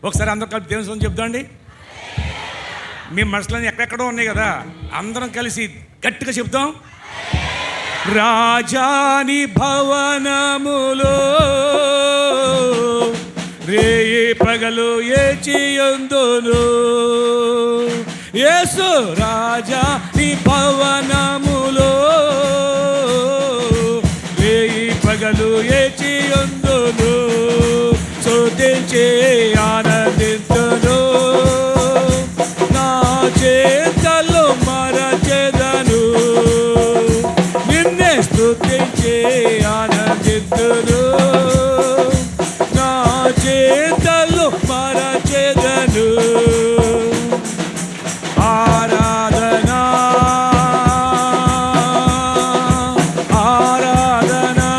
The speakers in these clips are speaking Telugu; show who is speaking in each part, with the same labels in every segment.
Speaker 1: ఒకసారి అందరూ కలిపి దేవుని స్తోత్రం చెప్దామండి. మీ మనసులన్నీ ఎక్కడెక్కడో ఉన్నాయి కదా, అందరం కలిసి గట్టిగా చెప్తాం. రాజాని భవనములో రేయి పగలు ఏచియుందును. యేసు రాజాని భవనములో రేయి పగలు ఏచియుందును. స్తుతించి ఆనందింతును. నా చేతలు మరచెదను. నిన్నే స్తుతించి ఆనందింతును. నా చేతలు మరచెదను. ఆరాధనా ఆరాధనా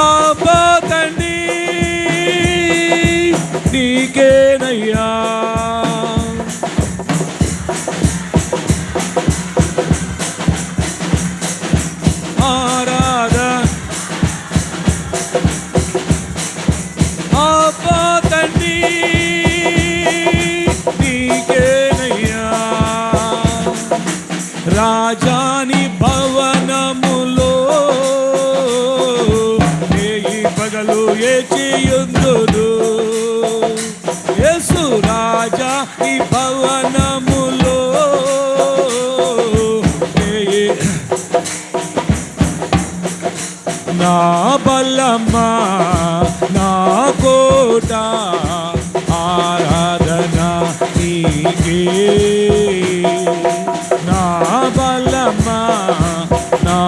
Speaker 1: అబ్బా తండ్రి నీకేనయ్యా. అబ్బా తండ్రి నీకేనయ్యా. రాజాని భవనములో రేయి పగలు ఏచియుందును. యేసు రాజాని భవనములో నా బలమా నా కోట ఆరాధన నీకే. నా బలమా నా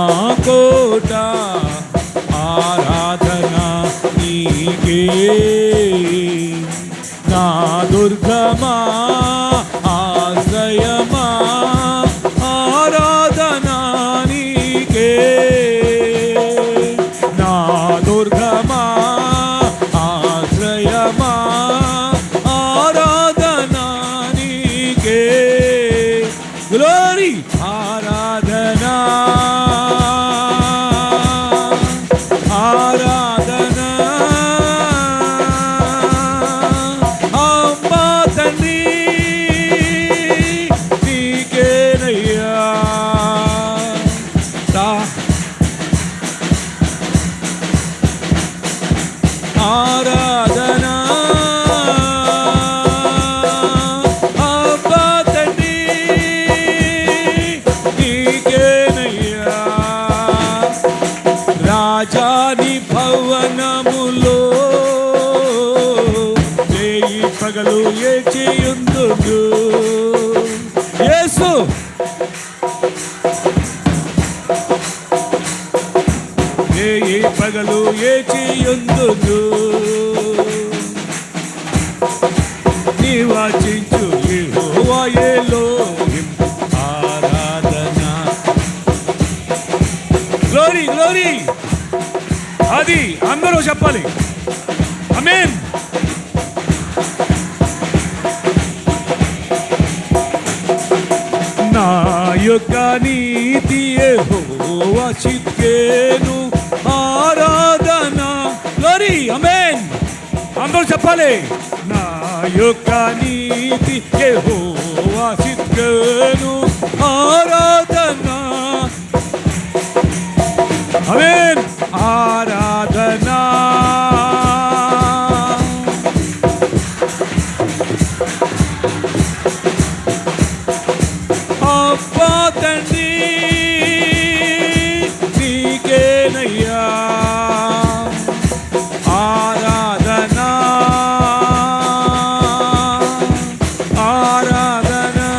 Speaker 1: కోట ఆరాధన నీకే. నా దుర్గమా ఆశ్రయమా ఆరాధన నీకే. నా దుర్గమా ఆశ్రయమా ఆరాధన నీకే. గ్లోరీ ఆరాధనా ఆరాధనా అమ్మా తండ్రి నీకేనయ్యా. ఆరాధనా అబ్బా తండ్రి నీకేనయ్యా. రాజాని భవనములో రేయి పగలు ఏచియుందును. యేసు రేయి పగలు ఏచియుందును. నివాసించు యెహోవా ఎలోహిం ఆరాధన. గ్లోరీ గ్లోరీ అది అందరూ చెప్పాలి. ఆమేన్. నా యొక్క నీతి యెహోవా చిత్తేను ఆరాధన. గ్లోరీ ఆమేన్. అందరూ చెప్పాలి. నా యొక్క నీతి యెహోవా చిత్తేను ఆరాధన. ఆమేన్. ఆరాధనా అబ్బా తండ్రి నీకేనయ్యా. ఆరాధనా ఆరాధనా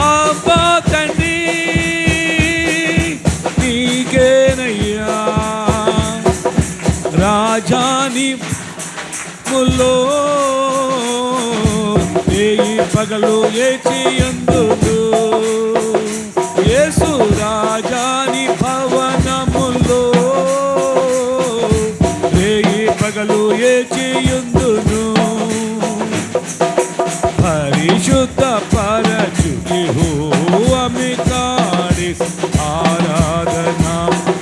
Speaker 1: అబ్బా తండ్రి నీకేనయ్యా. రాజాని ముల్లో రేయి పగలు ఏచియుందును. యేసు రాజాని భవనములో రేయి పగలు ఏచియుందును. పరిశుద్ధ పరచు యెహోవా మికారి ఆరాధన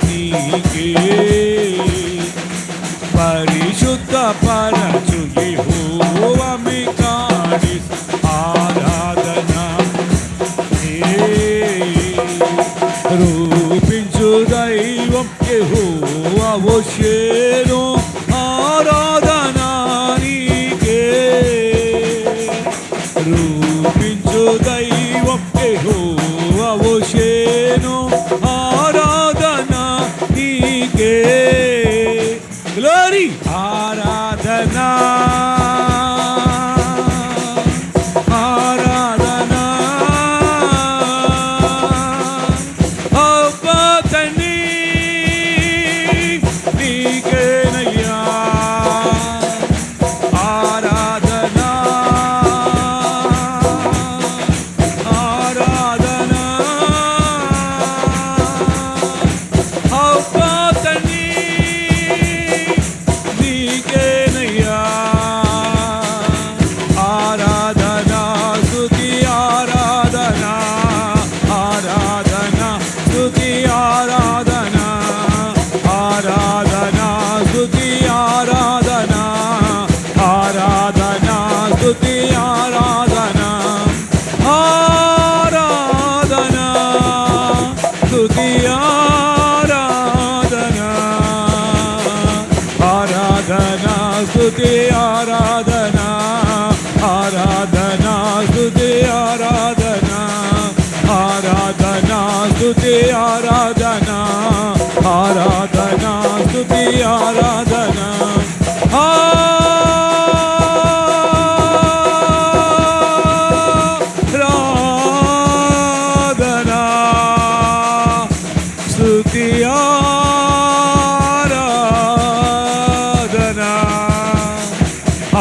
Speaker 1: నీకే. పరిశుద్ధ పరచు యెహోవా మికాడిస్ ఆరాధన రూపించు దైవం యెహోవా ఓషేను ఆరాధన నీకే రూపించు దైవం యెహోవా ఓషేను ఆరాధన నీకే గ్లోరీ ఆరాధనా ఆరాధనా అవ్వతని నీకేనయ్యా ఆరాధనా ఆరాధనా అవ్వతని నీకేనయ్యా ఆరాధనా స్తుతి ఆరాధనా ఆరాధనా స్తుతి ఆరాధనా ఆరాధనా స్తుతి ఆరాధనా ఆరాధనా స్తుతి ఆరాధనా ఆరాధనా స్తుతి ఆరాధనా ఆరాధనా స్తుతి ఆరాధనా ఆరాధనా స్తుతి ఆరాధనా ఆరాధనా స్తుతి ఆరాధనా ఆరాధనా స్తుతి ఆరాధనా ఆరాధనా స్తుతి ఆరాధనా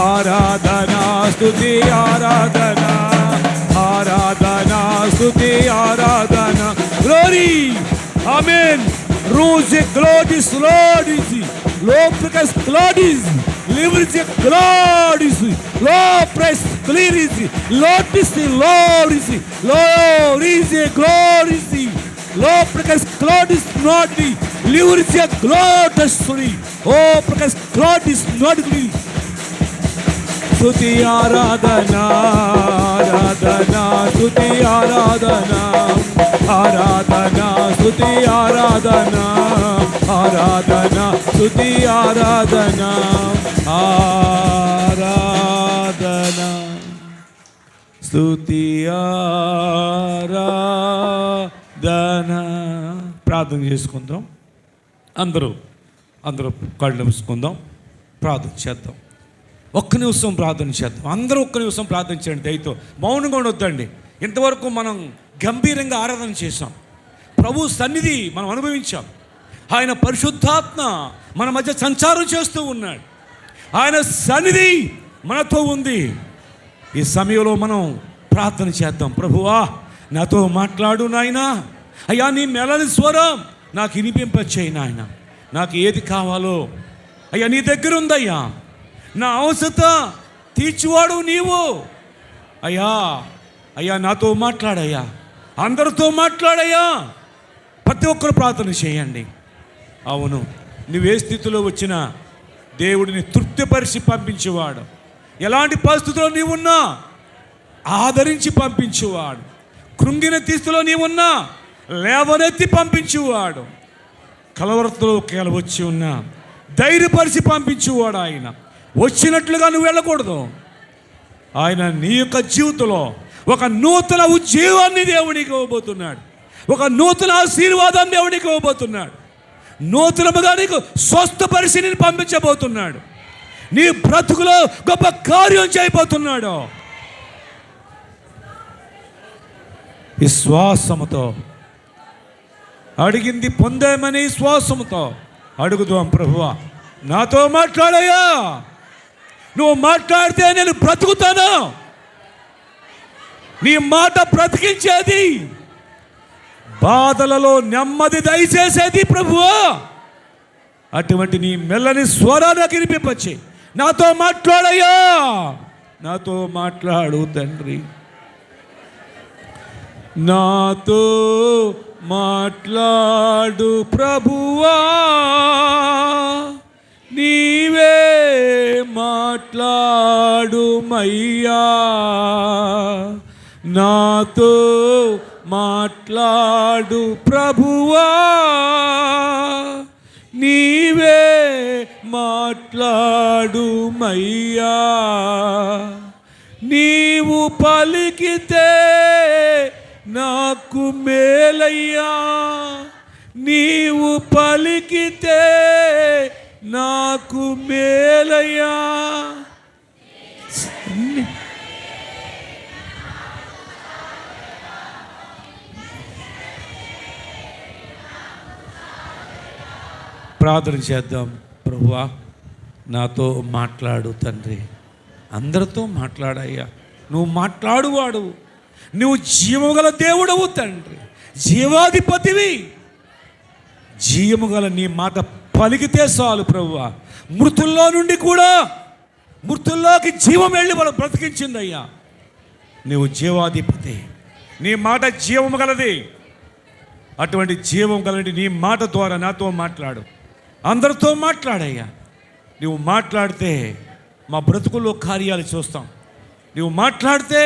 Speaker 1: ఆరాధనా స్తుతి ఆరాధనా ఆరాధనా స్తుతి ఆరాధనా గ్లోరీ ఆమేన్ రోజే గ్లోరీస్ లార్డిస్ లోప్రకస్ గ్లోరీస్ లివర్స్ గ్లోరీస్ లోప్రెస్ గ్లోరీస్ లోటిస్ లోరీస్ లోరీస్ గ్లోరీస్ లోప్రకస్ గ్లోరీస్ నాటి లివర్స్ గ్లోటస్ ఓ ప్రకస్ గ్లోరీస్ నాటి స్తుతి ఆరాధనా ఆరాధనా స్తుతి ఆరాధనా ఆరాధనా స్తుతి ఆరాధనా ఆరాధనా స్తుతి ఆరాధనా ఆరాధనా స్తుతి ఆరాధనా ప్రార్థన చేసుకుందాం. అందరూ కళ్ళు మూసుకుందాం, ప్రార్థన చేద్దాం. ఒక్క నిమిషం ప్రార్థన చేద్దాం. అందరూ ఒక్క నిమిషం ప్రార్థన చేయండి. దయతో మౌనంగా ఉండొద్దండి. ఇంతవరకు మనం గంభీరంగా ఆరాధన చేశాం. ప్రభు సన్నిధి మనం అనుభవించాం. ఆయన పరిశుద్ధాత్మ మన మధ్య సంచారం చేస్తూ ఉన్నాడు. ఆయన సన్నిధి మనతో ఉంది. ఈ సమయంలో మనం ప్రార్థన చేద్దాం. ప్రభువా, నాతో మాట్లాడు నాయనా. అయ్యా, నీ మెలని స్వరం నాకు వినిపింపచేయి నాయన. నాకు ఏది కావాలో అయ్యా నీ దగ్గర ఉందయ్యా. నా అవసరత తీర్చువాడు నీవు అయ్యా. అయ్యా, నాతో మాట్లాడయ్యా, అందరితో మాట్లాడయ్యా. ప్రతి ఒక్కరు ప్రార్థన చేయండి. అవును, నువ్వే స్థితిలో వచ్చినా దేవుడిని తృప్తిపరిచి పంపించేవాడు. ఎలాంటి పరిస్థితుల్లో నీవున్నా ఆదరించి పంపించేవాడు. కృంగిన స్థితిలో నీవున్నా లేవనెత్తి పంపించేవాడు. కలవరతలో వచ్చి ఉన్నా ధైర్యపరిచి పంపించేవాడు. ఆయన వచ్చినట్లుగా నువ్వు వెళ్ళకూడదు. ఆయన నీ యొక్క జీవితంలో ఒక నూతన ఉద్యోగాన్ని దేవునికి ఇవ్వబోతున్నాడు. ఒక నూతన ఆశీర్వాదాన్ని దేవునికి ఇవ్వబోతున్నాడు. నూతనముగా నీకు స్వస్థపరిచి నేను పంపించబోతున్నాడు. నీ బ్రతుకులో గొప్ప కార్యం చేయబోతున్నాడు. విశ్వాసముతో అడిగింది పొందామని విశ్వాసముతో అడుగుదాం. ప్రభువా, నాతో మాట్లాడయ్యా. నువ్వు మాట్లాడితే నేను బ్రతుకుతాను. నీ మాట బ్రతికించేది, బాధలలో నెమ్మది దయచేసేది ప్రభువా. అటువంటి నీ మెల్లని స్వరాన్ని వినిపింపచేయి. నాతో మాట్లాడయ్యా, నాతో మాట్లాడు తండ్రి. నాతో మాట్లాడు ప్రభువా, నీవే మాట్లాడుమయ్యా, నాతో మాట్లాడు ప్రభువా, నీవే మాట్లాడుమయ్యా. నీవు పలికితే నాకు మేలయ్యా, నీవు పలికితే నాకు మేలయ్యా. ప్రార్థన చేద్దాం. ప్రభువా, నాతో మాట్లాడు తండ్రి, అందరితో మాట్లాడయ్యా. నువ్వు మాట్లాడువాడు, నువ్వు జీవముగల దేవుడవు తండ్రి, జీవాధిపతివి. జీవముగల నీ మాట పలికితే చాలు ప్రభువా. మృతుల్లో నుండి కూడా మృతుల్లోకి జీవం వెళ్ళి మనం బ్రతికించిందయ్యా. నువ్వు జీవాధిపతి, నీ మాట జీవము గలది. అటువంటి జీవం గలది నీ మాట ద్వారా నాతో మాట్లాడు, అందరితో మాట్లాడయ్యా. నువ్వు మాట్లాడితే మా బ్రతుకుల్లో కార్యాలు చూస్తాం. నువ్వు మాట్లాడితే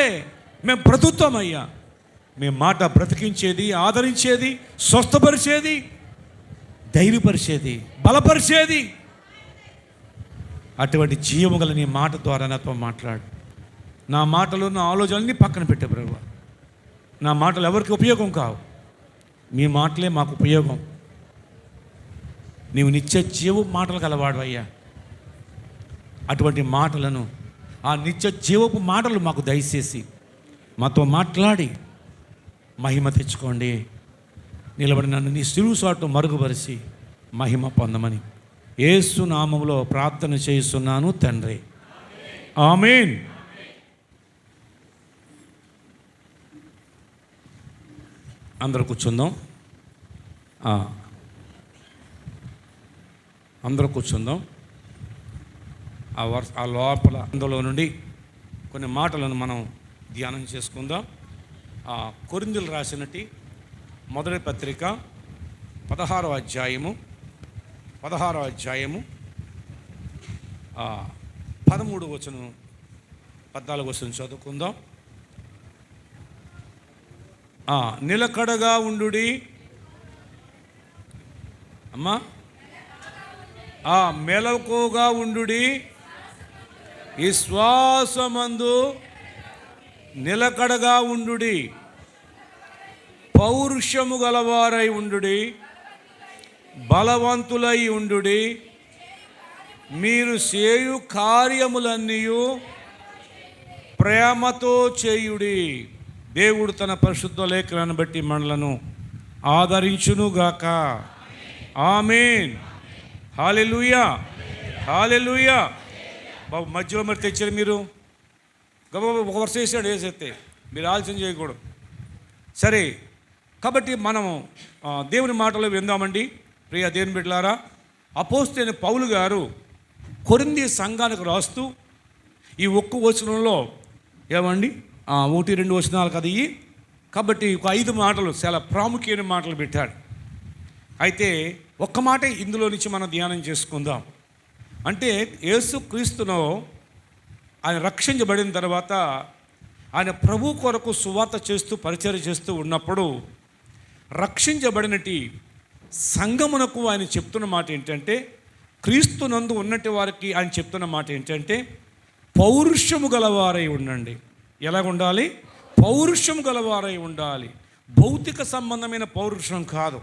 Speaker 1: మేము బ్రతుకుతామయ్యా. మీ మాట బ్రతికించేది, ఆదరించేది, స్వస్థపరిచేది, ధైర్యపరిచేది, బలపరిచేది. అటువంటి జీవము గల నీ మాట ద్వారా నాతో మాట్లాడు. నా మాటలు, నా ఆలోచనలన్నీ పక్కన పెట్టే ప్రభువా. నా మాటలు ఎవరికి ఉపయోగం కావు, మీ మాటలే మాకు ఉపయోగం. నీవు నిత్య జీవ మాటలు కలవాడు అయ్యా. అటువంటి మాటలను, ఆ నిత్య జీవపు మాటలు మాకు దయచేసి మాతో మాట్లాడి మహిమ తెచ్చుకోండి. నిలబడి నన్ను నీ సిలువ చాటు మరుగుపరిచి మహిమ పొందమని యేసు నామములో ప్రార్థన చేస్తున్నాను తండ్రి, ఆమేన్. అందరూ కూర్చుందాం. అందరూ కూర్చుందాం. ఆ లోపల అందులో నుండి కొన్ని మాటలను మనం ధ్యానం చేసుకుందాం. కొరింథీయులకు రాసినటి మొదటి పత్రిక 16వ అధ్యాయము 13వ వచనం 14వ వచనం చదువుకుందాం. నిలకడగా ఉండుడి అమ్మా, మెలకుగా ఉండుడి, విశ్వాసమందు నిలకడగా ఉండుడి, పౌరుషము గలవారై ఉండుడి, బలవంతులై ఉండుడి, మీరు చేయు కార్యములన్నీ ప్రేమతో చేయుడి. దేవుడు తన పరిశుద్ధ లేఖనాన్ని బట్టి మనలను ఆదరించునుగాక. ఆమేన్. హల్లెలూయా, హల్లెలూయా. బాబు మధ్యలో మరి తెచ్చారు మీరు, గబాబు ఒక వరుస వేసాడు, వేసేస్తే మీరు ఆలోచన చేయకూడదు. సరే, కాబట్టి మనము దేవుని మాటలు విందామండి. ప్రియ దేవుని బిడ్డలారా, అపోస్తలుడైన పౌలు గారు కొరింథీ సంఘానికి రాస్తూ ఈ ఒక్క వచనంలో ఏమండి 1-2 వచనాలు కదా ఇవి. కాబట్టి ఒక 5 మాటలు, చాలా ప్రాముఖ్యమైన మాటలు పెట్టాడు. అయితే ఒక్క మాట ఇందులో నుంచి మనం ధ్యానం చేసుకుందాం. అంటే యేసుక్రీస్తును ఆయన రక్షించబడిన తర్వాత ఆయన ప్రభు కొరకు సువార్త చేస్తూ పరిచర్య చేస్తూ ఉన్నప్పుడు రక్షించబడినటి సంఘమునకు ఆయన చెప్తున్న మాట ఏంటంటే, క్రీస్తునందు ఉన్నటి వారికి ఆయన చెప్తున్న మాట ఏంటంటే, పౌరుషము గలవారై ఉండండి. ఎలా ఉండాలి? పౌరుషము గలవారై ఉండాలి. భౌతిక సంబంధమైన పౌరుషం కాదు,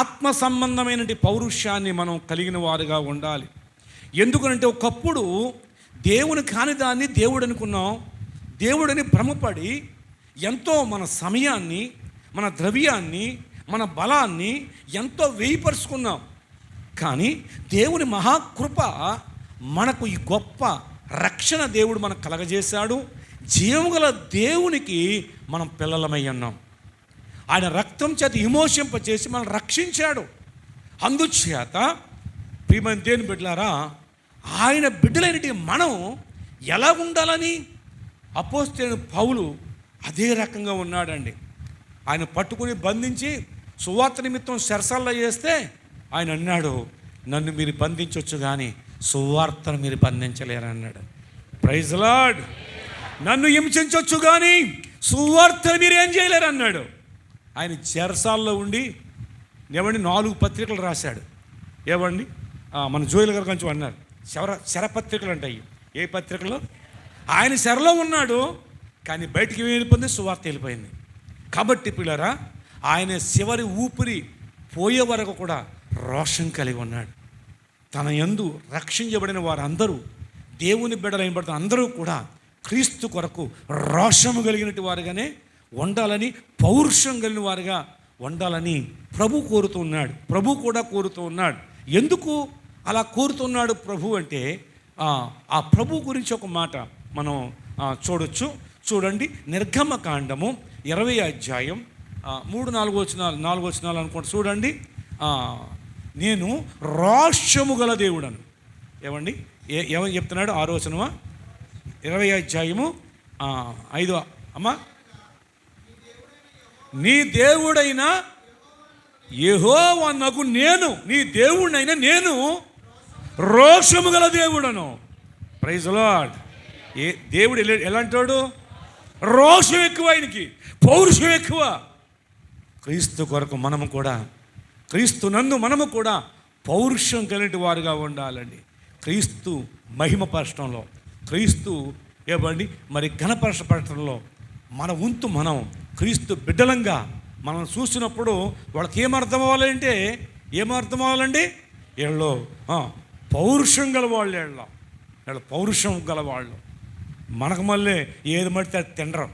Speaker 1: ఆత్మ సంబంధమైన పౌరుషాన్ని మనం కలిగిన వారుగా ఉండాలి. ఎందుకనంటే ఒకప్పుడు దేవుని కాని దాన్ని దేవుడు అనుకున్నాం, దేవుడిని భ్రమపడి ఎంతో మన సమయాన్ని, మన ద్రవ్యాన్ని, మన బలాన్ని ఎంతో వేయిపరుచుకున్నాం. కానీ దేవుని మహాకృప మనకు ఈ గొప్ప రక్షణ దేవుడు మనకు కలగజేశాడు. జీవముగల దేవునికి మనం పిల్లలమై ఉన్నాం. ఆయన రక్తం చేత విమోచింపచేసి మనం రక్షించాడు. అందుచేత ప్రియమైన దేవుని బిడ్డలారా, ఆయన బిడ్డలైనటి మనం ఎలా ఉండాలని అపోస్తలుడైన పౌలు అదే రకంగా ఉన్నాడండి. ఆయన పట్టుకుని బంధించి సువార్త నిమిత్తం చెరసాలలో చేస్తే ఆయన అన్నాడు, నన్ను మీరు బంధించవచ్చు కానీ సువార్తను మీరు బంధించలేరు అన్నాడు. Praise lord. నన్ను హింసించవచ్చు కానీ సువార్త మీరు ఏం చేయలేరు అన్నాడు. ఆయన చెరసాల్లో ఉండి ఏమండి 4 పత్రికలు రాశాడు. ఏమండి మన జోయిల్ గారు కొంచెం అన్నారు శరపత్రికలు అంటాయి. ఏ పత్రికలో? ఆయన శరలో ఉన్నాడు కానీ బయటికి వెళ్ళిపోయింది, సువార్త వెళ్ళిపోయింది. కాబట్టి పిల్లరా, ఆయన చివరి ఊపిరి పోయే వరకు కూడా రోషం కలిగి ఉన్నాడు. తన యందు రక్షించబడిన వారందరూ, దేవుని బిడ్డలైనబడిన అందరూ కూడా క్రీస్తు కొరకు రోషము కలిగినట్టు వారుగానే ఉండాలని, పౌరుషం కలిగిన వారుగా ఉండాలని ప్రభు కోరుతూ ఉన్నాడు. ప్రభు కూడా కోరుతూ ఉన్నాడు. ఎందుకు అలా కోరుతున్నాడు ప్రభు అంటే, ఆ ప్రభు గురించి ఒక మాట మనం చూడొచ్చు. చూడండి, నిర్గమకాండము 20వ అధ్యాయం 3-4 వచనాలు అనుకోండి. చూడండి, నేను రోషము గల దేవుడను. ఏమండి ఏమని చెప్తున్నాడు? 6వ వచనమా? 20వ అధ్యాయము 5వ అమ్మా. నీ దేవుడైన యెహోవానగు నేను, నీ దేవుడినైనా నేను రోషము గల దేవుడను. Praise lord. దేవుడు ఎలాంటాడు? రోషం ఎక్కువ, ఆయనకి పౌరుషం ఎక్కువ. క్రీస్తు కొరకు మనము కూడా, క్రీస్తు నందు మనము కూడా పౌరుషం కలిగిన వారుగా ఉండాలండి. క్రీస్తు మహిమపరచడంలో, క్రీస్తు ఏమండి మరి ఘనపరచపరచడంలో మన వంతు మనం క్రీస్తు బిడ్డలంగా మనం చూసినప్పుడు వాళ్ళకి ఏమర్థం అవ్వాలంటే, ఏమర్థం అవ్వాలండి? వీళ్ళు పౌరుషం గలవాళ్ళు, వీళ్ళ పౌరుషం గలవాళ్ళు. మనకు మళ్ళీ ఏది మడితే అది తినరు,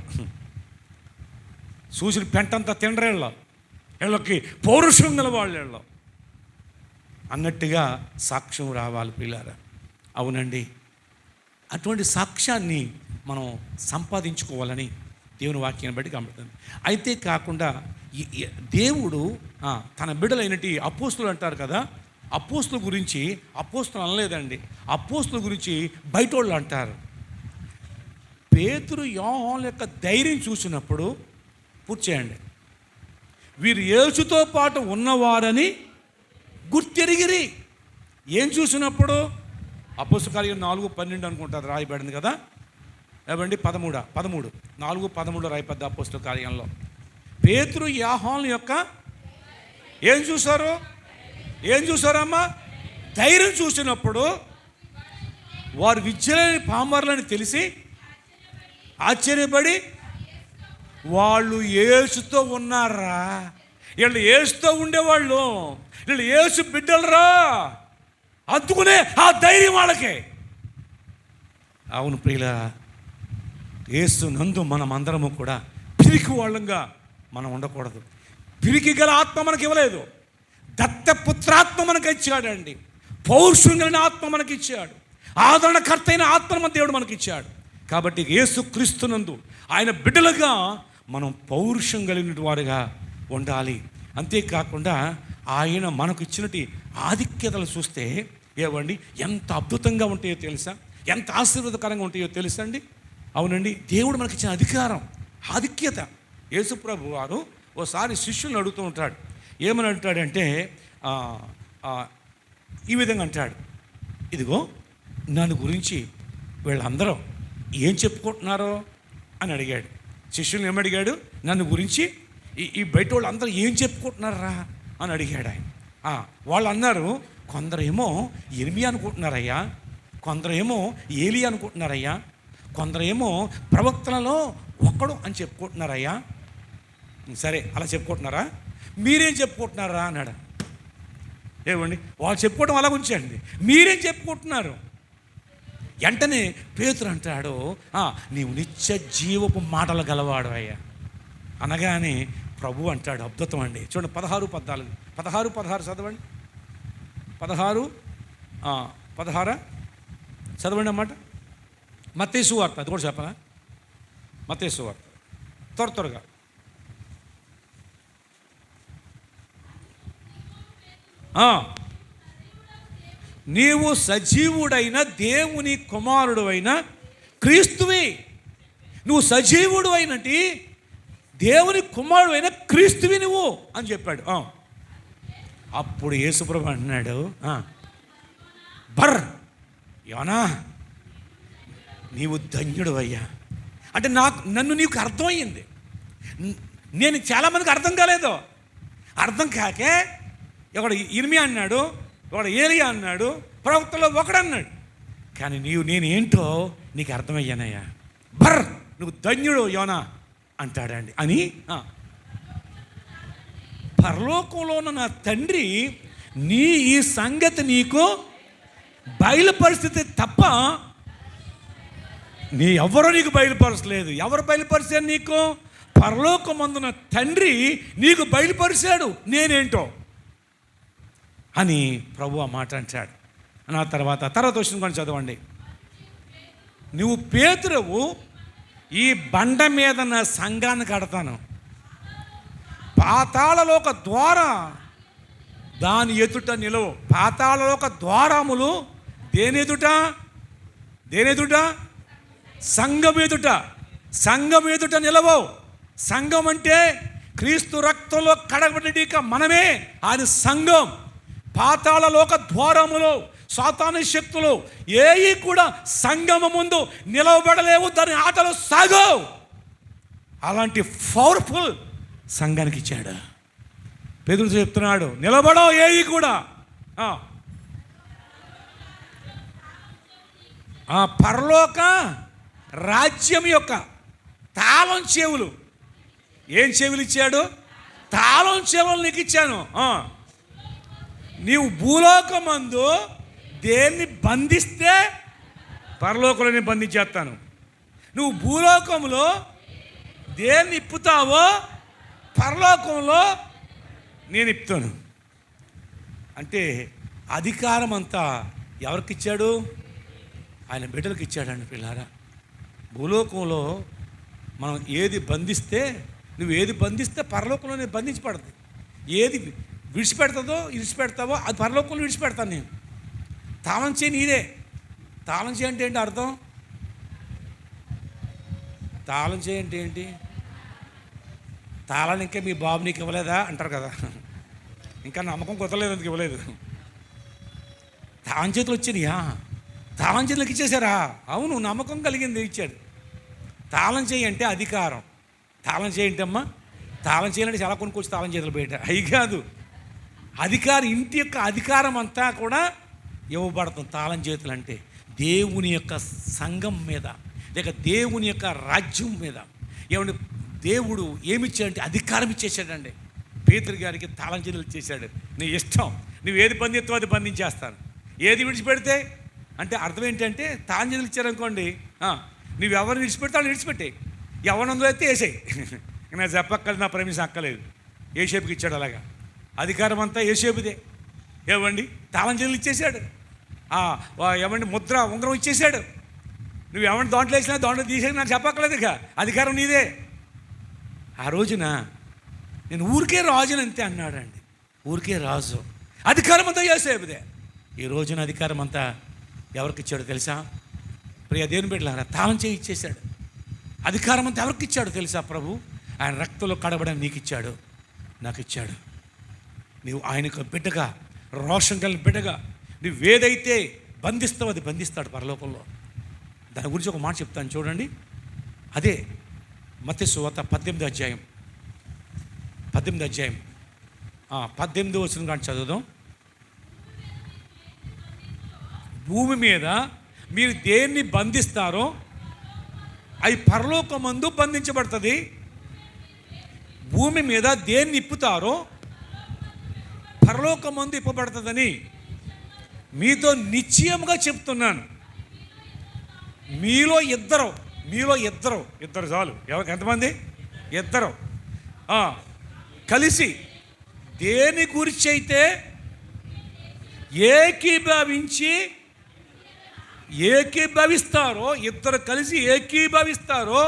Speaker 1: చూసిన పెంటంతా తినరు. వీళ్ళకి పౌరుషం గలవాళ్ళు అన్నట్టుగా సాక్ష్యం రావాలి పిల్లారా. అవునండి, అటువంటి సాక్ష్యాన్ని మనం సంపాదించుకోవాలని దేవుని వాక్యాన్ని బట్టి గమనిస్తుంది. అయితే కాకుండా దేవుడు తన బిడ్డలైనటి అపోస్తులు అంటారు కదా, అపోస్తుల గురించి అపోస్తులు అనలేదండి, అపోస్తుల గురించి బయట వాళ్ళు అంటారు. పేతురు యోహాను యొక్క ధైర్యం చూసినప్పుడు పూర్తి చేయండి, వీరు యేసుతో పాటు ఉన్నవారని గుర్తెరిగిరి. ఏం చూసినప్పుడు? అపోస్తల కార్యం 4:12 అనుకుంటుంది రాయబడింది కదా. ఏమండి 13 4:13 రాయబడ్డ అపోస్తల కార్యంలో పేతురు యోహాను యొక్క ఏం చూశారు? ఏం చూసారమ్మా? ధైర్యం చూసినప్పుడు వారు విద్యలేని పామరులని తెలిసి ఆశ్చర్యపడి, వాళ్ళు యేసుతో ఉన్నారా, వీళ్ళు యేసుతో ఉండేవాళ్ళు, వీళ్ళు యేసు బిడ్డలరా అందుకునే ఆ ధైర్యం వాళ్ళకే. అవును ప్రియులా, యేసు నందు మనం అందరము కూడా పిరికి వాళ్ళంగా మనం ఉండకూడదు. పిరికి గల ఆత్మ మనకి ఇవ్వలేదు, దత్తపుత్రాత్మ మనకు ఇచ్చాడండి. పౌరుషం కలిగిన ఆత్మ మనకి ఇచ్చాడు, ఆదరణకర్త అయిన ఆత్మ దేవుడు మనకి ఇచ్చాడు. కాబట్టి యేసు క్రీస్తునందు ఆయన బిడ్డలుగా మనం పౌరుషం కలిగిన వారుగా ఉండాలి. అంతేకాకుండా ఆయన మనకు ఇచ్చినటి ఆధిక్యతలు చూస్తే ఏవండి ఎంత అద్భుతంగా ఉంటాయో తెలుసా, ఎంత ఆశీర్వాదకరంగా ఉంటాయో తెలుసా అండి. అవునండి, దేవుడు మనకి ఇచ్చిన అధికారం, ఆధిక్యత. యేసు ప్రభు వారు ఓసారి శిష్యులను అడుగుతూ ఉంటాడు. ఏమని అంటాడంటే ఈ విధంగా అంటాడు, ఇదిగో నన్ను గురించి వీళ్ళందరూ ఏం చెప్పుకుంటున్నారో అని అడిగాడు. శిష్యులను ఏమడిగాడు? నన్ను గురించి ఈ బయట వాళ్ళు అందరూ ఏం చెప్పుకుంటున్నారా అని అడిగాడు ఆయన. వాళ్ళు అన్నారు, కొందరేమో ఇర్మియా అనుకుంటున్నారయ్యా, కొందరేమో ఏలియా అనుకుంటున్నారయ్యా, కొందరేమో ప్రవక్తలలో ఒక్కడు అని చెప్పుకుంటున్నారయ్యా. సరే అలా చెప్పుకుంటున్నారా, మీరేం చెప్పుకుంటున్నారా అన్నాడు. ఏమండి వాళ్ళు చెప్పుకోవడం అలా ఉంచండి, మీరేం చెప్పుకుంటున్నారు? వెంటనే పేతురు అంటాడు, నీవు నిత్య జీవపు మాటలు గలవాడు అయ్యా అనగానే ప్రభు అంటాడు, అద్భుతం అండి. చూడండి 16 చదవండి. 16 చదవండి అన్నమాట. మత్తయి సువార్త, అది కూడా చెప్పాలా? మత్తయి సువార్త త్వరగా. నీవు సజీవుడైన దేవుని కుమారుడు అయిన క్రీస్తువి, నువ్వు సజీవుడు అయినటి దేవుని కుమారుడు అయిన క్రీస్తువి నువ్వు అని చెప్పాడు. అప్పుడు యేసుప్రభు అంటున్నాడు, బర్ యోనా నీవు ధన్యుడు అయ్యా. అంటే నన్ను నీకు అర్థమయ్యింది. నేను చాలామందికి అర్థం కాలేదు. అర్థం కాకే ఒకడు ఇర్మియా అన్నాడు, ఒకడు ఏలియా అన్నాడు, ప్రవక్తలో ఒకడన్నాడు. కానీ నేనేంటో నీకు అర్థమయ్యానయ్యా. నువ్వు ధన్యుడు యోనా అంటాడండి అని. పరలోకంలో ఉన్న నా తండ్రి ఈ సంగతి నీకు బయలుపరిస్థితి తప్ప ఎవరో నీకు బయలుపరచలేదు. ఎవరు బయలుపరిచారు నీకు? పరలోకమందున తండ్రి నీకు బయలుపరిచాడు నేనేంటో అని ప్రభు ఆ మాట అంటాడు. నా తర్వాత వచ్చిన కొన్ని చదవండి. నువ్వు పేతురువు, ఈ బండ మీద నా సంఘాన్ని కడతాను, పాతాళలోక ద్వార దాని ఎదుట నిలవు. పాతాళలోక ద్వారములు దేని ఎదుట? సంఘం ఎదుట నిలవవు. సంఘం అంటే క్రీస్తు రక్తంలో కడగబడిక మనమే ఆయన సంఘం. పాతాళలోక ద్వారములు, సాతాను శక్తులు ఏవి కూడా సంఘము ముందు నిలవబడలేవు. దాని ఆటలు సాగవు. అలాంటి పవర్ఫుల్ సంఘానికి ఇచ్చాడు. పేతురు చెప్తున్నాడు, నిలబడవు ఏవి కూడా. పరలోక రాజ్యం యొక్క తాళం చెవులు. ఏం చెవులు ఇచ్చాడు? తాళం చెవులు నీకు ఇచ్చాను. నీవు భూలోకమందు దేన్ని బంధిస్తే పరలోకంలో నేను బంధించేస్తాను. నువ్వు భూలోకంలో దేన్ని ఇప్పుతావో పరలోకంలో నేను ఇప్పుతాను. అంటే అధికారం అంతా ఎవరికి ఇచ్చాడు? ఆయన బిడ్డలకు ఇచ్చాడండి. పిల్లారా, భూలోకంలో మనం ఏది బంధిస్తే పరలోకంలో నేను బంధించబడదు. ఏది విడిచిపెడతావో అది పరలోకంలో విడిచిపెడతాను నేను. తాళం చేయి నీదే. తాళం చేయి అంటే ఏంటి అర్థం? తాళం చేయి అంటే ఏంటి? తాళాన్ని ఇంకా మీ బాబు నీకు ఇవ్వలేదా అంటారు కదా. ఇంకా నమ్మకం కుదరలేదు, అందుకు ఇవ్వలేదు. తాళం చేతులు వచ్చినాయా? తాళం చేతులకు ఇచ్చేసారా? అవును, నమ్మకం కలిగింది, ఇచ్చాడు. తాళం చేయి అంటే అధికారం. తాళం చేయంటమ్మా, తాళం చేయాలంటే చాలా కొనుక్కొచ్చి తాళం చేతులు బయట అవి కాదు. అధికారం, ఇంటి యొక్క అధికారం అంతా కూడా ఇవ్వబడుతుంది. తాళం చేతులు అంటే దేవుని యొక్క సంఘం మీద, లేక దేవుని యొక్క రాజ్యం మీద. ఏమంటే దేవుడు ఏమిచ్చాడంటే అధికారం ఇచ్చేసాడండి. పేతురు గారికి తాళం చేతులు ఇచ్చేసాడు. నీ ఇష్టం, నువ్వు ఏది బంధిస్తావో అది బంధించేస్తాను, ఏది విడిచిపెడితే అంటే అర్థం ఏంటంటే తాళం చేతులు ఇచ్చారనుకోండి, నువ్వు ఎవరిని విడిచిపెడితే వాళ్ళు విడిచిపెట్టాయి, ఎవరినందులో అయితే వేసాయి. నాకు చెప్పక్కర్లేదు, నా పర్మిషన్ అక్కలేదు. ఏసేపుకి ఇచ్చాడు అలాగా. అధికారం అంతా ఏసేపుదే. ఏమండి తాళం చేతులు ఇచ్చేసాడు. ఏమండి ముద్ర ఉంగరం ఇచ్చేసాడు. నువ్వు ఏమంటే దాంట్లో వేసినా దాంట్లో తీసేసి నాకు చెప్పక్కర్లేదు. ఇక అధికారం నీదే. ఆ రోజున నేను ఊరికే రాజుని అంతే అన్నాడండి. ఊరికే రాజు. అధికారం అంతా ఏసేపుదే. ఈ రోజున అధికారం అంతా ఎవరికి ఇచ్చాడో తెలుసా? ప్రియ దేవుని బిడ్డలారా, తాళం చేయి ఇచ్చేశాడు. అధికారం అంతా ఎవరికి ఇచ్చాడో తెలుసా? ప్రభు ఆయన రక్తంలో కడగడం నీకు ఇచ్చాడు, నాకు ఇచ్చాడు. నీవు ఆయనకు బిడ్డగా, రోషం కలిగిన బిడ్డగా నువ్వేదైతే బంధిస్తావో అది బంధిస్తాడు పరలోకంలో. దాని గురించి ఒక మాట చెప్తాను చూడండి. అదే మత్తయి సువార్త 18వ అధ్యాయం 18వ వచనం కానీ చదువుదాం. భూమి మీద మీరు దేన్ని బంధిస్తారో అవి పరలోకమందు బంధించబడుతుంది. భూమి మీద దేన్ని ఇప్పుతారో పరలోకమందు ఇప్పబడుతుందని మీతో నిశ్చయముగా చెప్తున్నాను. మీలో ఇద్దరు చాలు. ఎంతమంది? ఇద్దరు కలిసి దేని గురించి అయితే ఏకీభవిస్తారో, ఇద్దరు కలిసి ఏకీభవిస్తారో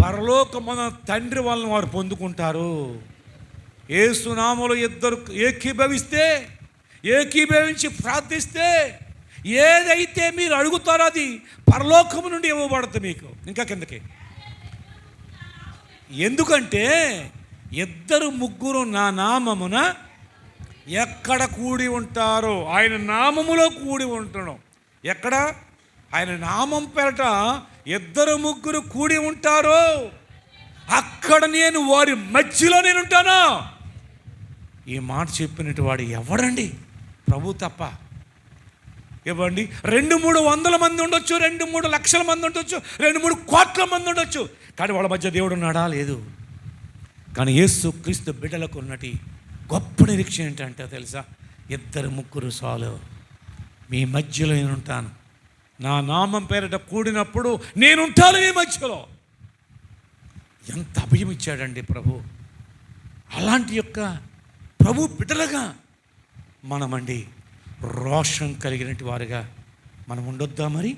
Speaker 1: పరలోకమున తండ్రి వలన వారు పొందుకుంటారు. యేసు నామములో ఇద్దరు ఏకీభవించి ప్రార్థిస్తే ఏదైతే మీరు అడుగుతారో అది పరలోకము నుండి ఇవ్వబడుతుంది మీకు. ఇంకా కిందకి. ఎందుకంటే 2-3 నా నామమున ఎక్కడ కూడి ఉంటారో, ఆయన నామములో కూడి ఉండడం. ఎక్కడ? ఆయన నామం పేరట 2-3 కూడి ఉంటారో అక్కడ నేను వారి మధ్యలో నేను ఉంటాను. ఈ మాట చెప్పినట్టు వాడు ఎవడండి? ప్రభు తప్ప. ఇవ్వండి, 200-300 మంది ఉండొచ్చు, 2-3 లక్షల మంది ఉండొచ్చు, 2-3 కోట్ల మంది ఉండొచ్చు, కానీ వాళ్ళ మధ్య దేవుడు ఉన్నాడా? లేదు. కానీ యేసు క్రీస్తు బిడ్డలకు ఉన్నటి గొప్ప నిరీక్షణ ఏంటంటే తెలుసా? 2-3 చాలు, మీ మధ్యలో నేను ఉంటాను. నా నామం పేరట కూడినప్పుడు నేనుంటాను మీ మధ్యలో. ఎంత అభయం ఇచ్చాడండి ప్రభు. అలాంటి యొక్క ప్రభు బిడ్డలుగా మనమండి రోషం కలిగినటువంటి వారుగా మనం ఉండొద్దా మరి?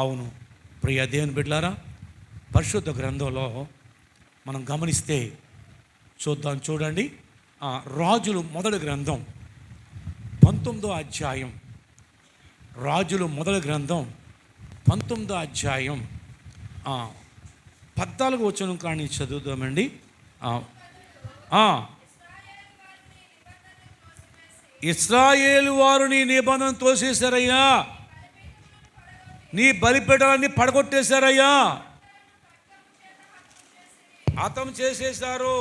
Speaker 1: అవును ప్రియ దేవుని బిడ్డలారా, పరిశుద్ధ గ్రంథంలో మనం గమనిస్తే చూడండి. రాజులు మొదటి గ్రంథం 19వ అధ్యాయం. రాజులు మొదటి గ్రంథం 19వ అధ్యాయం 14వ వచనం కానీ చదువుదామండి. ఇశ్రాయేలు వారు నీ నిబంధన తోసేశారయ్యా, నీ బలిపీఠాలన్నీ పడగొట్టేశారయ్యా, హతం చేసేశారు,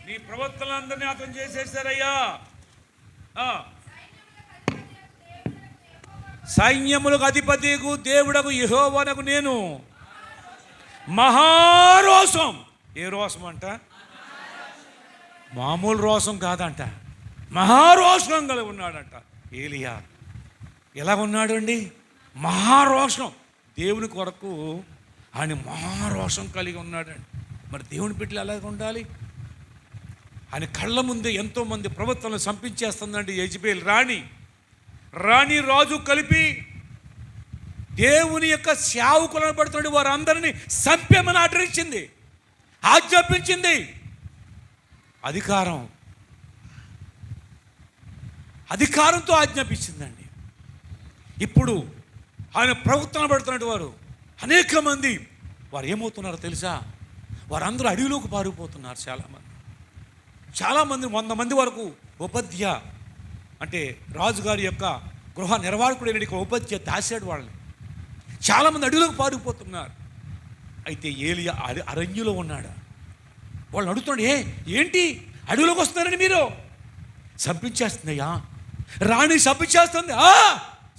Speaker 1: నీ ప్రవక్తలందరినీ హతం చేసేశారయ్యా. సైన్యములకు అధిపతికు దేవుడకు యెహోవానకు నేను మహారోషం. ఏ రోషం అంట? మామూలు రోషం కాదంట, మహారోషం కలిగి ఉన్నాడంట ఏలియా. ఎలా ఉన్నాడు అండి? మహారోషం. దేవుని కొరకు ఆయన మహారోషం కలిగి ఉన్నాడండి. మరి దేవుని బిడ్డలు ఎలాగ ఉండాలి? ఆయన కళ్ళ ముందే ఎంతోమంది ప్రవక్తలను చంపించేస్తుందండి యెజబెల్ రాణి రాజు కలిపి దేవుని యొక్క సేవకులను పడుతున్న వారందరినీ చంపేమని ఆర్డర్ ఇచ్చింది, ఆజ్ఞాపించింది. అధికారంతో ఆజ్ఞాపించిందండి. ఇప్పుడు ఆయన ప్రవక్తన పడుతున్నట్టు వారు అనేక మంది వారు ఏమవుతున్నారో తెలుసా? వారందరూ అడవిలోకి పారిపోతున్నారు. చాలామంది 100 మంది వరకు ఉపధ్య అంటే రాజుగారి యొక్క గృహ నిర్వాహకుడైన ఉపధ్య దాశాడు వాళ్ళని. చాలామంది అడవిలోకి పారిపోతున్నారు. అయితే ఏలియా అరణ్యులో ఉన్నాడు. వాళ్ళని అడుగుతున్నాడు, ఏంటి అడవిలోకి వస్తున్నారని మీరు? చంపించేస్తుందయ్యా, రాణి చంపించేస్తుంది,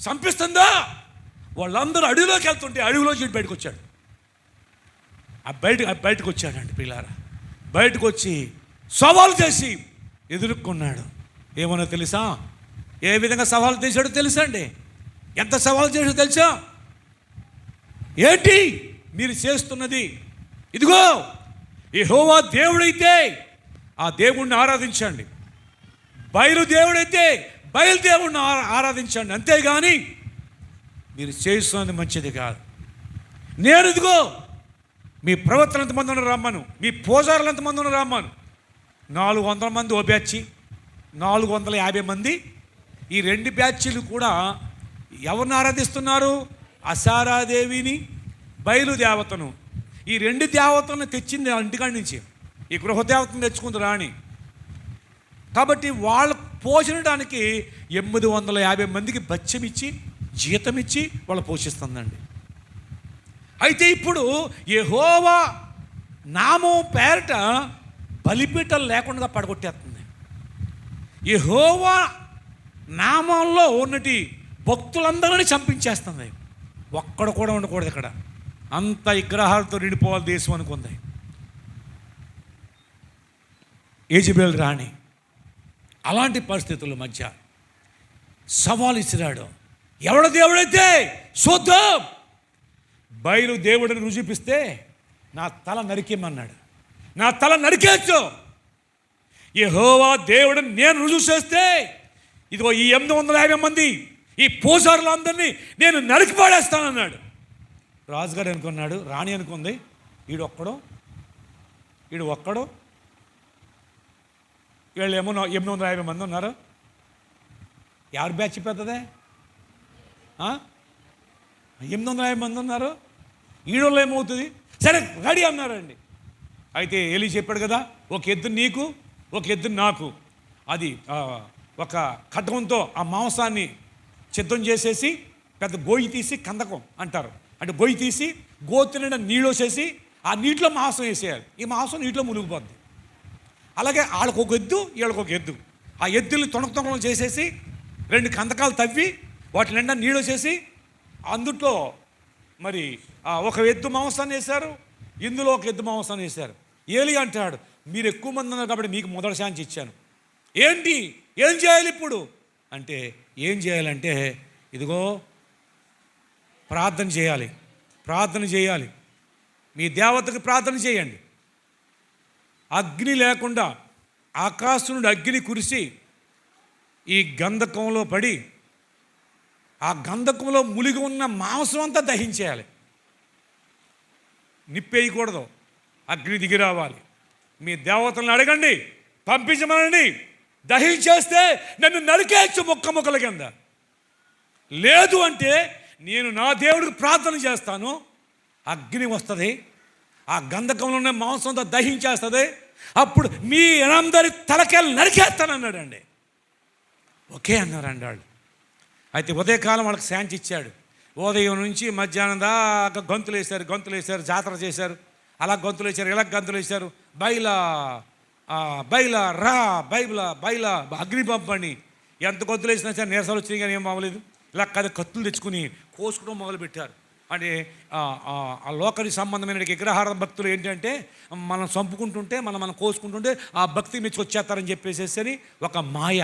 Speaker 1: చంపిస్తుందా? వాళ్ళందరూ అడవిలోకి వెళ్తుంటే అడవిలోకి బయటకు వచ్చాడు. బయటకు వచ్చాడండి పిల్లారా. బయటకు వచ్చి సవాలు చేసి ఎదుర్కొన్నాడు. ఏమన్నా తెలుసా? ఏ విధంగా సవాలు చేశాడో తెలుసా అండి? ఎంత సవాలు చేశాడో తెలుసా? ఏంటి మీరు చేస్తున్నది? ఇదిగో యెహోవా దేవుడైతే ఆ దేవుణ్ణి ఆరాధించండి, బయలుదేవుడైతే బయలుదేవుడిని ఆరాధించండి, అంతేగాని మీరు చేస్తున్నది మంచిది కాదు. నేను ఇదిగో మీ ప్రవక్తలు ఎంతమంది ఉన్నారు రమ్మను, మీ పూజారులు ఎంతమంది ఉన్నారు రమ్మను. 400 మంది ఓ బ్యాచ్, 450 మంది. ఈ 2 బ్యాచ్లు కూడా ఎవరిని ఆరాధిస్తున్నారు? అశారాదేవిని, బయలుదేవతను. ఈ 2 దేవతలను తెచ్చింది ఇంటికాడి నుంచి, ఈ గృహదేవతను తెచ్చుకుంది రాణి. కాబట్టి వాళ్ళు పోషించడానికి 850 మందికి బత్యమిచ్చి జీతం ఇచ్చి వాళ్ళు పోషిస్తుందండి. అయితే ఇప్పుడు యెహోవా నామం పేరట బలిపీఠాలు లేకుండా పడగొట్టేస్తుంది. యెహోవా నామంలో ఉన్నటి భక్తులందరినీ చంపించేస్తుంది. ఒక్కడు కూడా ఉండకూడదు ఇక్కడ, అంత విగ్రహాలతో నిండిపోవాలి దేశం అనుకుంది. యెజబెల్ రాణి అలాంటి పరిస్థితుల మధ్య సవాలు ఇచ్చినాడు. ఎవడ దేవుడైతే చూద్దాం, బయలు దేవుడిని రుజుపిస్తే నా తల నరికేమన్నాడు. నా తల నరికేచ్చు. యెహోవా దేవుడిని నేను రుజువు చేస్తే ఇదిగో ఈ 850 మంది ఈ పూజారులందరినీ నేను నరికి పాడేస్తానన్నాడు. రాజుగారు అనుకున్నాడు, రాణి అనుకుంది, వీడు ఒక్కడు వీళ్ళేమో 850 మంది ఉన్నారు. ఎవరి బ్యాచ్ పెద్దదే? 850 మంది ఉన్నారు. ఈడోళ్ళు ఏమవుతుంది? సరే రెడీ అన్నారండి. అయితే ఏలీ చెప్పాడు కదా, ఒక ఎద్దు నీకు, ఒక ఎద్దు నాకు. అది ఒక ఖడ్గంతో ఆ మాంసాన్ని సిద్ధం చేసేసి పెద్ద గొయ్యి తీసి కందకం అంటారు. అంటే గొయ్యి తీసి గోతి నిండా నీళ్ళు వేసేసి ఆ నీటిలో మాంసం వేసేయాలి. ఈ మాంసం నీటిలో మునిగిపోద్ది. అలాగే వాళ్ళకు ఒక ఎద్దు, వీళ్ళకి ఒక ఎద్దు. ఆ ఎద్దుల్ని తొణకలు చేసేసి 2 కందకాలు తవ్వి వాటి నిండా నీళ్ళు వేసేసి అందుట్లో మరి ఒక ఎద్దు మాంసాన్ని వేశారు, ఇందులో ఒక ఎద్దు మాంసాన్ని వేశారు. ఏలి అంటాడు, మీరు ఎక్కువ మంది ఉన్నారు కాబట్టి మీకు మొదటి ఛాన్స్ ఇచ్చాను. ఏంటి, ఏం చేయాలి ఇప్పుడు అంటే, ఏం చేయాలంటే ఇదిగో ప్రార్థన చేయాలి, మీ దేవతకి ప్రార్థన చేయండి. అగ్ని లేకుండా ఆకాశం నుండి అగ్ని కురిసి ఈ గంధకంలో పడి ఆ గంధకంలో ములిగి ఉన్న మాంసం అంతా దహించేయాలి. నిప్పేయకూడదు, అగ్ని దిగి రావాలి. మీ దేవతలను అడగండి, పంపించమనండి. దహించేస్తే నన్ను నరికేయచ్చు ముక్కల కింద. లేదు అంటే నేను నా దేవుడికి ప్రార్థన చేస్తాను, అగ్ని వస్తుంది, ఆ గంధకంలో ఉన్న మాంసం అంతా దహించేస్తుంది, అప్పుడు మీ అందరి తలకాయలు నరికేస్తానన్నాడండి. ఓకే అన్నారండి వాళ్ళు. అయితే ఉదయకాలం వాళ్ళకి శాంతి ఇచ్చాడు. ఉదయం నుంచి మధ్యాహ్నం దాకా గంతులు వేశారు, జాతర చేశారు. అలా గంతులు వేశారు, ఇలా గంతులు వేశారు. బైలా రా బైలా అగ్ని పంపండి. ఎంత గొంతులు వేసినా సరే నీరసాలు వచ్చినాయి కానీ ఏం అవ్వలేదు. ఇలా కత్తులు తెచ్చుకుని కోసుకోవడం మొదలుపెట్టారు. అంటే ఆ లోకరి సంబంధమైన విగ్రహార్థ భక్తులు ఏంటంటే మనం చంపుకుంటుంటే మనం కోసుకుంటుంటే ఆ భక్తి మెచ్చుకొచ్చేస్తారని చెప్పేసేసి ఒక మాయ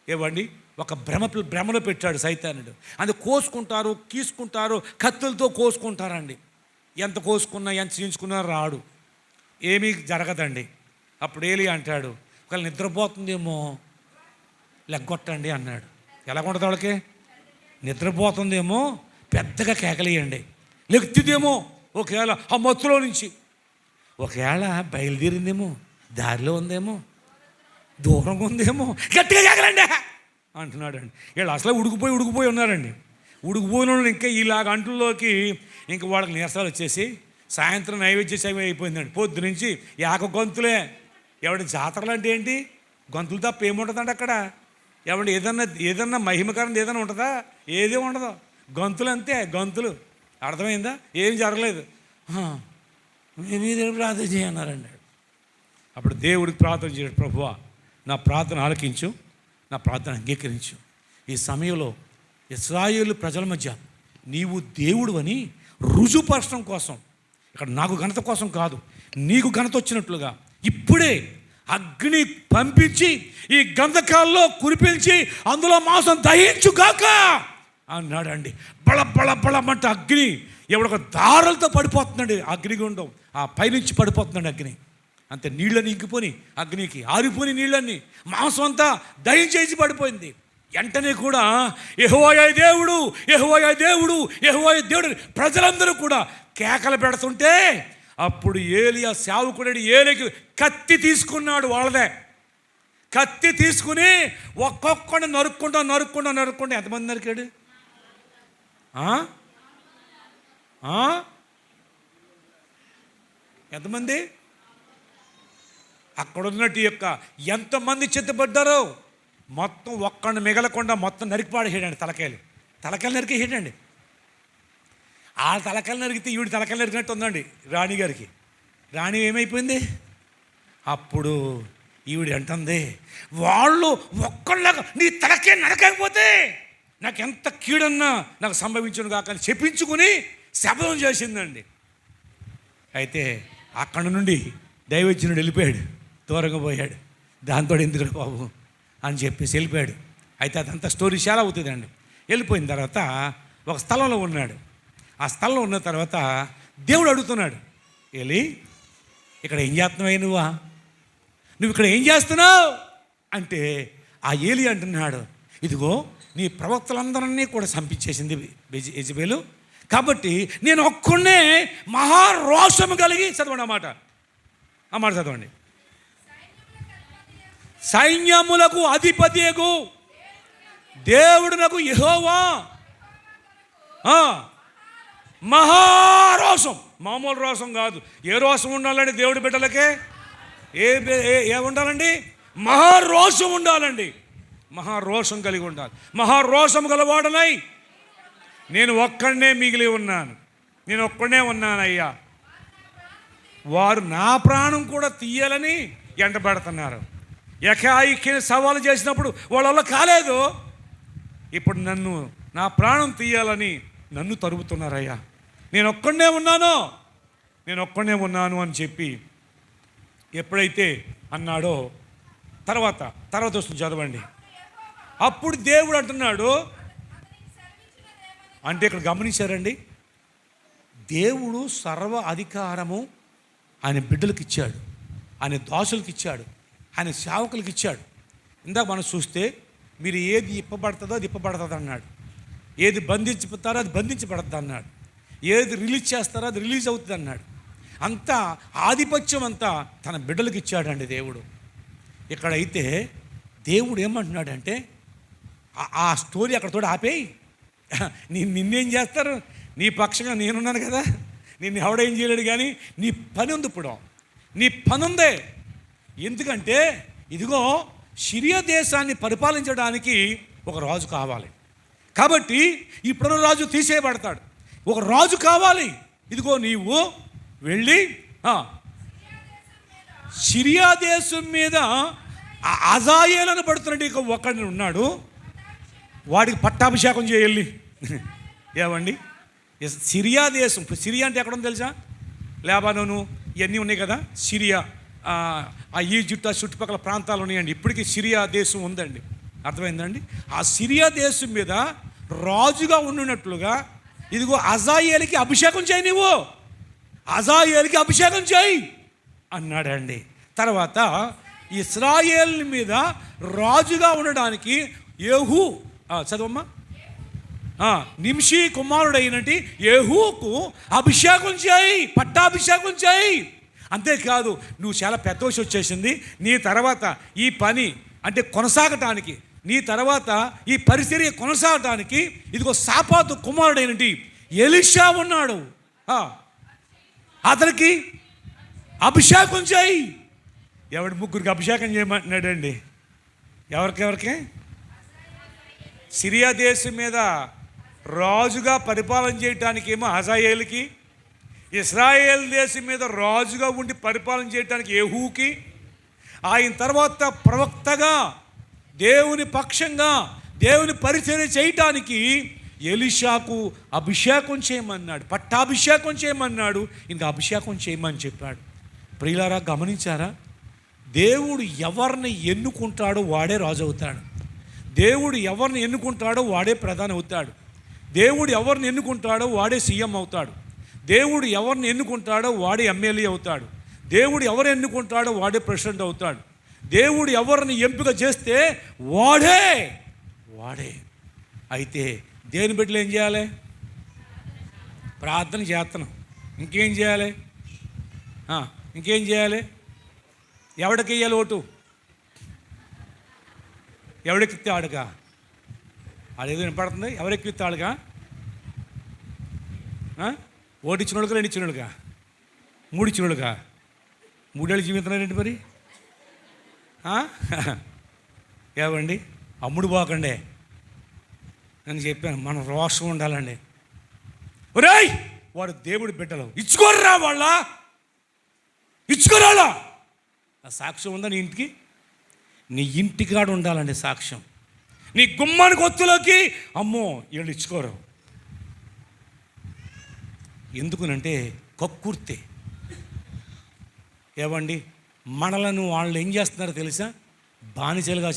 Speaker 1: ఏవండి, ఒక భ్రమలో పెట్టాడు సైతానుడు. అది కోసుకుంటారు, గీసుకుంటారు, కత్తులతో కోసుకుంటారండి. ఎంత కోసుకున్నా ఎంత చీల్చుకున్నా రాడు, ఏమీ జరగదండి. అప్పుడు ఏలి అంటాడు, ఒకవేళ నిద్రపోతుందేమో లెగ్గొట్టండి అన్నాడు. ఎలాగుంటుంది వాళ్ళకి? నిద్రపోతుందేమో పెద్దగా కేకలేయండి, లెక్తిదేమో ఒకవేళ ఆ మత్తులో నుంచి, ఒకవేళ బయలుదేరిందేమో, దారిలో ఉందేమో, దూరంగా ఉందేమో, గట్టిగా కేకలండి అంటున్నాడు అండి. వీళ్ళు అసలు ఉడికిపోయి ఉన్నారండి. ఉడికిపోయిన వాళ్ళు ఇంకా ఇలాగ అంటుల్లోకి ఇంక వాళ్ళకి నీరసాలు వచ్చేసి సాయంత్రం నైవేద్య సమయం అయిపోయిందండి. పొద్దు నుంచి యాక గొంతులే. ఎవడి జాతరలు అంటే ఏంటి, గొంతులు తప్ప ఏముంటుందండి అక్కడ? ఎవడి ఏదన్నా మహిమకరంగా ఏదైనా ఉంటుందా? ఏదే ఉండదు, గొంతులు అంతే, గొంతులు. అర్థమైందా? ఏం జరగలేదు. మీరు ప్రార్థన చేయన్నారండి. అప్పుడు దేవుడికి ప్రార్థన చేయడు, ప్రభువా నా ప్రార్థన ఆలకించు, నా ప్రార్థన అంగీకరించు. ఈ సమయంలో ఇశ్రాయేలు ప్రజల మధ్య నీవు దేవుడు అని రుజుపరచడం కోసం, ఇక్కడ నాకు ఘనత కోసం కాదు, నీకు ఘనత వచ్చినట్లుగా ఇప్పుడే అగ్ని పంపించి ఈ గంధకాల్లో కురిపించి అందులో మాంసం దహించుగాక అన్నాడండి. బళమంట అగ్ని ఎవడొక దారులతో పడిపోతుందండి. అగ్నిగుండం ఆ పైనుంచి పడిపోతుందండి అగ్ని. అంతే, నీళ్ళని ఇంకిపోని అగ్నికి ఆరిపోని నీళ్ళన్నీ మాంసం అంతా దహించేసి పడిపోయింది. వెంటనే కూడా యెహోవా దేవుడు ప్రజలందరూ కూడా కేకలు పెడుతుంటే అప్పుడు ఏలియా సేవకుడు ఏలికి కత్తి తీసుకున్నాడు. వాళ్ళదే కత్తి తీసుకుని ఒక్కొక్కడిని నరుక్కుంటా ఎంతమంది నరికాడు? ఎంతమంది? అక్కడున్నట్టు యొక్క ఎంతమంది చెత్తపడ్డారో మొత్తం ఒక్కడిని మిగలకుండా మొత్తం నరికిపాడేసాడండి. తలకాయలు నరికేసాడండి. ఆ తలకాయలు నరికితే ఈవిడ తలకాయలు నరికినట్టు ఉందండి రాణిగారికి. రాణి ఏమైపోయింది? అప్పుడు ఈవిడ అంటుంది, వాళ్ళు ఒక్కళ్ళగా నీ తలకాయ నరకకపోతే నాకు ఎంత కీడన్నా నాకు సంభవించును కాక అని చెప్పించుకుని శపథం చేసిందండి. అయితే అక్కడి నుండి దైవజ్ఞుడు వెళ్ళిపోయాడు, దూరంగా పోయాడు. దాంతో ఎందుకు బాబు అని చెప్పేసి వెళ్ళిపోయాడు. అయితే అదంతా స్టోరీ చాలా అవుతుందండి. వెళ్ళిపోయిన తర్వాత ఒక స్థలంలో ఉన్నాడు. ఆ స్థలంలో ఉన్న తర్వాత దేవుడు అడుగుతున్నాడు, ఏలి ఇక్కడ ఏం చేస్తున్నావు నువ్వు ఇక్కడ ఏం చేస్తున్నావు అంటే, ఆ ఏలి అంటున్నాడు, ఇదిగో నీ ప్రవక్తలందరినీ కూడా చంపించేసింది యెజబెలు, కాబట్టి నేను ఒక్కడే మహారోషము కలిగి, చదవండి ఆ మాట చదవండి. సైన్యములకు అధిపతియగు దేవుడు నాకు యెహోవా మహారోషం, మామూలు రోషం కాదు. ఏ రోషం ఉండాలండి దేవుడి బిడ్డలకే? ఏ ఉండాలండి? మహారోషం ఉండాలండి. మహారోషం కలిగి ఉండాలి. మహారోషం గలవాడనై నేను ఒక్కడనే మిగిలి ఉన్నాను, నేను ఒక్కడనే ఉన్నానయ్యా. వారు నా ప్రాణం కూడా తీయాలని ఎంటబడుతున్నారు. ఎకాయికి సవాలు చేసినప్పుడు వాళ్ళ కాలేదు. ఇప్పుడు నా ప్రాణం తీయాలని నన్ను తరుముతున్నారయ్యా. నేను ఒక్కడనే ఉన్నాను అని చెప్పి ఎప్పుడైతే అన్నాడో తర్వాత వస్తుంది చదవండి. అప్పుడు దేవుడు అంటున్నాడు, అంటే ఇక్కడ గమనించారండి, దేవుడు సర్వ అధికారము ఆయన బిడ్డలకు ఇచ్చాడు, ఆయన దాసులకు ఇచ్చాడు, ఆయన సేవకులకు ఇచ్చాడు. ఇందాక మనం చూస్తే మీరు ఏది ఇప్పబడుతుందో అది ఇప్పబడుతుంది అన్నాడు, ఏది బంధించుతారో అది బంధించబడుతుంది అన్నాడు, ఏది రిలీజ్ చేస్తారో అది రిలీజ్ అవుతుంది అన్నాడు. అంతా ఆధిపత్యం అంతా తన బిడ్డలకు ఇచ్చాడండి దేవుడు. ఇక్కడైతే దేవుడు ఏమంటున్నాడంటే, ఆ స్టోరీ అక్కడతో ఆపేయి, నిన్నేం చేస్తారు, నీ పక్షంగా నేనున్నాను కదా, నిన్ను ఎవడేం చేయలేడు. కానీ నీ పని ఉంది, ఇప్పుడు నీ పని ఉందే. ఎందుకంటే ఇదిగో సిరియా దేశాన్ని పరిపాలించడానికి ఒక రాజు కావాలి. కాబట్టి ఇప్పుడున్న రాజు తీసేయబడతాడు, ఒక రాజు కావాలి. ఇదిగో నీవు వెళ్ళి సిరియా దేశం మీద అజాయేలను పడుతున్నట్టు ఇక ఒకడిని ఉన్నాడు, వాడికి పట్టాభిషేకం చేయాలి. ఏమండి, సిరియా దేశం, సిరియా అంటే ఎక్కడుందో తెలుసా? లెబానోను ఇవన్నీ ఉన్నాయి కదా, సిరియా, ఆ ఈజిప్ట్, ఆ చుట్టుపక్కల ప్రాంతాలు ఉన్నాయండి. ఇప్పటికీ సిరియా దేశం ఉందండి, అర్థమైందండి. ఆ సిరియా దేశం మీద రాజుగా ఉండినట్లుగా ఇదిగో అజాయేలుకి అభిషేకం చేయి, నువ్వు అజాయేలుకి అభిషేకం చేయి అన్నాడండి. తర్వాత ఇశ్రాయేల్ మీద రాజుగా ఉండడానికి యెహూ, చదవమ్మా, నింషీ కుమారుడైనటి యెహూకు అభిషేకం చేయి, పట్టాభిషేకం చేయి. అంతేకాదు, నువ్వు చాలా పెద్ద వయసు వచ్చేసింది, నీ తర్వాత ఈ పని అంటే కొనసాగటానికి, నీ తర్వాత ఈ పరిచర్య కొనసాగటానికి ఇదిగో సాపాతు కుమారుడైనటి ఎలీషా ఉన్నాడు, అతనికి అభిషేకం చేయి. ముగ్గురికి అభిషేకం చేయమంటున్నాడండి. ఎవరికి? సిరియా దేశం మీద రాజుగా పరిపాలన చేయటానికి ఏమో హజాయేలుకి, ఇశ్రాయేల్ దేశం మీద రాజుగా ఉండి పరిపాలన చేయడానికి యెహూకి, ఆయన తర్వాత ప్రవక్తగా దేవుని పక్షంగా దేవుని పరిచర్య చేయటానికి ఎలీషాకు అభిషేకం చేయమన్నాడు, పట్టాభిషేకం చేయమన్నాడు, ఇంకా అభిషేకం చేయమని చెప్పాడు. ప్రియులారా, గమనించారా? దేవుడు ఎవరిని ఎన్నుకుంటాడో వాడే రాజు అవుతాడు, దేవుడు ఎవరిని ఎన్నుకుంటాడో వాడే ప్రధాని అవుతాడు, దేవుడు ఎవరిని ఎన్నుకుంటాడో వాడే సీఎం అవుతాడు, దేవుడు ఎవరిని ఎన్నుకుంటాడో వాడే ఎమ్మెల్యే అవుతాడు, దేవుడు ఎవరు ఎన్నుకుంటాడో వాడే ప్రెసిడెంట్ అవుతాడు, దేవుడు ఎవరిని ఎంపిక చేస్తే వాడే. అయితే దేవుని బిడ్డలు ఏం చేయాలి? ప్రార్థన చేస్తున్నాం, ఇంకేం చేయాలి? ఎవడికి వెయ్యాలి ఓటు? ఎవడెక్కితే ఆడుగా, అదేదో వినపడుతుంది. ఎవరెక్కితే ఆడుగా? ఓటు ఇచ్చినోడుగా, 2 ఇచ్చినోడుగా, 3 ఇచ్చినోడుగా? 3 ఏళ్ళు జీవిస్తున్నారేంటి మరి? ఏవండి, అమ్ముడు పోకండి అని చెప్పాను. మనం రోషం ఉండాలండి. ఒరేయ్, వాడు దేవుడి బిడ్డలు, ఇచ్చుకోర్రా, ఇచ్చుకోరాలా? ఆ సాక్ష్యం ఉందా నీ ఇంటికి? నీ ఇంటికాడ ఉండాలండి సాక్ష్యం. నీ గుమ్మానికి ఒత్తులోకి అమ్మో వీళ్ళు ఇచ్చుకోరు. ఎందుకునంటే కక్కుర్తే. ఏవండి, మనలను వాళ్ళు ఏం చేస్తున్నారో తెలుసా? బానిసలుగా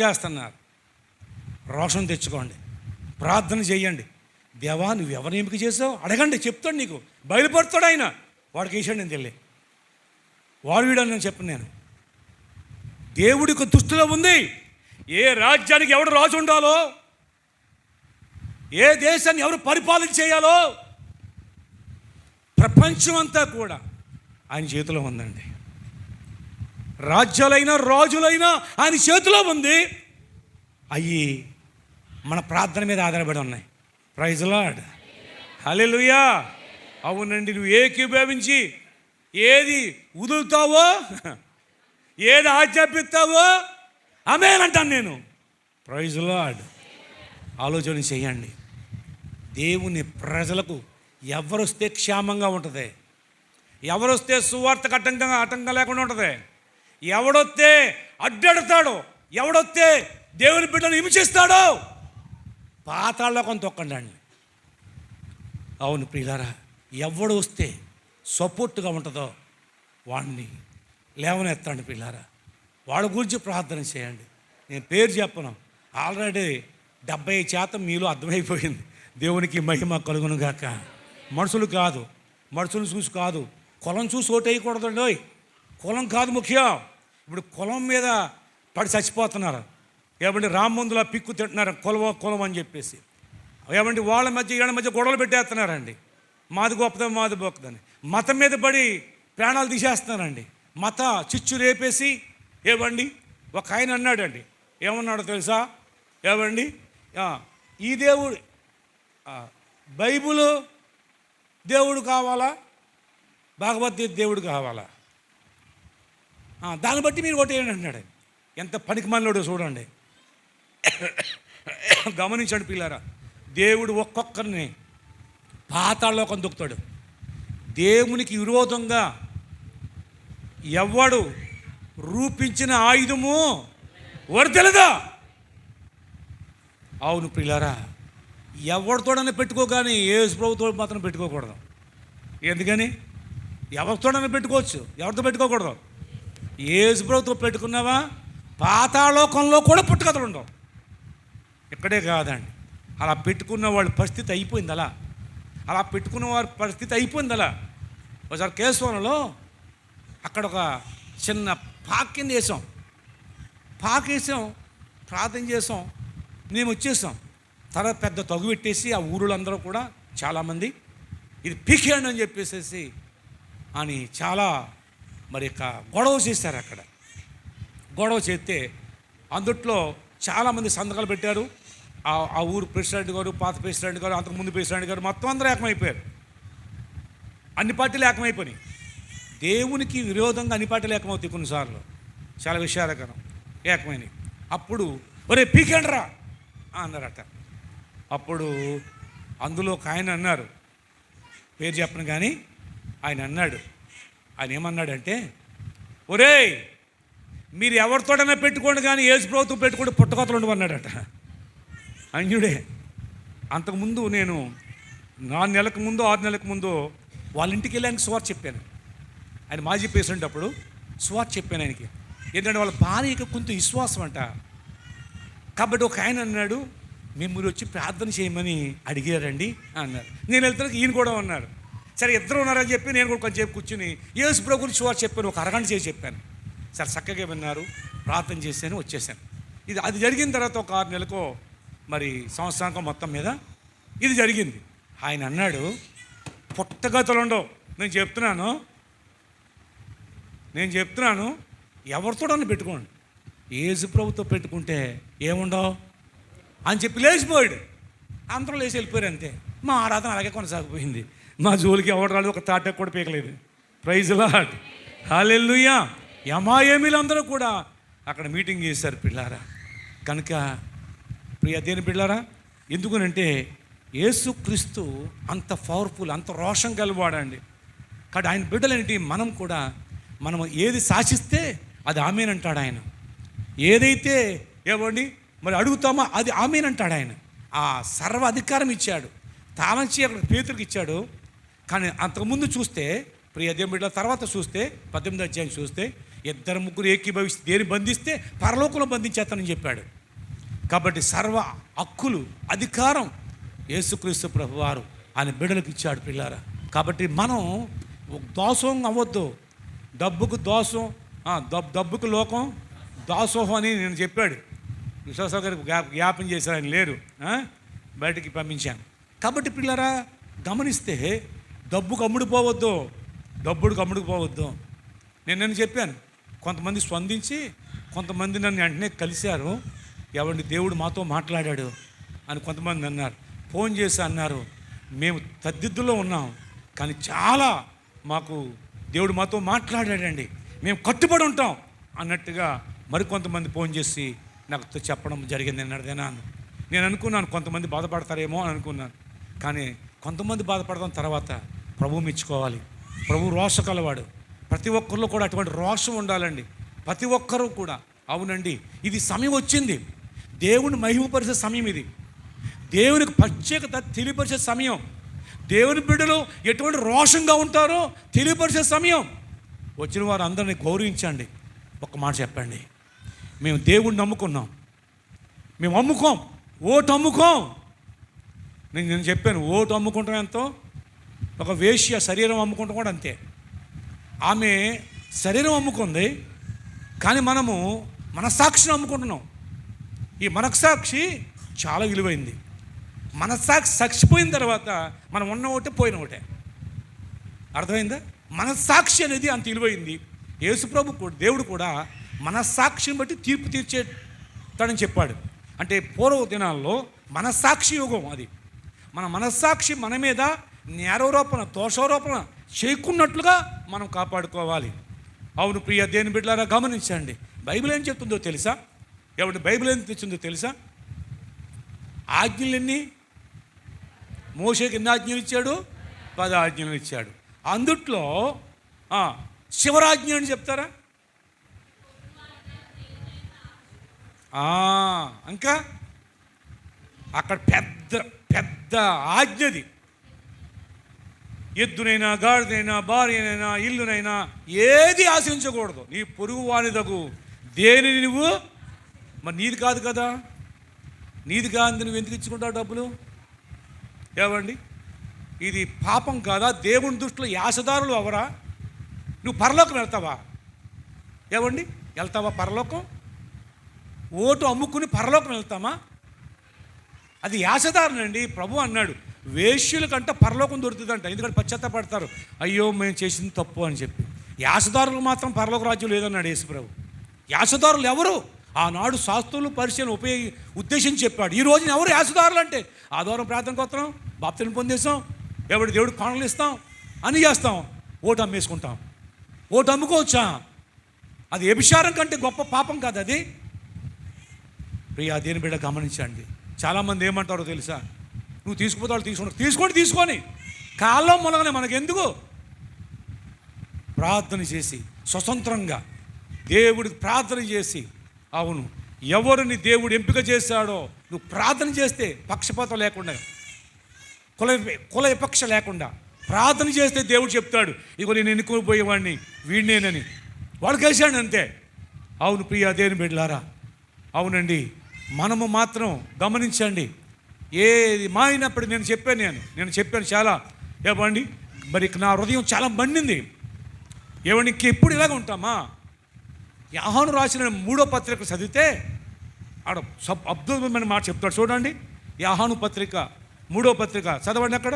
Speaker 1: చేస్తున్నారు. రోషం తెచ్చుకోండి, ప్రార్థన చేయండి. దేవా, నువ్వు ఎవరిని ఎంపిక చేసావు అడగండి, చెప్తాడు, నీకు బయలుపడతాడు ఆయన. వాడికి వేసాడు, నేను తెలియ వాడు వీడని నేను చెప్పను. నేను దేవుడికి దృష్టిలో ఉంది ఏ రాజ్యానికి ఎవడు రాజు ఉండాలో, ఏ దేశాన్ని ఎవరు పరిపాలన చేయాలో, ప్రపంచం అంతా కూడా ఆయన చేతిలో ఉందండి. రాజ్యాలైనా రాజులైనా ఆయన చేతిలో ఉంది. అవి మన ప్రార్థన మీద ఆధారపడి ఉన్నాయి. ప్రైజ్ లార్డ్, హల్లెలూయా. అవునండి, నువ్వు ఏకీభవించి ఏది వదులుతావో, ఏది ఆజ్ఞాపిస్తావో ఆమేన్ అంటాను నేను. Praise lord. ఆలోచన చేయండి. దేవుని ప్రజలకు ఎవరొస్తే క్షేమంగా ఉంటుంది, ఎవరొస్తే సువార్తకు ఆటంకం లేకుండా ఉంటుంది, ఎవడొస్తే అడ్డెడతాడో, ఎవడొస్తే దేవుని బిడ్డను హింసిస్తాడో పాతాళలోకం తొక్కండి. అవును ప్రియులారా, ఎవడు వస్తే సపోర్ట్గా ఉంటుందో వాడిని లేవనెత్తండి ప్రియులారా. వాళ్ళ గురించి ప్రార్థన చేయండి. నేను పేరు చెప్పను, ఆల్రెడీ 70% మీలో అర్థమైపోయింది. దేవునికి మహిమ కలుగును గాక. మనుషులు కాదు, మనుషులు చూసి కాదు, కులం చూసి ఓటు వేయకూడదండి. కులం కాదు ముఖ్యం. ఇప్పుడు కులం మీద పడి చచ్చిపోతున్నారు. ఏమంటే రామ ముందులా పిక్కు తింటున్నారు, కులం అని చెప్పేసి. ఏమంటే వాళ్ళ మధ్య వీళ్ళ మధ్య గొడవలు పెట్టేస్తున్నారండి. మాది గొప్పదని, మాది గొప్పదని. మతం మీద పడి ప్రాణాలు తీసేస్తున్నారండి. మత చిచ్చు రేపేసి. ఏమండి ఒక ఆయన అన్నాడండి, ఏమన్నాడో తెలుసా? ఏమండి ఈ దేవుడు బైబుల్ దేవుడు కావాలా, భగవద్గీత దేవుడు కావాలా, దాన్ని బట్టి మీరు ఓటేయండి అంటున్నాడు. ఎంత పనికి మనలోడో చూడండి. గమనించండి పిల్లారా, దేవుడు ఒక్కొక్కరిని పాతాళలోకం దొక్కుతాడు. దేవునికి విరోధంగా ఎవడు రూపించిన ఆయుధము వర్దెలదా. అవును పిల్లారా, ఎవరితోడని పెట్టుకో, కానీ యేసు ప్రభుతో మాత్రం పెట్టుకోకూడదు. ఎందుకని? ఎవరితోడని పెట్టుకోవచ్చు, ఎవరితో పెట్టుకోకూడదు. యేసు ప్రభుతో పెట్టుకున్నావా పాతాళలోకంలో కూడా పుట్టుకథలు ఉండవు. ఇక్కడే కాదండి, అలా పెట్టుకున్న వాళ్ళ పరిస్థితి అయిపోయింది. అలా పెట్టుకున్న వారి పరిస్థితి అయిపోయింది. ఒకసారి కేశవరంలో అక్కడ ఒక చిన్న పాకిని వేసాం, పాకేసాం, ప్రార్థన చేసాం, మేము వచ్చేసాం. తర్వాత పెద్ద తగు పెట్టేసి ఆ ఊరులందరూ కూడా చాలామంది ఇది పీకేయండి అని చెప్పేసేసి అని చాలా మరి గొడవ చేశారు. అక్కడ గొడవ చేస్తే అందుట్లో చాలామంది సంతకాలు పెట్టారు. ఆ ఊరు ప్రెసిడెంట్ గారు, పాత ప్రెసిడెంట్ గారు, అంతకుముందు ప్రెసిడెంట్ గారు, మొత్తం అందరూ ఏకమైపోయారు. అన్ని పార్టీలు ఏకమైపోయినాయి. దేవునికి విరోధంగా అన్ని పార్టీలు ఏకమవుతాయి కొన్నిసార్లు, చాలా విషాదకరం. ఏకమైనవి. అప్పుడు ఒరే పీకేండి రా అన్నారట. అప్పుడు అందులో ఒక ఆయన అన్నారు, పేరు చెప్పను కానీ ఆయన అన్నాడు, ఆయన ఏమన్నాడంటే, ఒరే మీరు ఎవరితోటైనా పెట్టుకోండి కానీ యేసు ప్రభుత్వం పెట్టుకుంటే పుట్టకొత్తలు ఉండవు అన్నాడట. అన్యుడే. అంతకుముందు నేను 4 నెలలకు ముందు 6 నెలలకు ముందు వాళ్ళ ఇంటికి వెళ్ళి ఆయనకి సువార్త చెప్పాను. ఆయన మాజీ ప్రెసిడెంట్, అప్పుడు సువార్త చెప్పాను ఆయనకి. ఏంటంటే వాళ్ళ భార్యకి కొంత విశ్వాసం అంట. కాబట్టి ఒక ఆయన అన్నాడు, మీరు వచ్చి ప్రార్థన చేయమని అడిగారండి అన్నారు. నేను వెళ్తాను, ఈయన కూడా ఉన్నారు. సరే ఇద్దరు ఉన్నారని చెప్పి నేను కూడా కొంచెంసేపు కూర్చుని యేసు ప్రభు గురించి సువార్త చెప్పాను. ఒక అరగంట చేసి చెప్పాను. సరే చక్కగా విన్నారు, ప్రార్థన చేశాను, వచ్చేసాను. అది జరిగిన తర్వాత ఒక 6 నెలలకో మరి సంవత్సరానికో మొత్తం మీద ఇది జరిగింది. ఆయన అన్నాడు, పుట్టగతులు ఉండవు. నేను చెప్తున్నాను ఎవరితోడని పెట్టుకోండి, యేసు ప్రభుతో పెట్టుకుంటే ఏముండవు అని చెప్పి లేచిపోయాడు. అందరూ లేచి వెళ్ళిపోయారు. అంతే. మా ఆరాధన అలాగే కొనసాగిపోయింది. మా జోలికి ఎవరు రాలేదు, ఒక తాటకు కూడా పీకలేదు. ప్రైజ్ లార్డ్, హల్లెలూయా. యమాయేమీలందరూ కూడా అక్కడ మీటింగ్ చేశారు పిల్లారా. కనుక ప్రియ దేని పిల్లారా, ఎందుకనంటే యేసుక్రీస్తు అంత పవర్ఫుల్, అంత రోషం గలవాడండి. కాబట్టి ఆయన బిడ్డలేంటి, మనం ఏది శాసిస్తే అది ఆమేనంటాడు ఆయన. ఏదైతే ఏమండి మరి అడుగుతామో అది ఆమేనంటాడు ఆయన. ఆ సర్వ అధికారం ఇచ్చాడు. తాళంచి అక్కడ పేతురికి ఇచ్చాడు. కానీ అంతకుముందు చూస్తే ప్రియ దేవుని బిడ్డల తర్వాత చూస్తే 18వ అధ్యాయం చూస్తే 2-3 ఏకీభవిస్తే దేని బంధిస్తే పరలోకంలో బంధించేస్తానని చెప్పాడు. కాబట్టి సర్వ హక్కులు, అధికారం యేసుక్రీస్తు ప్రభువారు ఆయన బిడ్డలకు ఇచ్చాడు పిల్లారా. కాబట్టి మనం దోషం అవ్వద్దు. డబ్బుకు దోషం, డబ్బుకు లోకం దాసోహం అని నేను చెప్పాడు. విశ్వాస గారికి జ్ఞాపం చేశారు, ఆయన లేరు, బయటికి పంపించాను. కాబట్టి పిల్లరా గమనిస్తే డబ్బుకు అమ్ముడుపోవద్దు. నేను చెప్పాను. కొంతమంది స్పందించి కొంతమంది నన్ను వెంటనే కలిశారు. ఎవరిని దేవుడు మాతో మాట్లాడాడు అని కొంతమంది అన్నారు. ఫోన్ చేసి అన్నారు, మేము తద్దిద్దులో ఉన్నాం కానీ చాలా మాకు దేవుడు మాతో మాట్లాడాడండి, మేము కట్టుబడి ఉంటాం అన్నట్టుగా మరికొంతమంది ఫోన్ చేసి నాకు చెప్పడం జరిగింది. అన్నాడు. నేను అనుకున్నాను కొంతమంది బాధపడతారేమో అని అనుకున్నాను. కానీ కొంతమంది బాధపడడం తర్వాత ప్రభువు మెచ్చుకోవాలి. ప్రభు రోష కలవాడు. ప్రతి ఒక్కరిలో కూడా అటువంటి రోషం ఉండాలండి. ప్రతి ఒక్కరూ కూడా. అవునండి, ఇది సమయం వచ్చింది. దేవుని మహిమపరిచే సమయం ఇది. దేవునికి ప్రత్యేకత తెలియపరిచే సమయం. దేవుని బిడ్డలు ఎటువంటి రోషంగా ఉంటారో తెలియపరిచే సమయం. వచ్చిన వారు అందరినీ గౌరవించండి. ఒక మాట చెప్పండి, మేము దేవుణ్ణి నమ్ముకున్నాం, మేము అమ్ముకోం, ఓటు అమ్ముకోం. నేను చెప్పాను, ఓటు అమ్ముకుంటాం ఎంతో. ఒక వేశ్య శరీరం అమ్ముకుంటాం కూడా అంతే. ఆమె శరీరం అమ్ముకుంది, కానీ మనము మనస్సాక్షిని అమ్ముకుంటున్నాం. ఈ మనస్సాక్షి చాలా విలువైంది. మనస్సాక్షి చచ్చిపోయిన తర్వాత మనం ఉన్న ఒకటే పోయిన ఒకటే. అర్థమైందా? మనస్సాక్షి అనేది అంత విలువైంది. యేసుప్రభు కూడా, దేవుడు కూడా మనస్సాక్షిని బట్టి తీర్పు తీర్చేటాడని చెప్పాడు. అంటే పూర్వ దినాల్లో మనస్సాక్షి యుగం అది. మన మనస్సాక్షి మన మీద నేరారోపణ, దోషారోపణ చేయకున్నట్లుగా మనం కాపాడుకోవాలి. అవును ప్రియ దేవుని బిడ్డలారా, గమనించండి. బైబిల్ ఏం చెప్తుందో తెలుసా? ఎవరి బైబిల్ ఏం తెచ్చిందో తెలుసా? ఆజ్ఞలన్నీ మోషేకి ఎన్ని ఆజ్ఞలు ఇచ్చాడు? 10 ఆజ్ఞలు ఇచ్చాడు. అందుట్లో శివరాజ్ఞ అని చెప్తారా? ఇంకా అక్కడ పెద్ద పెద్ద ఆజ్ఞది. ఎద్దునైనా, గాడిదైనా, భార్యనైనా, ఇల్లునైనా ఏది ఆశించకూడదు. నీ పొరుగు వానిదగు దేనిని నువ్వు, మరి నీది కాదు కదా, నీది కాదు, నువ్వు ఎందుకు ఇచ్చుకుంటావు డబ్బులు? ఏవండి, ఇది పాపం కాదా? దేవుని దృష్టిలో యాసదారులు అవరా? నువ్వు పరలోకం వెళ్తావా? ఏవండి, వెళ్తావా పరలోకం? ఓటు అమ్ముకుని పరలోకం వెళ్తామా? అది యాసదారునండి. ప్రభు అన్నాడు, వేశ్యుల కంటే పరలోకం దొరుకుతుందంట. ఎందుకంటే పశ్చాత్తపడతారు, అయ్యో మేము చేసింది తప్పు అని చెప్పి. యాసదారులు మాత్రం పరలోక రాజ్యం లేదన్నాడు యేసుప్రభు. యాసదారులు ఎవరు? ఆనాడు శాస్త్రులు పరిచయం ఉద్దేశించి చెప్పాడు. ఈ రోజున ఎవరు యాసదారులు అంటే, ఆదివారం ప్రార్థనకు వస్తున్నాం, బాప్తిని పొందేస్తాం, ఎవరి దేవుడికి కానుకలు ఇస్తాం, అని చేస్తాం, ఓటు అమ్మేసుకుంటాం. ఓటు అమ్ముకోవచ్చా? అది వ్యభిచారం కంటే గొప్ప పాపం కాదు అది. ప్రియా దేని బిడ్డ గమనించండి. చాలామంది ఏమంటారో తెలుసా? నువ్వు తీసుకుపోతావు, తీసుకొని కాళ్ళం మొలగనే మనకెందుకు? ప్రార్థన చేసి స్వతంత్రంగా దేవుడికి ప్రార్థన చేసి, అవును, ఎవరిని దేవుడు ఎంపిక చేశాడో నువ్వు ప్రార్థన చేస్తే, పక్షపాతం లేకుండా, కుల విపక్ష లేకుండా ప్రార్థన చేస్తే దేవుడు చెప్తాడు, ఇగో నేను ఎన్నుకోబోయేవాడిని వీడినేనని. వాడికి వేసాడు అంతే. అవును ప్రియా దేవుని బిడ్డలారా, అవునండి, మనము మాత్రం గమనించండి. ఏది మాయినప్పుడు నేను చెప్పాను చాలా. ఏమండి, మరి నా హృదయం చాలా మండింది. ఏమండి, ఎప్పుడు ఇలాగ ఉంటామా? యోహాను రాసిన 3వ పత్రిక చదివితే ఆడ అద్భుతమైన మాట చెప్తాడు. చూడండి, యోహాను పత్రిక 3వ పత్రిక చదవండి. అక్కడ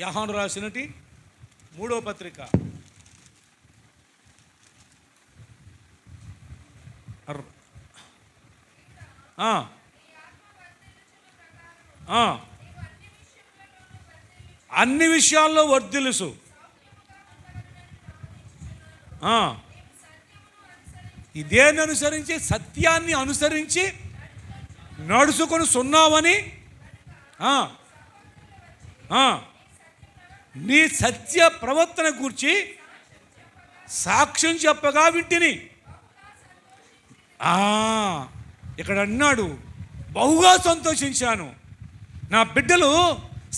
Speaker 1: యోహాను రాసినటి 3వ పత్రిక అన్ని విషయాల్లో వర్ధిల్లుసు, ఇదేని అనుసరించి, సత్యాన్ని అనుసరించి నడుచుకొని సున్నావని నీ సత్య ప్రవర్తన గూర్చి సాక్ష్యం చెప్పగా వింటిని. ఇక్కడ అన్నాడు, బహుగా సంతోషించాను, నా బిడ్డలు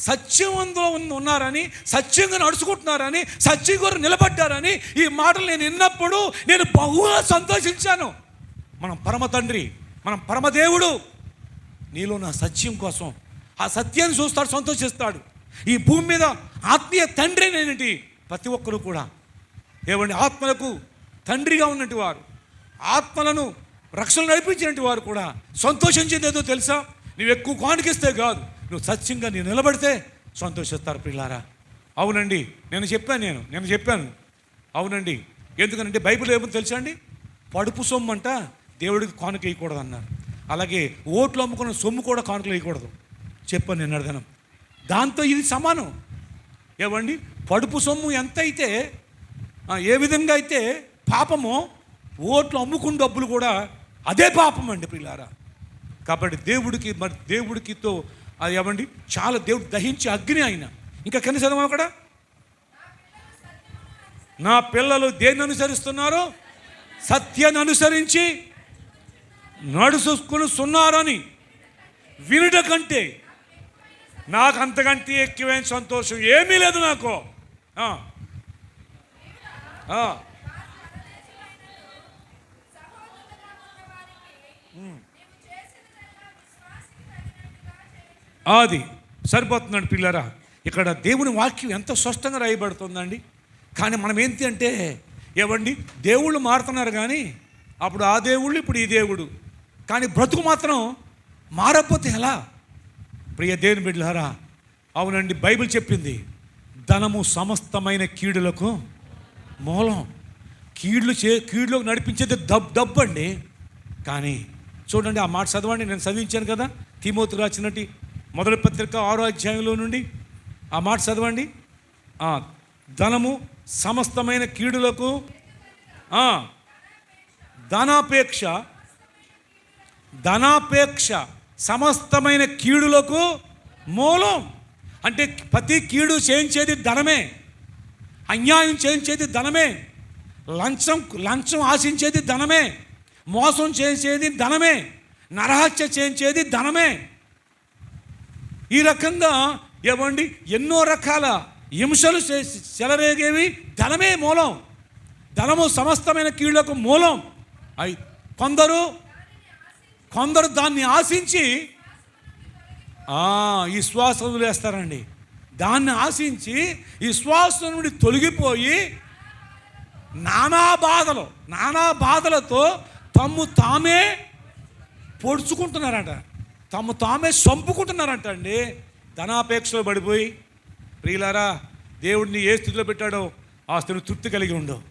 Speaker 1: సత్యవంతులు ఉన్నారని, సత్యంగా నడుచుకుంటున్నారని, సత్యం కొరకు నిలబడ్డారని ఈ మాటలు నేను విన్నప్పుడు నేను బహుగా సంతోషించాను. మనం పరమ తండ్రి, మనం పరమదేవుడు, నీలో నా సత్యం కోసం ఆ సత్యాన్ని చూస్తాడు, సంతోషిస్తాడు. ఈ భూమి మీద ఆత్మీయ తండ్రి నేనేంటి ప్రతి ఒక్కరూ కూడా, ఏమండి, ఆత్మలకు తండ్రిగా ఉన్నట్టు వారు, ఆత్మలను రక్షణ నడిపించినట్టు వారు కూడా సంతోషించేది ఏదో తెలుసా? నువ్వు ఎక్కువ కానుకిస్తే కాదు, నువ్వు సత్యంగా నేను నిలబడితే సంతోషిస్తారు పిల్లారా. అవునండి, నేను చెప్పాను. అవునండి, ఎందుకనంటే బైబిల్ ఏమో తెలుసా అండి, పడుపు సొమ్ము అంట దేవుడికి కానుక వేయకూడదు అన్నారు. అలాగే ఓట్లు అమ్ముకున్న సొమ్ము కూడా కానుకలు వేయకూడదు చెప్పాను నేను అడగను. దాంతో ఇది సమానం. ఏమండి, పడుపు సొమ్ము ఎంత అయితే, ఏ విధంగా అయితే పాపమో, ఓట్లు అమ్ముకున్న డబ్బులు కూడా అదే పాపం అండి ప్రియులారా. కాబట్టి దేవుడికితో అది ఏమండి చాలా దేవుడు దహించే అగ్ని ఆయన. ఇంకా కనీసం అక్కడ నా పిల్లలు దేన్ని అనుసరిస్తున్నారు? సత్యాన్ని అనుసరించి నడుచుకుని సున్నారని వినుట కంటే నాకు అంతకంటే ఎక్కువైన సంతోషం ఏమీ లేదు నాకు. అది సరిపోతుందండి పిల్లరా. ఇక్కడ దేవుని వాక్యం ఎంత స్పష్టంగా రాయబడుతుందండి. కానీ మనం ఏంటి అంటే ఏమండి దేవుళ్ళు మారుతున్నారు, కానీ అప్పుడు ఆ దేవుళ్ళు ఇప్పుడు ఈ దేవుడు, కానీ బ్రతుకు మాత్రం మారకపోతే ఎలా? ప్రియ దేవుని బిడ్డలారా, అవునండి బైబిల్ చెప్పింది ధనము సమస్తమైన కీడులకు మూలం. కీడులోకి నడిపించేది డబ్బు అండి. కానీ చూడండి ఆ మాట చదవండి, నేను చదివించాను కదా తిమోతికి రాసినట్టు మొదటి పత్రిక 6వ అధ్యాయంలో నుండి ఆ మాట చదవండి. ధనము సమస్తమైన కీడులకు ధనాపేక్ష సమస్తమైన కీడులకు మూలం. అంటే ప్రతి కీడు చేయించేది ధనమే, అన్యాయం చేయించేది ధనమే, లంచం ఆశించేది ధనమే, మోసం చేసేది ధనమే, నరహత్య చేయించేది ధనమే. ఈ రకంగా ఏమండి ఎన్నో రకాల హింసలు చెలరేగేవి ధనమే మూలం. ధనము సమస్తమైన కీళ్లకు మూలం. కొందరు దాన్ని ఆశించి ఈ శ్వాసం వదిలేస్తారండి. దాన్ని ఆశించి ఈ శ్వాసం నుండి తొలగిపోయి నానా బాధలతో తామే పొడుచుకుంటున్నారట, తామే చంపుకుంటున్నారంట అండి. ధనాపేక్షలో పడిపోయి ప్రియులారా, దేవుడిని ఏ స్థితిలో పెట్టాడో ఆ స్థితిలో తృప్తి కలిగి ఉండవు.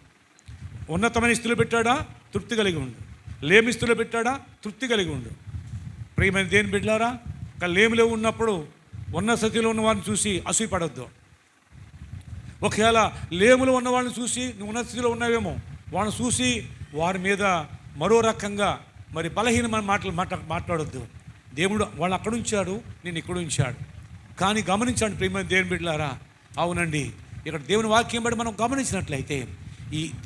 Speaker 1: ఉన్నతమైన స్థితిలో పెట్టాడా తృప్తి కలిగి ఉండు, లేమి స్థితిలో పెట్టాడా తృప్తి కలిగి ఉండు. ప్రియమైన దేని బిడ్డలారా, లేమిలో ఉన్నప్పుడు ఉన్న స్థితిలో ఉన్న వారిని చూసి అసూయపడొద్దు. ఒకవేళ లేములో ఉన్న వాళ్ళని చూసి నువ్వు ఉన్న స్థితిలో ఉన్నావేమో వాళ్ళని చూసి వారి మీద మరో రకంగా మరి బలహీనమైన మాట్లాడొద్దు. దేవుడు వాళ్ళు అక్కడ ఉంచాడు, నేను ఇక్కడ ఉంచాడు. కానీ గమనించండి ప్రియమైన దేవుని బిడ్డలారా, అవునండి ఇక్కడ దేవుని వాక్యం బట్టి మనం గమనించినట్లయితే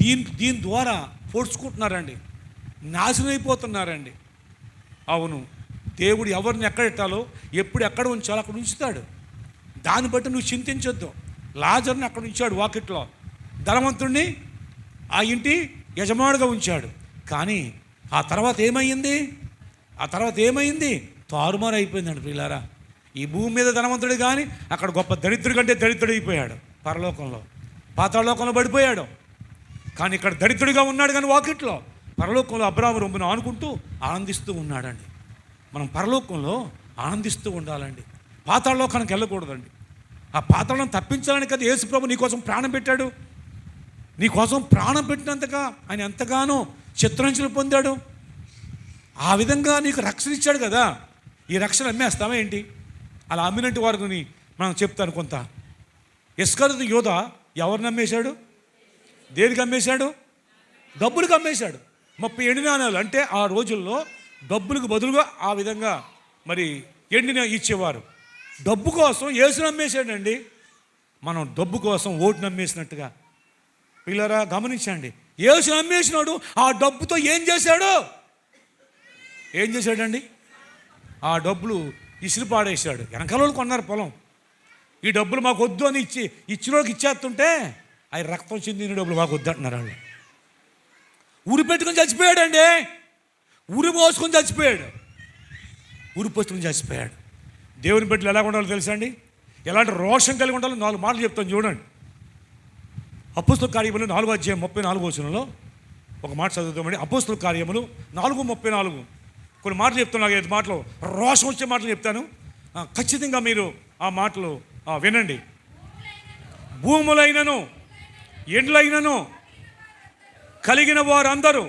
Speaker 1: దీని ద్వారా పొడుచుకుంటున్నారండి, నాశనం అయిపోతున్నారండి. అవును, దేవుడు ఎవరిని ఎక్కడెట్టాలో ఎప్పుడు ఎక్కడ ఉంచాలో అక్కడ ఉంచుతాడు. దాన్ని బట్టి నువ్వు చింతించొద్దు. లాజర్ని అక్కడ ఉంచాడు వాకిట్లో, ధనవంతుడిని ఆ ఇంటి యజమానుడిగా ఉంచాడు. కానీ ఆ తర్వాత ఏమైంది? తారుమారు అయిపోయిందండి ప్రియులారా. ఈ భూమి మీద ధనవంతుడు కానీ అక్కడ గొప్ప దరిద్రుడి కంటే దరిద్రుడు అయిపోయాడు. పరలోకంలో పాతాళలోకంలో పడిపోయాడు. కానీ ఇక్కడ దరిద్రుడిగా ఉన్నాడు, కానీ వాకిట్లో పరలోకంలో అబ్రాహాము రొమ్మును ఆనుకుంటూ ఆనందిస్తూ ఉన్నాడండి. మనం పరలోకంలో ఆనందిస్తూ ఉండాలండి, పాతాళలోకానికి వెళ్ళకూడదండి. ఆ పాతాళం తప్పించాలని కదా యేసు ప్రభు నీకోసం ప్రాణం పెట్టాడు. నీకోసం ప్రాణం పెట్టినంతగా ఆయన ఎంతగానో చిత్రహింసలు పొందాడు. ఆ విధంగా నీకు రక్షణ ఇచ్చాడు కదా. ఈ రక్షణ అమ్మేస్తావా ఏంటి? అలా అమ్మినట్టు వారిని మనం చెప్తాను కొంత. ఇస్కరియోతు యోధ ఎవరిని అమ్మేశాడు? దేనికి అమ్మేశాడు? డబ్బులకు అమ్మేశాడు. 30 ఎండిన నాణాలు, అంటే ఆ రోజుల్లో డబ్బులకు బదులుగా ఆ విధంగా మరి ఎండిన ఇచ్చేవారు. డబ్బు కోసం యేసుని అమ్మేశాడండి. మనం డబ్బు కోసం ఓటుని అమ్మేసినట్టుగా. పిల్లరా గమనించండి, యేసుని అమ్మేసినాడు. ఆ డబ్బుతో ఏం చేశాడండి? ఆ డబ్బులు ఇసిరి పాడేశాడు. వెనకాల వాళ్ళు కొన్నారు పొలం. ఈ డబ్బులు మాకు వద్దు అని ఇచ్చిన వాళ్ళకి ఇచ్చేస్తుంటే ఆయన రక్తం చెందిన డబ్బులు మాకు వద్దు అంటున్నారు వాళ్ళు. ఉరి పెట్టుకుని చచ్చిపోయాడండి. ఉరి పోసుకొని చచ్చిపోయాడు. దేవుని బిడ్డలు ఎలా ఉండాలో తెలుసా అండి? ఎలాంటి రోషం కలిగి ఉండాలో 4 మాటలు చెప్తాను చూడండి. అపోస్తల కార్యములు 4వ అధ్యాయం 34వ వచనంలో ఒక మాట చదువుతామండి. అపోస్తల కార్యములు 4:34 కొన్ని మాటలు చెప్తాను. 5 మాటలు రోషం వచ్చే మాటలు చెప్తాను. ఖచ్చితంగా మీరు ఆ మాటలు వినండి. భూములైనను ఎండ్లైనను కలిగిన వారందరూ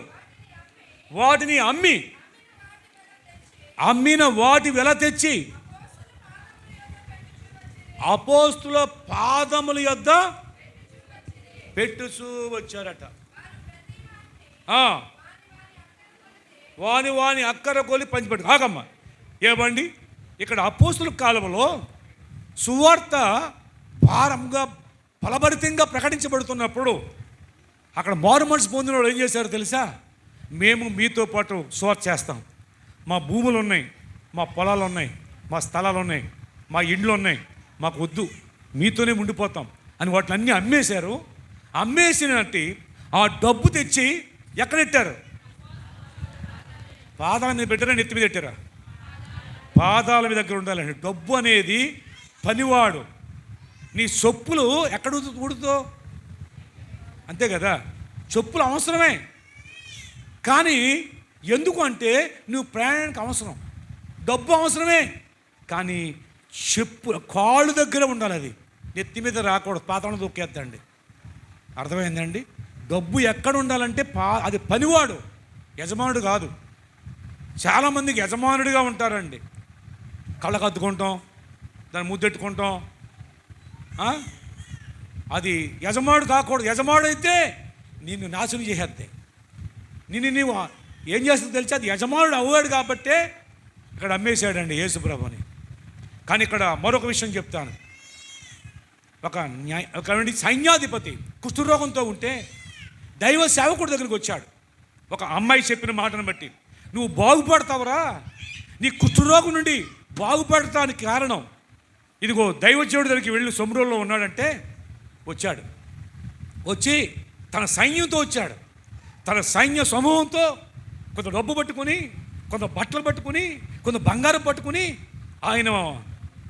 Speaker 1: వాటిని అమ్మిన వాటి వెల తెచ్చి అపోస్తుల పాదముల యొద్ద పెట్టుచూ వచ్చారట. వాని అక్కర కొలి పంచిపెట్టు. ఆగమ్మ, ఏమండి, ఇక్కడ అపోస్తుల కాలంలో సువార్త భారంగా ఫలభరితంగా ప్రకటించబడుతున్నప్పుడు అక్కడ మారు మనసు పొందిన వాళ్ళు ఏం చేశారో తెలుసా? మేము మీతో పాటు సువార్త చేస్తాం, మా భూములు ఉన్నాయి, మా పొలాలు ఉన్నాయి, మా స్థలాలు ఉన్నాయి, మా ఇండ్లు ఉన్నాయి, మాకు వద్దు, మీతోనే ఉండిపోతాం అని వాటిని అన్నీ అమ్మేశారు. అమ్మేసినట్టు ఆ డబ్బు తెచ్చి ఎక్కడెట్టారు? పాదాల మీద పెట్టారా, నెత్తి మీద పెట్టారా? పాదాల మీద దగ్గర ఉండాలండి. డబ్బు అనేది పనివాడు. నీ చెప్పులు ఎక్కడ ఊడుతో అంతే కదా, చెప్పులు అవసరమే, కానీ ఎందుకు అంటే నువ్వు ప్రయాణానికి అవసరం. డబ్బు అవసరమే, కానీ చెప్పు కాళ్ళు దగ్గర ఉండాలి, అది నెత్తి మీద రాకూడదు, పాతాళం దొక్కేద్దండి. అర్థమైందండి? డబ్బు ఎక్కడ ఉండాలంటే అది పనివాడు, యజమానుడు కాదు. చాలామందికి యజమానుడిగా ఉంటారండి. కళ్ళకు అద్దుకుంటాం, దాన్ని ముద్దెట్టుకుంటాం. అది యజమానుడు కాకూడదు. యజమానుడు అయితే నిన్ను నాశనం చేసేద్ది. నీవు ఏం చేస్తుందో తెలిసి అది యజమానుడు అవ్వాడు కాబట్టే ఇక్కడ అమ్మేశాడండి యేసుప్రభుని. కానీ ఇక్కడ మరొక విషయం చెప్తాను. ఒక సైన్యాధిపతి కుష్ఠరోగంతో ఉంటే దైవ సేవకుడి దగ్గరికి వచ్చాడు. ఒక అమ్మాయి చెప్పిన మాటను బట్టి, నువ్వు బాగుపడతావురా, నీ కుష్ఠరోగం నుండి బాగుపడటానికి కారణం ఇదిగో దైవజనుడి దగ్గరికి వెళ్ళి సముద్రంలో ఉన్నాడంటే వచ్చాడు. వచ్చి తన సైన్యంతో వచ్చాడు. తన సైన్య సమూహంతో కొంత డబ్బు పట్టుకుని, కొంత బట్టలు పట్టుకుని, కొంత బంగారం పట్టుకుని, ఆయన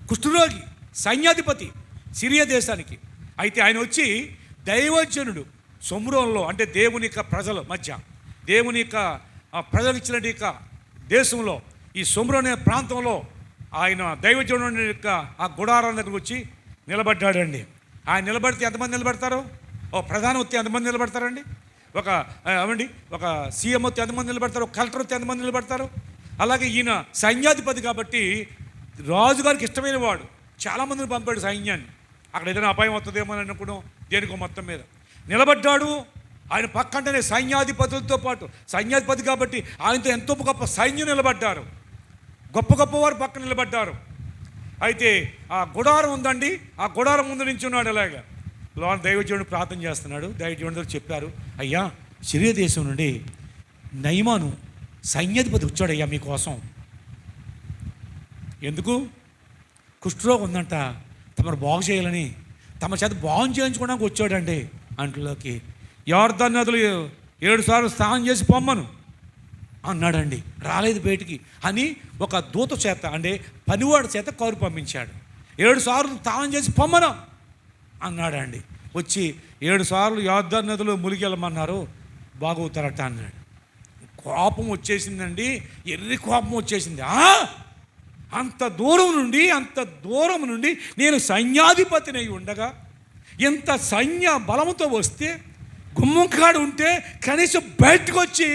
Speaker 1: కుష్ఠరోగి సైన్యాధిపతి సిరియా దేశానికి. అయితే ఆయన వచ్చి దైవజనుడు సముద్రంలో, అంటే దేవుని యొక్క ప్రజల మధ్య, దేవుని యొక్క ప్రజలకు ఇచ్చిన దేశంలో, ఈ సముద్రం అనే ప్రాంతంలో ఆయన దైవజనుడి యొక్క ఆ గుడారం దగ్గరకు వచ్చి నిలబడ్డాడండి. ఆయన నిలబడితే ఎంతమంది నిలబడతారు? ప్రధాని వస్తే ఎంతమంది నిలబడతారండి? ఒక సీఎం వస్తే ఎంతమంది నిలబడతారు? ఒక కలెక్టర్ వస్తే ఎంతమంది నిలబడతారు? అలాగే ఈయన సైన్యాధిపతి కాబట్టి రాజుగారికి ఇష్టమైన వాడు చాలామందిని పంపాడు సైన్యాన్ని. అక్కడ ఏదైనా అపాయం వస్తుందేమో అని అనుకోవడం దేనికో మొత్తం మీద నిలబడ్డాడు. ఆయన పక్కంటనే సైన్యాధిపతులతో పాటు, సైన్యాధిపతి కాబట్టి ఆయనతో ఎంతో గొప్ప సైన్యం నిలబడ్డారు, గొప్ప గొప్పవారు పక్కన నిలబడ్డారు. అయితే ఆ గుడారం ఉందండి, ఆ గుడారం ముందు నుంచి ఉన్నాడు. అలాగా లోన దైవజనుడు ప్రార్థన చేస్తున్నాడు. దైవజనుడు చెప్పారు, అయ్యా సిరియా దేశం నుండి నయమాను సైన్యాధిపతి వచ్చాడయ్యా మీకోసం. ఎందుకు? కుష్ఠరోగం ఉందంట, తమను బాగు చేయాలని, తమ చేత బాగు చేయించుకోవడానికి వచ్చాడండి. అంట్లోకి యోర్దాను నదులు 7 సార్లు స్నానం చేసి పొమ్మను అన్నాడండి. రాలేదు బయటికి అని ఒక దూత చేత, అంటే పనివాడి చేత కౌరు పంపించాడు. 7 సార్లు స్నానం చేసి పొమ్మను అన్నాడండి. వచ్చి 7 సార్లు యోర్దాను నదిలో మునిగి వెళ్ళమన్నారు, బాగవుతారట అన్నాడు. కోపం వచ్చేసిందండి, ఎర్రి కోపం వచ్చేసింది. అంత దూరం నుండి నేను సైన్యాధిపతిని అయి ఉండగా, ఎంత సైన్య బలముతో వస్తే, గుమ్మంకాడు ఉంటే కనీసం బయటకు వచ్చి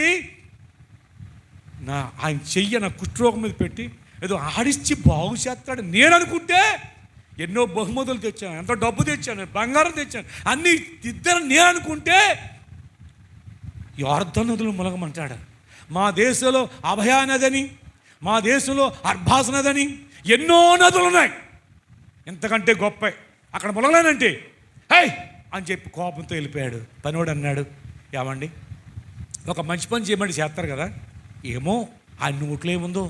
Speaker 1: ఆయన చెయ్య నా కుష్ఠరోగం మీద పెట్టి ఏదో ఆడిచ్చి బాగు చేస్తాడు నేను అనుకుంటే, ఎన్నో బహుమతులు తెచ్చాను, ఎంతో డబ్బు తెచ్చాను, బంగారం తెచ్చాను, అన్నీ ఇద్దరు నేను అనుకుంటే యోర్దాను నదులు ములగమంటాడు. మా దేశంలో అభయ నదని, మా దేశంలో అర్బాస్ నదని, ఎన్నో నదులు ఉన్నాయి, ఎంతకంటే గొప్ప అక్కడ ములగలేనంటే హై అని చెప్పి కోపంతో వెళ్ళిపోయాడు. పనివాడు అన్నాడు, ఏమండి ఒక మంచి పని చేయమండి చేస్తారు కదా, ఏమో ఆ నోట్లో ఏముందో,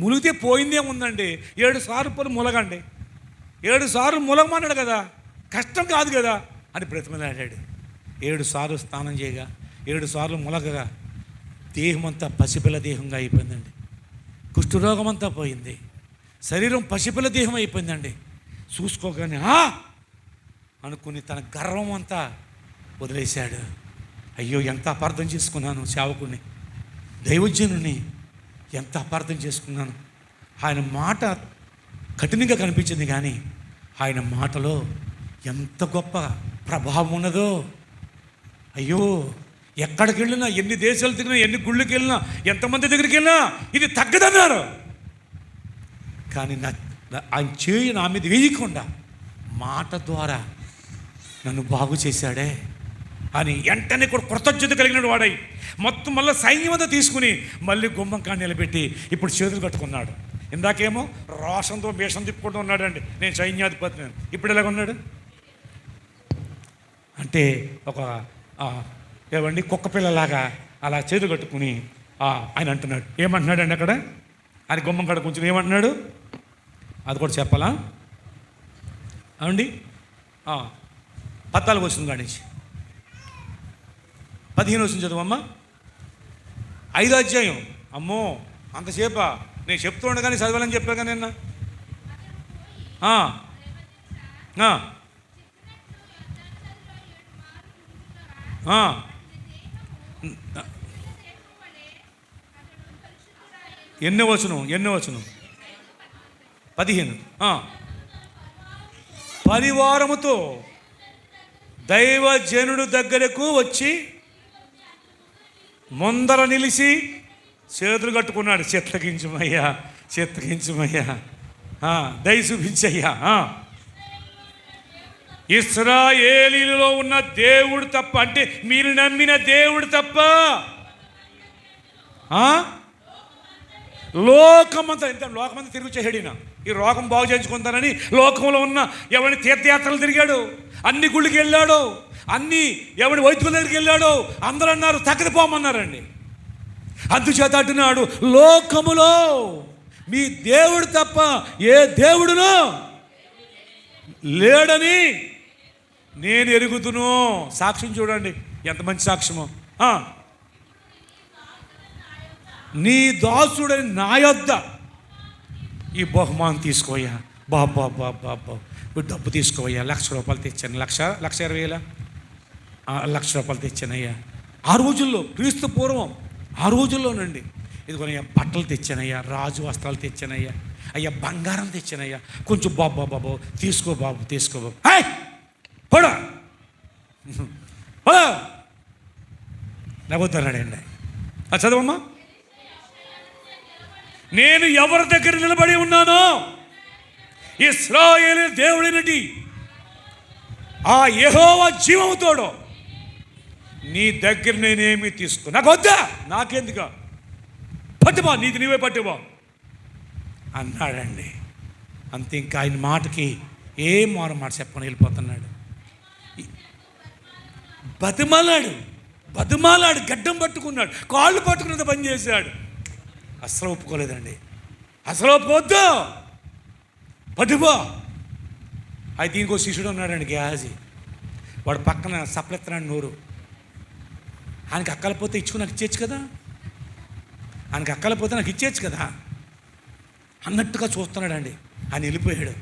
Speaker 1: ములిగితే పోయిందేముందండి, 7 సార్లు పని ములగండి, 7 సార్లు ములగమన్నాడు కదా, కష్టం కాదు కదా అని బ్రతిమలాడాడు. 7 సార్లు స్నానం చేయగా, 7 సార్లు ములగగా దేహం అంతా పసిపిల్ల దేహంగా అయిపోయిందండి. కుష్ఠరోగం అంతా పోయింది, శరీరం పసిపిల్ల దేహం అయిపోయిందండి. చూసుకోగానే అనుకుని తన గర్వం అంతా వదిలేశాడు. అయ్యో ఎంత అపార్థం చేసుకున్నాను, సేవకుడిని దైవజనుని ఎంత అపార్థం చేసుకున్నాను. ఆయన మాట కఠినంగా కనిపించింది, కానీ ఆయన మాటలో ఎంత గొప్ప ప్రభావం ఉన్నదో. అయ్యో ఎక్కడికి వెళ్ళినా, ఎన్ని దేశాలు తిరిగినా, ఎన్ని గుళ్ళకి వెళ్ళినా, ఎంతమంది దగ్గరికి వెళ్ళినా ఇది తగ్గదన్నారు. కానీ ఆయన చేయి నా మీద వేయకుండా మాట ద్వారా నన్ను బాగు చేశాడే. అని వెంటనే కూడా కృతజ్ఞత కలిగిన వాడై మొత్తం మళ్ళీ సైన్యమంతా తీసుకుని మళ్ళీ గుమ్మం కాడ నిలబెట్టి ఇప్పుడు చేతులు కట్టుకున్నాడు. ఇందాకేమో రోషంతో భీషం తిప్పుకుంటూ ఉన్నాడండి, నేను సైన్యాధిపతి. ఇప్పుడు ఎలాగ ఉన్నాడు అంటే ఒక ఏమండి కుక్క పిల్లలాగా అలా చేతులు కట్టుకుని ఆయన అంటున్నాడు. ఏమంటున్నాడండి అక్కడ ఆయన గుమ్మం కాడ కొంచెం ఏమంటున్నాడు అది కూడా చెప్పాలా అండి? 14 వచనం కాడి నుంచి 15 వచనం చదువమ్మా. 5వ అధ్యాయం. అమ్మో అంతసేపా? నేను చెప్తూ ఉండగానే చదవాలని చెప్పా కానీ నిన్న. ఎన్నో వచనం 15. పరివారముతో దైవజనుడు దగ్గరకు వచ్చి ముందర నిలిచి చేతులు కట్టుకున్నాడు. చిత్తగించమయ్యా దయ చూపించయ్యా. ఇశ్రాయేలీయులలో ఉన్న దేవుడు తప్ప, అంటే మీరు నమ్మిన దేవుడు తప్ప లోకమంతా తిరిగి చేయడిన ఈ రోగం బాగు చేయించుకుంటానని లోకంలో ఉన్న ఎవరిని తీర్థయాత్రలు తిరిగాడు, అన్ని గుళ్ళకి వెళ్ళాడు, అన్ని ఎవరి వైద్యుల దగ్గరికి వెళ్ళాడు. అందరూ అన్నారు తగ్గదిపోమన్నారండి. అందుచేత అంటున్నాడు, లోకములో మీ దేవుడు తప్ప ఏ దేవుడును లేడని నేను ఎరుగుదును. సాక్ష్యం చూడండి ఎంత మంచి సాక్ష్యమో. నీ దాసుడని నా యొద్ద ఈ బహుమానం తీసుకోయ్యా. బాబా డబ్బు తీసుకోవయ్యా. 1,00,000 రూపాయలు తెచ్చాను. 1,20,000 1,00,000 తెచ్చానయ్యా. ఆ రోజుల్లో క్రీస్తు పూర్వం ఆ రోజుల్లోనండి. ఇదిగోనయ్యా బట్టలు తెచ్చానయ్యా, రాజు వస్త్రాలు తెచ్చానయ్యా, అయ్యా బంగారం తెచ్చానయ్యా. కొంచెం బాబు తీసుకో బాబు పడా నవ్వుతున్నాడండి. చదవమ్మా. నేను ఎవరి దగ్గర నిలబడి ఉన్నానో ఇశ్రాయేలు దేవుడినటి ఆ యెహోవా జీవముతోడు నీ దగ్గర నేనేమి తీసుకో. నాకు వద్దా, నాకెందుకు, పట్టుబా, నీకు నీవే పట్టుబా అన్నాడండి. అంతే. ఇంకా ఆయన మాటకి ఏం మాట చెప్పని వెళ్ళిపోతున్నాడు. బతిమాలాడు, గడ్డం పట్టుకున్నాడు, కాళ్ళు పట్టుకున్నంత పని చేశాడు. అసలు ఒప్పుకోలేదండి. అసలు ఒప్పుకోవద్దు, పట్టుబా. అయితే ఇంకో శిష్యుడు ఉన్నాడండి గేహాజీ. వాడు పక్కన సప్లెత్తనాడు నోరు. ఆయనకి అక్కలపోతే నాకు ఇచ్చేయచ్చు కదా, ఆయనకి అక్కలపోతే నాకు ఇచ్చేయచ్చు కదా అన్నట్టుగా చూస్తున్నాడండి. ఆయన వెళ్ళిపోయాడు.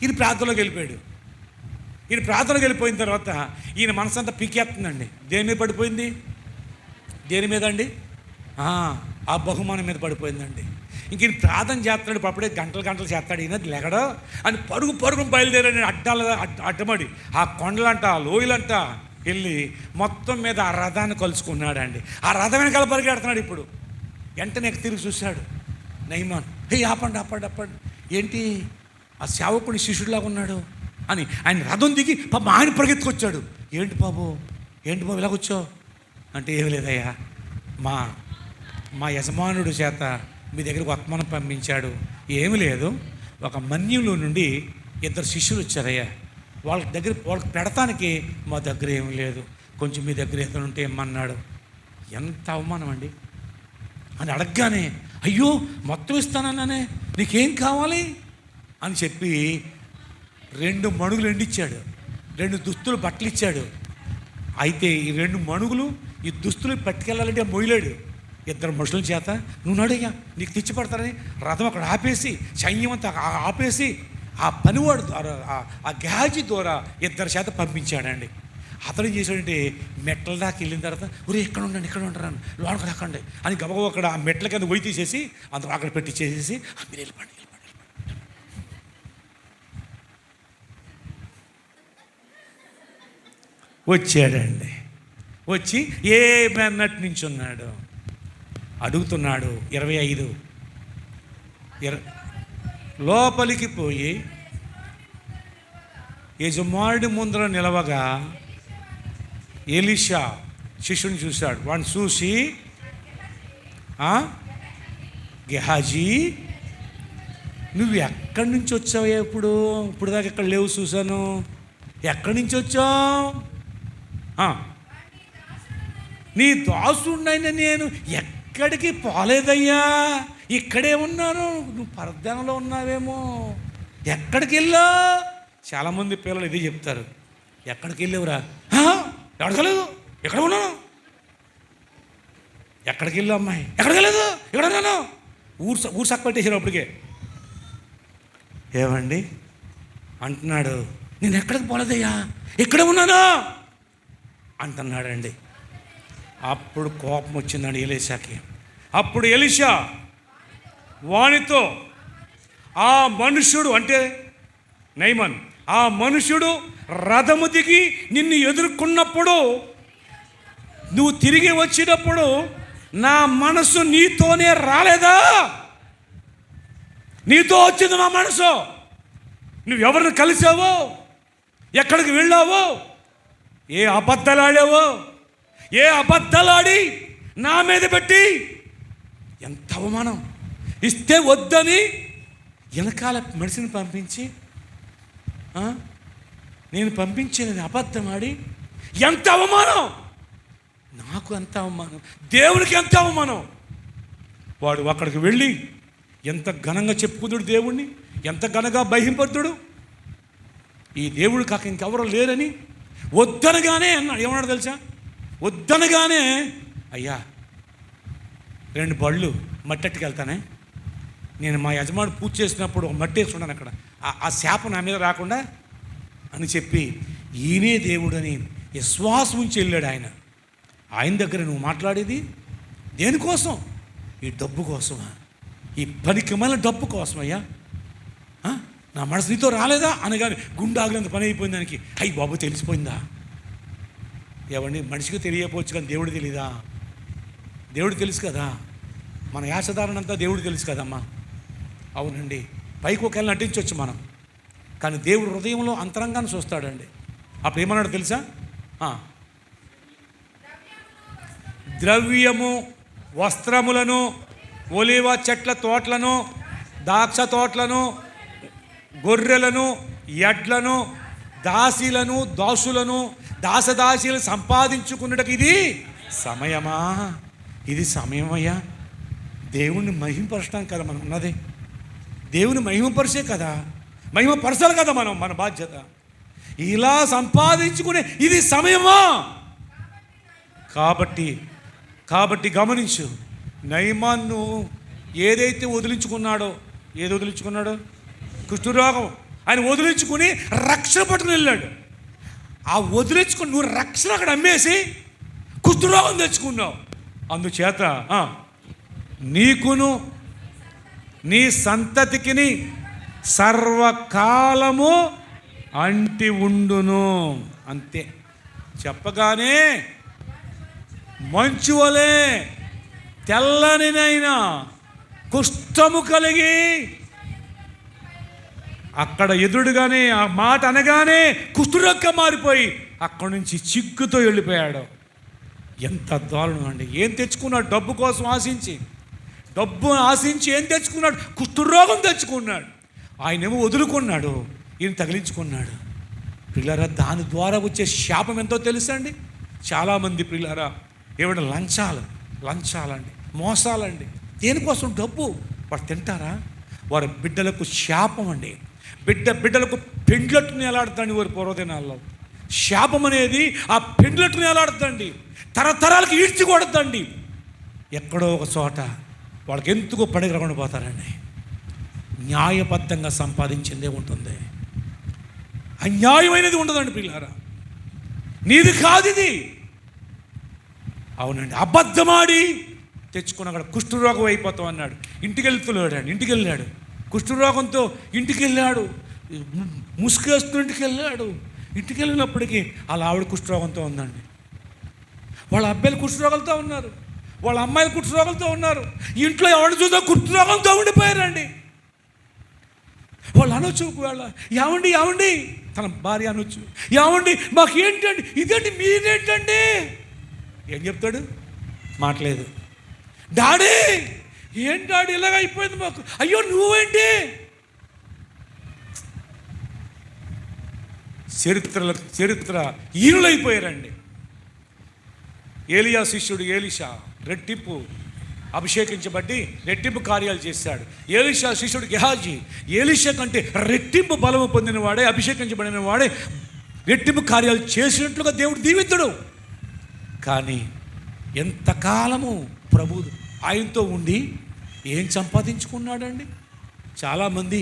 Speaker 1: ఈయన ప్రార్థనలోకి వెళ్ళిపోయిన తర్వాత ఈయన మనసంతా పీకేస్తుందండి. దేని మీద పడిపోయింది? దేని మీద అండి? ఆ బహుమానం మీద పడిపోయిందండి. ఇంక ఈయన ప్రార్థన చేస్తున్నాడు. అప్పుడే గంటలు చేస్తాడు. ఈయన లెగడో అని పరుగు బయలుదేరాడు. అడ్డమడి ఆ కొండలంట, ఆ లోయలంట వెళ్ళి మొత్తం మీద ఆ రథాన్ని కలుసుకున్నాడండి. ఆ రథం వెనకాల పరిగెడుతున్నాడు. ఇప్పుడు వెంటనే తిరిగి చూశాడు నయమాన్. ఆపండి. ఏంటి ఆ సేవకుని శిష్యుడిలాగా ఉన్నాడు అని ఆయన రథం దిగి పాప ఆయన పరిగెత్తుకొచ్చాడు. ఏంటి బాబు ఇలాగొచ్చావు అంటే, ఏమి లేదయ్యా, మా యజమానుడు చేత మీ దగ్గరకు వర్తమానం పంపించాడు. ఏమి లేదు, ఒక మన్యంలో నుండి 2 శిష్యులు వచ్చారయ్యా. వాళ్ళకి పెడతానికి మా దగ్గర ఏమి లేదు, కొంచెం మీ దగ్గర ఏదైనా ఉంటే ఏమన్నాడు. ఎంత అవమానం అండి అని అడగగానే, అయ్యో మొత్తం ఇస్తానన్నానే, నీకేం కావాలి అని చెప్పి 2 మణుగులు ఎండిచ్చాడు, 2 దుస్తులు బట్టలు ఇచ్చాడు. అయితే ఈ 2 మణుగులు ఈ దుస్తులు పట్టుకెళ్ళాలంటే మొయ్యలేడు. 2 మనుషుల చేత నువ్వు నడుయ్యా, నీకు తెచ్చి పడతారని రథం అక్కడ ఆపేసి సైన్యమంతా ఆపేసి ఆ పనివాడు ద్వారా ఆ గేహాజీ ద్వారా 2 చేత పంపించాడండి. అతను చేసాడంటే మెట్ల దాకా వెళ్ళిన తర్వాత, ఇక్కడ ఉండండి లోనకు రాకండి అని గబగబ అక్కడ ఆ మెట్ల కింద పోయి తీసేసి అందులో అక్కడ పెట్టించేసేసి మీరు వెళ్ళిపోండి. వచ్చాడండి. వచ్చి ఏమన్నట్టు నుంచి ఉన్నాడు అడుగుతున్నాడు. 25 లోపలికి పోయి యజమానుడి ముందర నిలవగా ఎలీషా శిష్యుని చూశాడు. వాడిని చూసి, గెహాజీ నువ్వు ఎక్కడి నుంచి వచ్చావా? ఇప్పుడు దాకా ఎక్కడ లేవు, చూశాను. ఎక్కడి నుంచి వచ్చావు? నీ దాసుడినైనా నేను ఎక్కడికి పోలేదయ్యా, ఇక్కడే ఉన్నాను. నువ్వు పరధ్యానంలో ఉన్నావేమో, ఎక్కడికి వెళ్ళా? చాలామంది పిల్లలు ఇదే చెప్తారు, ఎక్కడికి వెళ్ళేవురా? ఎక్కడికెళ్ళలేదు, ఎక్కడ ఉన్నాను. ఎక్కడికి వెళ్ళావు అమ్మాయి? ఎక్కడికి వెళ్ళలేదు, ఎక్కడ ఉన్నాను. ఊరు సక్క పెట్టేసారు అప్పటికే. ఏమండి అంటున్నాడు, నేను ఎక్కడికి పోలేదయ్యా, ఇక్కడే ఉన్నాను అంటున్నాడండి. అప్పుడు కోపం వచ్చిందండి ఎలీషాకి. అప్పుడు ఎలీషా వానితో, ఆ మనుష్యుడు అంటే నయమాన్, ఆ మనుష్యుడు రథము దిగి నిన్ను ఎదుర్కొన్నప్పుడు, నువ్వు తిరిగి వచ్చినప్పుడు నా మనసు నీతోనే రాలేదా? నీతో వచ్చింది నా మనసు. నువ్వెవరిని కలిసావో, ఎక్కడికి వెళ్ళావో, ఏ అబద్ధాలాడావో, ఏ అబద్ధాలాడి నా మీద పెట్టి, ఎంత అవమానం. ఇస్తే వద్దని వెనకాల మనిషిని పంపించి, నేను పంపించినది అబద్ధం ఆడి, ఎంత అవమానం. నాకు ఎంత అవమానం, దేవునికి ఎంత అవమానం. వాడు అక్కడికి వెళ్ళి ఎంత ఘనంగా చెప్పుకుందుడు దేవుణ్ణి, ఎంత ఘనంగా బహింపడుతుడు. ఈ దేవుడు కాక ఇంకెవరో లేరని వద్దనగానే అన్నాడు. ఏమన్నాడు తెలుసా? వద్దనగానే, అయ్యా 2 బళ్ళు మట్టెట్టుకు వెళ్తానే, నేను మా యజమాని పూజ చేసినప్పుడు మట్టి వేసుకున్నాను అక్కడ, ఆ శాప నా మీద రాకుండా అని చెప్పి, ఈయనే దేవుడని విశ్వాసం ఉంచి వెళ్ళాడు ఆయన. ఆయన దగ్గర నువ్వు మాట్లాడేది దేనికోసం? ఈ డబ్బు కోసమా? ఈ పనికి మళ్ళీ డబ్బు కోసమయ్యా? నా మనసు నీతో రాలేదా అనగానే గుండాగినంత పని అయిపోయింది దానికి. అయ్యి బాబు తెలిసిపోయిందా? ఏమండి, మనిషికి తెలియకపోవచ్చు కానీ దేవుడు తెలీదా? దేవుడు తెలుసు కదా. మన యాసధారణ అంతా దేవుడు తెలుసు కదమ్మా. అవునండి, పైకి ఒకవేళ నటించవచ్చు మనం, కానీ దేవుడు హృదయంలో అంతరంగాన్ని చూస్తాడండి. అప్పుడు ఏమన్నాడు తెలుసా? ద్రవ్యము, వస్త్రములను, ఒలివ చెట్ల తోటలను, ద్రాక్ష తోటలను, గొర్రెలను, ఎడ్లను, దాసీలను, దాసులను, దాసదాసీలను సంపాదించుకున్నటకు ఇది సమయమా? ఇది సమయమయ్యా. దేవుణ్ణి మహిమపరచడానికి కదా మనం ఉన్నది. దేవుని మహిమపరిచే కదా, మహిమపరచాలి కదా మనం, మన బాధ్యత. ఇలా సంపాదించుకునే ఇది సమయమా? కాబట్టి గమనించు, నయమాను ఏదైతే వదిలించుకున్నాడో, ఏది వదిలించుకున్నాడో? కుష్ఠరోగం. ఆయన వదిలించుకుని రక్షణ పట్టుకుని వెళ్ళాడు. ఆ వదిలించుకుని నువ్వు రక్షణ అక్కడ అమ్మేసి కుష్ఠరోగం తెచ్చుకున్నావు. అందుచేత నీకును నీ సంతతికిని సర్వకాలము అంటి ఉండును. అంతే. చెప్పగానే మంచు వలె తెల్లనినైనా కుష్ఠము కలిగి అక్కడ ఎదురుగానే ఆ మాట అనగానే కుష్ఠరోగంగా మారిపోయి అక్కడి నుంచి చిక్కుతో వెళ్ళిపోయాడు. ఎంత దారుణం అండి. ఏం తెచ్చుకున్నాడు? డబ్బు కోసం ఆశించి, డబ్బు ఆశించి ఏం తెచ్చుకున్నాడు? కుష్ఠరోగం తెచ్చుకున్నాడు. ఆయనేమో వదులుకున్నాడు, ఈయన తగిలించుకున్నాడు. ప్రియులారా, దాని ద్వారా వచ్చే శాపం ఎంతో తెలుసండి. చాలామంది ప్రియులారా ఏమైనా లంచాలండి, మోసాలండి. దేనికోసం? డబ్బు. వాడు తింటారా? వారి బిడ్డలకు శాపం అండి. బిడ్డలకు పెండ్లట్టుని ఎలాడుతండి. వారి పూర్వదినాల్లో శాపం అనేది ఆ పెండ్లట్టుని ఎలాడుతండి, తరతరాలకు ఈడ్చికొడతండి. ఎక్కడో ఒక చోట వాళ్ళకి ఎందుకో పడికి రాకుండా పోతారండి. న్యాయబద్ధంగా సంపాదించిందే ఉంటుంది, అన్యాయమైనది ఉండదండి పిల్లారా. నీది కాదు ఇది. అవునండి, అబద్ధమాడి తెచ్చుకున్న అక్కడ కుష్ఠరోగం అయిపోతాం అన్నాడు. ఇంటికి వెళ్ళాడు కుష్ఠరోగంతో. ఇంటికి వెళ్ళాడు, ముసుగేస్తూ ఇంటికి వెళ్ళినప్పటికీ వాళ్ళ ఆవిడ కుష్ఠరోగంతో ఉందండి. వాళ్ళ అబ్బాయిలు కుష్ఠరోగాలతో ఉన్నారు, వాళ్ళ అమ్మాయిలు కుష్ఠరోగాలతో ఉన్నారు. ఇంట్లో ఎవరిని చూసినా కుష్ఠరోగంతో ఉండిపోయారండి. వాళ్ళు అనొచ్చు, ఏమండి తన భార్య అనొచ్చు, ఏమండి మాకేంటండి ఇదేంటి మీరేంటండి, ఏం చెప్తాడు? మాట్లేదు. డాడీ ఏంటి డాడీ ఇలాగ అయిపోయింది మాకు, అయ్యో నువ్వేంటి. చరిత్ర ఈనులైపోయారండి. ఏలియా శిష్యుడు ఎలీషా రెట్టింపు అభిషేకించబట్టి రెట్టింపు కార్యాలు చేశాడు. ఎలీషా శిష్యుడు గెహాజీ ఎలీషా కంటే రెట్టింపు బలము పొందిన వాడే, అభిషేకించబడిన వాడే రెట్టింపు కార్యాలు చేసినట్లుగా దేవుడు దీవితుడు. కానీ ఎంతకాలము ప్రభు ఆయనతో ఉండి ఏం సంపాదించుకున్నాడండి? చాలామంది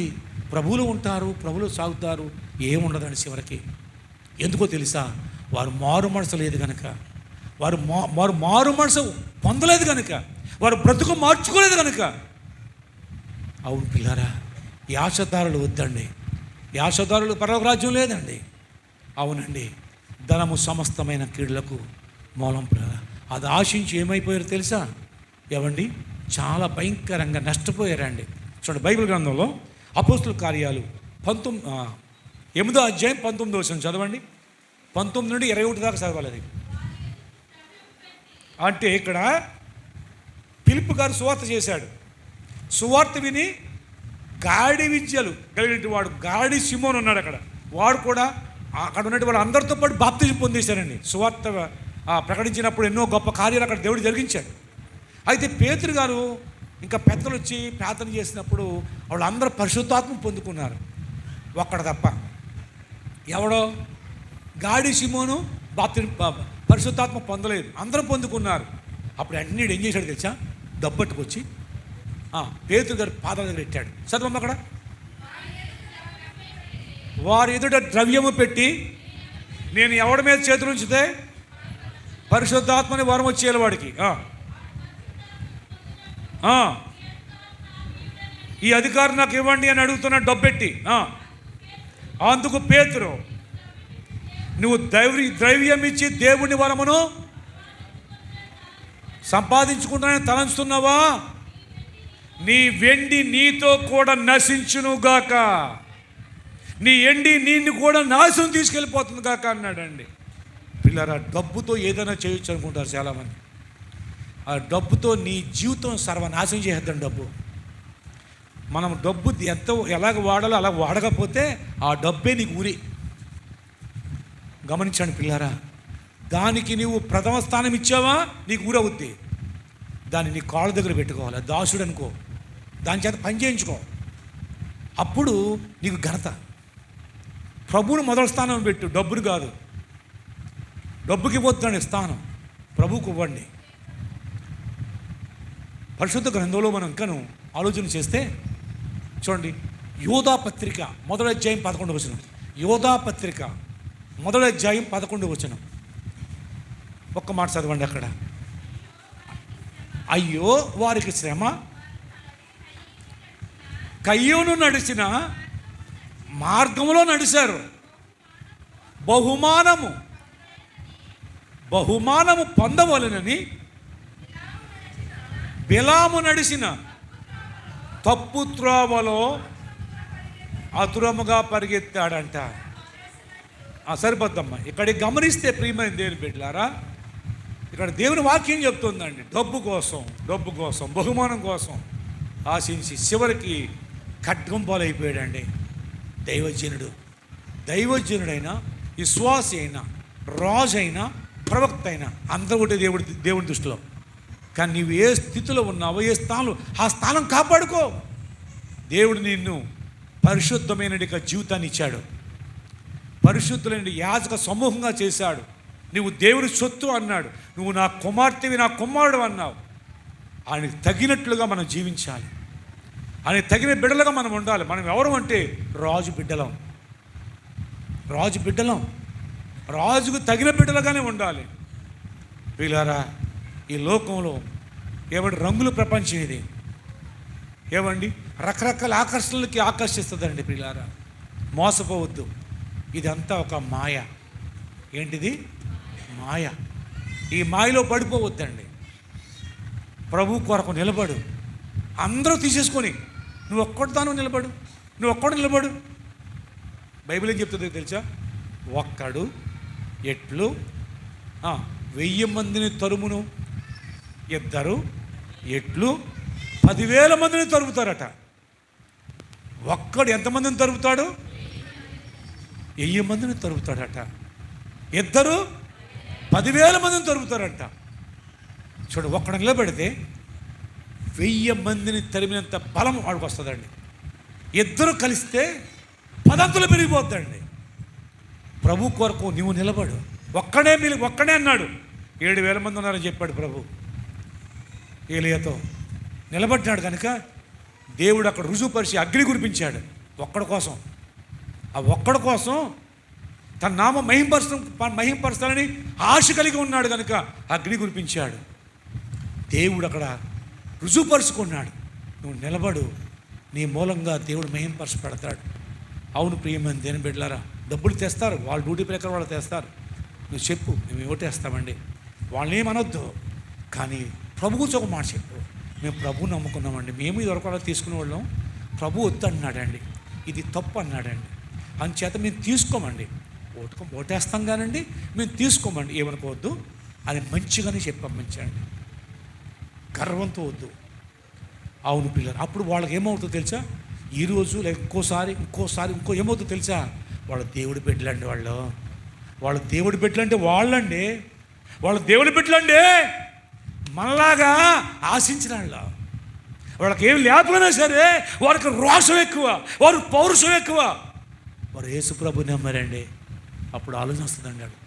Speaker 1: ప్రభువులు ఉంటారు, ప్రభువులు సాగుతారు, ఏముండదండి చివరికి. ఎందుకో తెలుసా? వారు మారు మనసు లేదు కనుక, వారు మారు మనసు పొందలేదు కనుక, వారు బ్రతుకు మార్చుకోలేదు కనుక. అవును పిల్లారా, యాశదారులు వద్దండి. యాశదారులు పరలోక రాజ్యం లేదండి. అవునండి, ధనము సమస్తమైన కీడులకు మూలం పిల్లరా. అది ఆశించి ఏమైపోయారు తెలుసా? ఏవండి, చాలా భయంకరంగా నష్టపోయారండి. చూడండి, బైబిల్ గ్రంథంలో అపోస్తుల కార్యాలు 8వ అధ్యాయం 19వ వచనం చదవండి. 19 నుండి 21 దాకా చదవాలి. అది అంటే ఇక్కడ ఫిలిప్పు గారు సువార్త చేశాడు. సువార్త విని గాడి విద్యలు కలిగిన వాడు గాడి సిమోన్ ఉన్నాడు అక్కడ. వాడు కూడా అక్కడ ఉన్నటువంటి వాడు అందరితో పాటు బాప్తిజం పొందేశారండి. సువార్త ప్రకటించినప్పుడు ఎన్నో గొప్ప కార్యాలు అక్కడ దేవుడు జరిగించాడు. అయితే పేతురు గారు ఇంకా పెద్దలు వచ్చి ప్రార్థన చేసినప్పుడు వాళ్ళందరూ పరిశుద్ధాత్మ పొందుకున్నారు, ఒక్కడ తప్ప. ఎవడో గాడి సిమోను పరిశుద్ధాత్మ పొందలేదు, అందరూ పొందుకున్నారు. అప్పుడు అన్నీ ఏం చేశాడు తెలుసా? దబ్బట్టుకొచ్చి పేతురు గారు పాదాల దగ్గర పెట్టాడు. చదవమ్మ అక్కడ. వారి ఎదుట ద్రవ్యము పెట్టి, నేను ఎవడి మీద చేతులు ఉంచితే పరిశుద్ధాత్మని వరం వచ్చేయాలి వాడికి, ఈ అధికారం నాకు ఇవ్వండి అని అడుగుతున్న డబ్బెట్టి. అందుకు పేతురు, నువ్వు ద్రవ్యం ఇచ్చి దేవుని వరమును సంపాదించుకుంటానని తలంచుతున్నావా? నీ వెండి నీతో కూడా నశించునుగాక, నీ ఎండి నీళ్ళు కూడా నాశనం తీసుకెళ్ళిపోతుంది గాక అన్నాడండి. పిల్లరా, డబ్బుతో ఏదైనా చేయొచ్చు అనుకుంటారు చాలామంది. ఆ డబ్బుతో నీ జీవితం సర్వనాశనం చేద్దాం. డబ్బు మనం డబ్బు ఎలాగ వాడాలో అలా వాడకపోతే ఆ డబ్బే నీకు ఊరి. గమనించండి పిల్లారా, దానికి నీవు ప్రథమ స్థానం ఇచ్చావా నీకు ఊరవుద్ది. దాన్ని నీ కాళ్ళ దగ్గర పెట్టుకోవాలి. దాసుడు అనుకో, దాని చేత పని చేయించుకో, అప్పుడు నీకు ఘనత. ప్రభువును మొదటి స్థానం పెట్టు, డబ్బును కాదు. డబ్బుకి ఇవ్వద్దండి స్థానం, ప్రభువుకు ఇవ్వండి. పరిశుద్ధ గ్రంథంలో మనం ఇంకను ఆలోచన చేస్తే చూడండి, యోధా పత్రిక 1వ అధ్యాయం 11వ వచనం. యోధా పత్రిక 1వ అధ్యాయం 11వ వచనం. ఒక్క మాట చదవండి అక్కడ. అయ్యో వారికి శ్రమ, కయ్యోను నడిచిన మార్గంలో నడిచారు, బహుమానము పొందవలెనని బిలాము నడిచిన తప్పు త్రోవలో అతురముగా పరిగెత్తాడంట. సరిపోద్దమ్మా. ఇక్కడికి గమనిస్తే ప్రియమైన దేవుని బిడ్డలారా, ఇక్కడ దేవుని వాక్యం చెప్తుందండి, డబ్బు కోసం బహుమానం కోసం ఆశించి చివరికి ఖడ్గం పాలైపోయాడండి. దైవజనుడైనా, విశ్వాసి అయినా, రాజు అయినా, ప్రవక్త అయినా అందరూ ఒకటే దేవుడి దృష్టిలో. కానీ నీవు ఏ స్థితిలో ఉన్నావో, ఏ స్థానంలో, ఆ స్థానం కాపాడుకో. దేవుడు నిన్ను పరిశుద్ధమైన జీవితాన్ని ఇచ్చాడు, పరిశుద్ధులైన యాజక సమూహంగా చేశాడు. నువ్వు దేవుని సొత్తు అన్నాడు, నువ్వు నా కుమార్తెవి, నా కుమారుడు అన్నావు. ఆయనకు తగినట్లుగా మనం జీవించాలి, ఆయనకు తగిన బిడ్డలుగా మనం ఉండాలి. మనం ఎవరు అంటే రాజు బిడ్డలం, రాజుకు తగిన బిడ్డలుగానే ఉండాలి. వీళ్ళారా, ఈ లోకంలో ఏమంటే రంగుల ప్రపంచం ఇది. ఏమండి, రకరకాల ఆకర్షణలకి ఆకర్షిస్తుందండి. పిల్లారా, మోసపోవద్దు. ఇదంతా ఒక మాయ. ఏంటిది? మాయ. ఈ మాయలో పడిపోవద్దండి. ప్రభు కొరకు నిలబడు. అందరూ తీసేసుకొని నువ్వు ఒక్కడు నిలబడు. బైబిల్ ఏం చెప్తుందో తెలుసా? ఒక్కడు ఎట్లు 1000 మందిని తరుమును, ఇద్దరు ఎట్లు 10,000 మందిని తరుముతారట. ఒక్కడు ఎంతమందిని తరుముతాడు? 1000 మందిని తరుముతాడట. ఇద్దరు 10,000 మందిని తరుముతారట. చూడు, ఒక్కడ నిలబెడితే 1000 మందిని తరిమినంత బలం వాడికి వస్తుందండి. ఇద్దరు కలిస్తే 10 పెరిగిపోద్దండి. ప్రభు కొరకు నువ్వు నిలబడు. ఒక్కడే అన్నాడు. 7,000 మంది ఉన్నారని చెప్పాడు ప్రభు ఏలియాతో. నిలబడ్డాడు కనుక దేవుడు అక్కడ రుజువుపరిచి అగ్ని కురిపించాడు ఒక్కడి కోసం. ఆ ఒక్కడి కోసం తన నామ మహింపరచాలని ఆశ కలిగి ఉన్నాడు కనుక అగ్ని కురిపించాడు. దేవుడు అక్కడ రుజువుపరుచుకున్నాడు. నువ్వు నిలబడు, నీ మూలంగా దేవుడు మహింపరచబడతాడు. అవును ప్రియమైన దేని బిడ్డలారా, డబ్బులు తెస్తారు, వాళ్ళ డ్యూటీ ప్రకారం వాళ్ళు తెస్తారు. నువ్వు చెప్పు, మేము ఓటేస్తామండి, వాళ్ళని ఏమనొద్దు. కానీ ప్రభువు ఒక మాట చెప్పు, మేము ప్రభువు నమ్ముకున్నామండి, మేము ఇదివరకు అలా తీసుకునే వాళ్ళం, ప్రభు వద్దు అన్నాడండి, ఇది తప్పు అన్నాడండి, అందుచేత మేము తీసుకోమండి, ఓటేస్తాం కానండి మేము తీసుకోమండి, ఏమనుకోవద్దు అది మంచిగానే చెప్పి పంపించండి, గర్వంతో వద్దు. అవును పిల్లలు, అప్పుడు వాళ్ళకి ఏమవుతుందో తెలుసా? ఈరోజు లేక ఇంకోసారి ఏమవుతుందో తెలుసా? వాళ్ళ దేవుడి బిడ్డలండి, వాళ్ళు దేవుడి బిడ్డలంటే వాళ్ళండి, వాళ్ళు దేవుడి బిడ్డలండి, మనలాగా ఆశించిన వాళ్ళకి ఏం లేకపోయినా సరే వారికి రోషం ఎక్కువ, వారు పౌరుషం ఎక్కువ, వారు యేసుప్రభు నమ్మారండి. అప్పుడు ఆలోచన వస్తుందండి,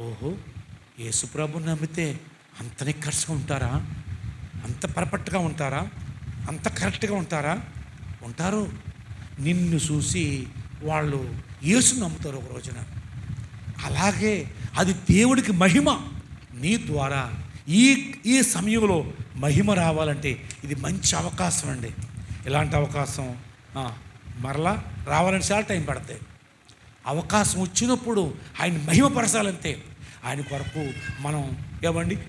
Speaker 1: ఓహో యేసుప్రభు నమ్మితే అంత నిక్కర్షగా ఉంటారా, అంత పర్ఫెక్ట్గా ఉంటారా, అంత కరెక్ట్గా ఉంటారా? ఉంటారు. నిన్ను చూసి వాళ్ళు యేసుని నమ్ముతారు ఒక రోజున. అలాగే అది దేవుడికి మహిమ. నీ ద్వారా ఈ సమయంలో మహిమ రావాలంటే ఇది మంచి అవకాశం అండి. ఇలాంటి అవకాశం మరలా రావాలని చాలా టైం పడుతుంది. అవకాశం వచ్చినప్పుడు ఆయన మహిమపరచాలంతే. ఆయన కొరకు మనం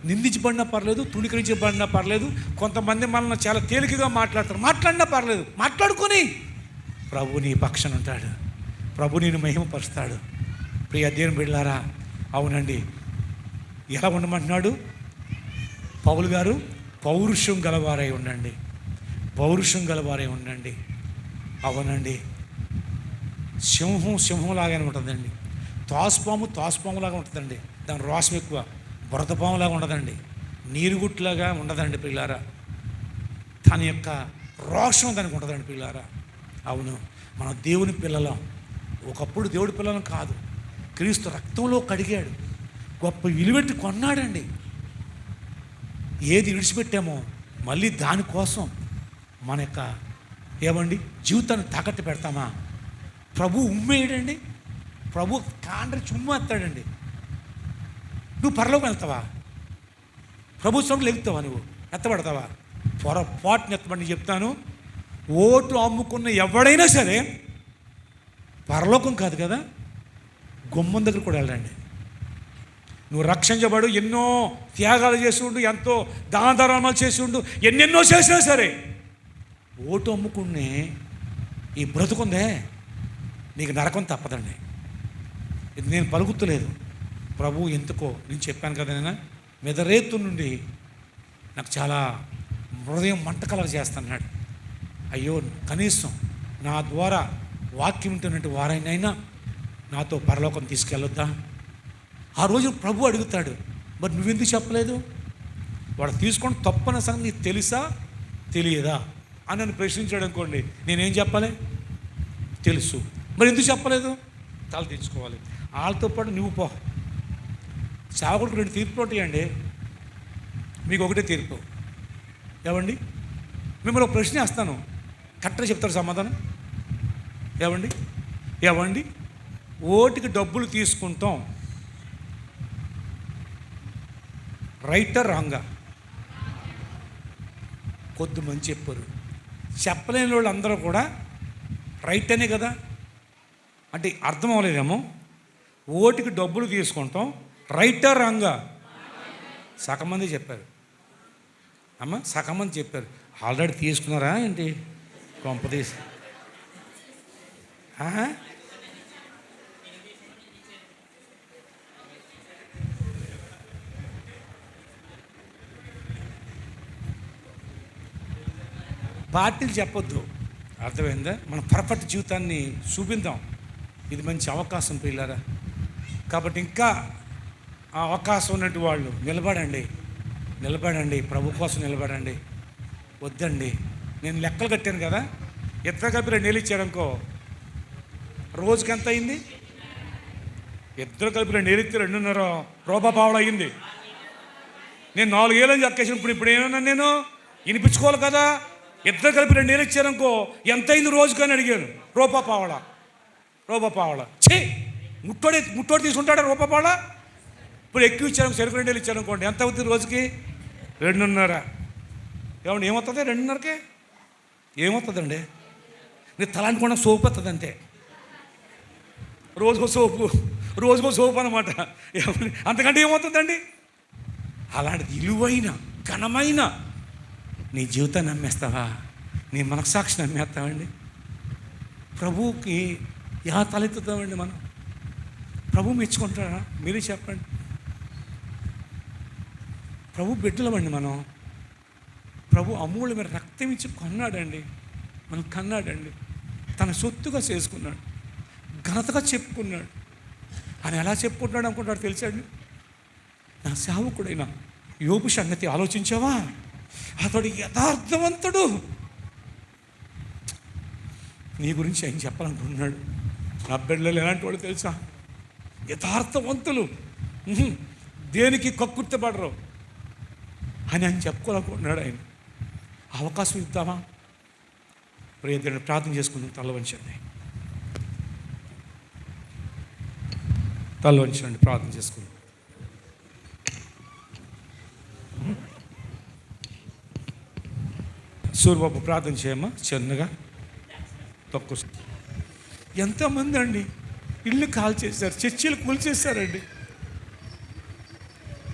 Speaker 1: నిందించబడినా పర్లేదు, తుణీకరించబడినా పర్లేదు, కొంతమంది మనల్ని చాలా తేలికగా మాట్లాడినా పర్లేదు, మాట్లాడుకొని ప్రభు నీ పక్షాన ఉంటాడు, ప్రభు నేను మహిమపరుస్తాడు. ప్రియ దేవుని బిడ్డలారా, అవునండి, ఎలా ఉండమంటున్నాడు పౌలు గారు? పౌరుషం గలవారై ఉండండి, పౌరుషం గలవారై ఉండండి. అవునండి, సింహంలాగానే ఉంటుందండి, తాసుపాములాగా ఉంటుందండి, దాని రోషం ఎక్కువ, బురదపాములాగా ఉండదండి, నీరుగుట్లాగా ఉండదండి పిల్లారా, తన యొక్క రోషం దానికి ఉంటుందండి పిల్లారా. అవును, మన దేవుని పిల్లలం. ఒకప్పుడు దేవుడి పిల్లలం కాదు, క్రీస్తు రక్తంలో కడిగాడు, గొప్ప విలువెట్టి కొన్నాడండి. ఏది విడిచిపెట్టామో మళ్ళీ దానికోసం మన యొక్క జీవితాన్ని తాకట్టు పెడతామా? ప్రభు ఉమ్మేయడండి, ప్రభు కాండ్రి చుమ్మేస్తాడండి. నువ్వు పరలోకం వెళ్తావా? ప్రభు సొంతలు ఎగుతావా? నువ్వు ఎత్తబడతావా? పొరపాటుని ఎత్తబడి చెప్తాను, ఓటు అమ్ముకున్న ఎవడైనా సరే పరలోకం కాదు కదా, గుమ్మం దగ్గర కూడా వెళ్ళండి. నువ్వు రక్షించబడు, ఎన్నో త్యాగాలు చేసి ఉండు, ఎంతో దాన ధర్మాలు చేసి ఉండు, ఎన్నెన్నో చేసినా సరే ఓటు అమ్ముకునే ఈ బ్రతుకుందే, నీకు నరకం తప్పదండి. ఇది నేను పలుకుతలేదు, ప్రభు ఎందుకో నేను చెప్పాను కదా, నేను మెదరేతు నుండి నాకు చాలా హృదయం మంటకలగా చేస్తున్నాడు. అయ్యో, కనీసం నా ద్వారా వాక్యం ఉంటున్నట్టు వారైనైనా నాతో పరలోకం తీసుకెళ్ళొద్దా? ఆ రోజు ప్రభు అడుగుతాడు, మరి నువ్వెందుకు చెప్పలేదు? వాడు తీసుకొని తప్పన సంగతి తెలుసా తెలియదా అని నన్ను ప్రశ్నించాడు అనుకోండి, నేనేం చెప్పాలి? తెలుసు, మరి ఎందుకు చెప్పలేదు? తల తెచ్చుకోవాలి. వాళ్ళతో పాటు నువ్వు పో. సేవకుడికి 2 తీర్పులు ఉంటాయండి, మీకు ఒకటే తీర్పు. మిమ్మల్ని ఒక ప్రశ్న వేస్తాను, కరెక్ట్గా చెప్తారు సమాధానం. ఓటుకి డబ్బులు తీసుకుంటాం, రైటా రాంగా? కొద్దిమంది చెప్పారు, చెప్పలేని వాళ్ళు అందరూ కూడా రైట్ అనే కదా. అంటే అర్థం అవ్వలేదేమో. ఓటుకి డబ్బులు తీసుకుంటాం, రైటా రాంగా? సగం మంది చెప్పారు అమ్మ, సగం మంది చెప్పారు. ఆల్రెడీ తీసుకున్నారా ఏంటి? కొంపదీసి పార్టీలు చెప్పొద్దు, అర్థమైందా? మన పర్ఫెక్ట్ జీవితాన్ని చూపిందాం. ఇది మంచి అవకాశం పిల్లారా. కాబట్టి ఇంకా ఆ అవకాశం ఉన్నట్టు వాళ్ళు నిలబడండి, ప్రభు కోసం నిలబడండి. వద్దండి, నేను లెక్కలు కట్టాను కదా, ఇద్దరు కలిపి 2 నెలలు ఇచ్చారనుకో, రోజుకి ఎంత అయింది? ఇద్దరు కలిపి 2 నెలలు ఇస్తే 2.5 రూపాయలు అయ్యింది. నేను 4 ఏళ్ళని చెక్కేసిన ఇప్పుడు ఏమన్నా నేను వినిపించుకోవాలి కదా. ఇద్దరు కలిపి 2 నెలలు ఇచ్చారనుకో, ఎంత అయింది రోజుకని అడిగాను. రూపాయల ముట్టోడు తీసుకుంటాడా రూపాయల? ఇప్పుడు ఎక్కువ ఇచ్చాను, సరుకు 2 నెలలు ఇచ్చాను అనుకోండి, ఎంత అవుతుంది రోజుకి? 2.5. ఏమండి ఏమవుతుంది? 2.5కే ఏమవుతుందండి? నేను తలాంటుకున్న సోపు వస్తుంది అంతే. రోజుకో సోపు అనమాట. అంతకంటే ఏమవుతుందండి? అలాంటిది విలువైన ఘనమైన నీ జీవితాన్ని నమ్మేస్తావా? నీ మనస్సాక్షిని నమ్మేస్తామండి? ప్రభువుకి ఎలా తలెత్తుతామండి మనం? ప్రభు మెచ్చుకుంటారా? మీరే చెప్పండి. ప్రభు బిడ్డలమండి మనం. ప్రభు అమూల్యమైన రక్తం ఇచ్చి కొన్నాడండి, మనం కన్నాడండి, తన సొత్తుగా చేసుకున్నాడు, ఘనతగా చెప్పుకున్నాడు. ఆయన ఎలా చెప్పుకుంటున్నాడు అనుకుంటాడు తెలుసండి? నా సేవకుడైన యోబు సంగతి ఆలోచించావా? అతడు యథార్థవంతుడు. నీ గురించి ఆయన చెప్పాలనుకుంటున్నాడు. నా బిడ్డలు ఎలాంటి వాడు తెలుసా? యథార్థవంతులు, దేనికి కక్కుర్తిపడరు అని ఆయన చెప్పుకోవాలనుకుంటున్నాడు. ఆయన అవకాశం ఇద్దామా? ప్రియదేవుని ప్రార్థన చేసుకుందాం. తల వంచండి, ప్రార్థన చేసుకుందాం. సూర్యబాబు ప్రార్థన చేయమ్మా, చిన్నగా తక్కువ. ఎంతమంది అండి ఇల్లు కాల్ చేశారు, చర్చిలు కూల్చేశారండి.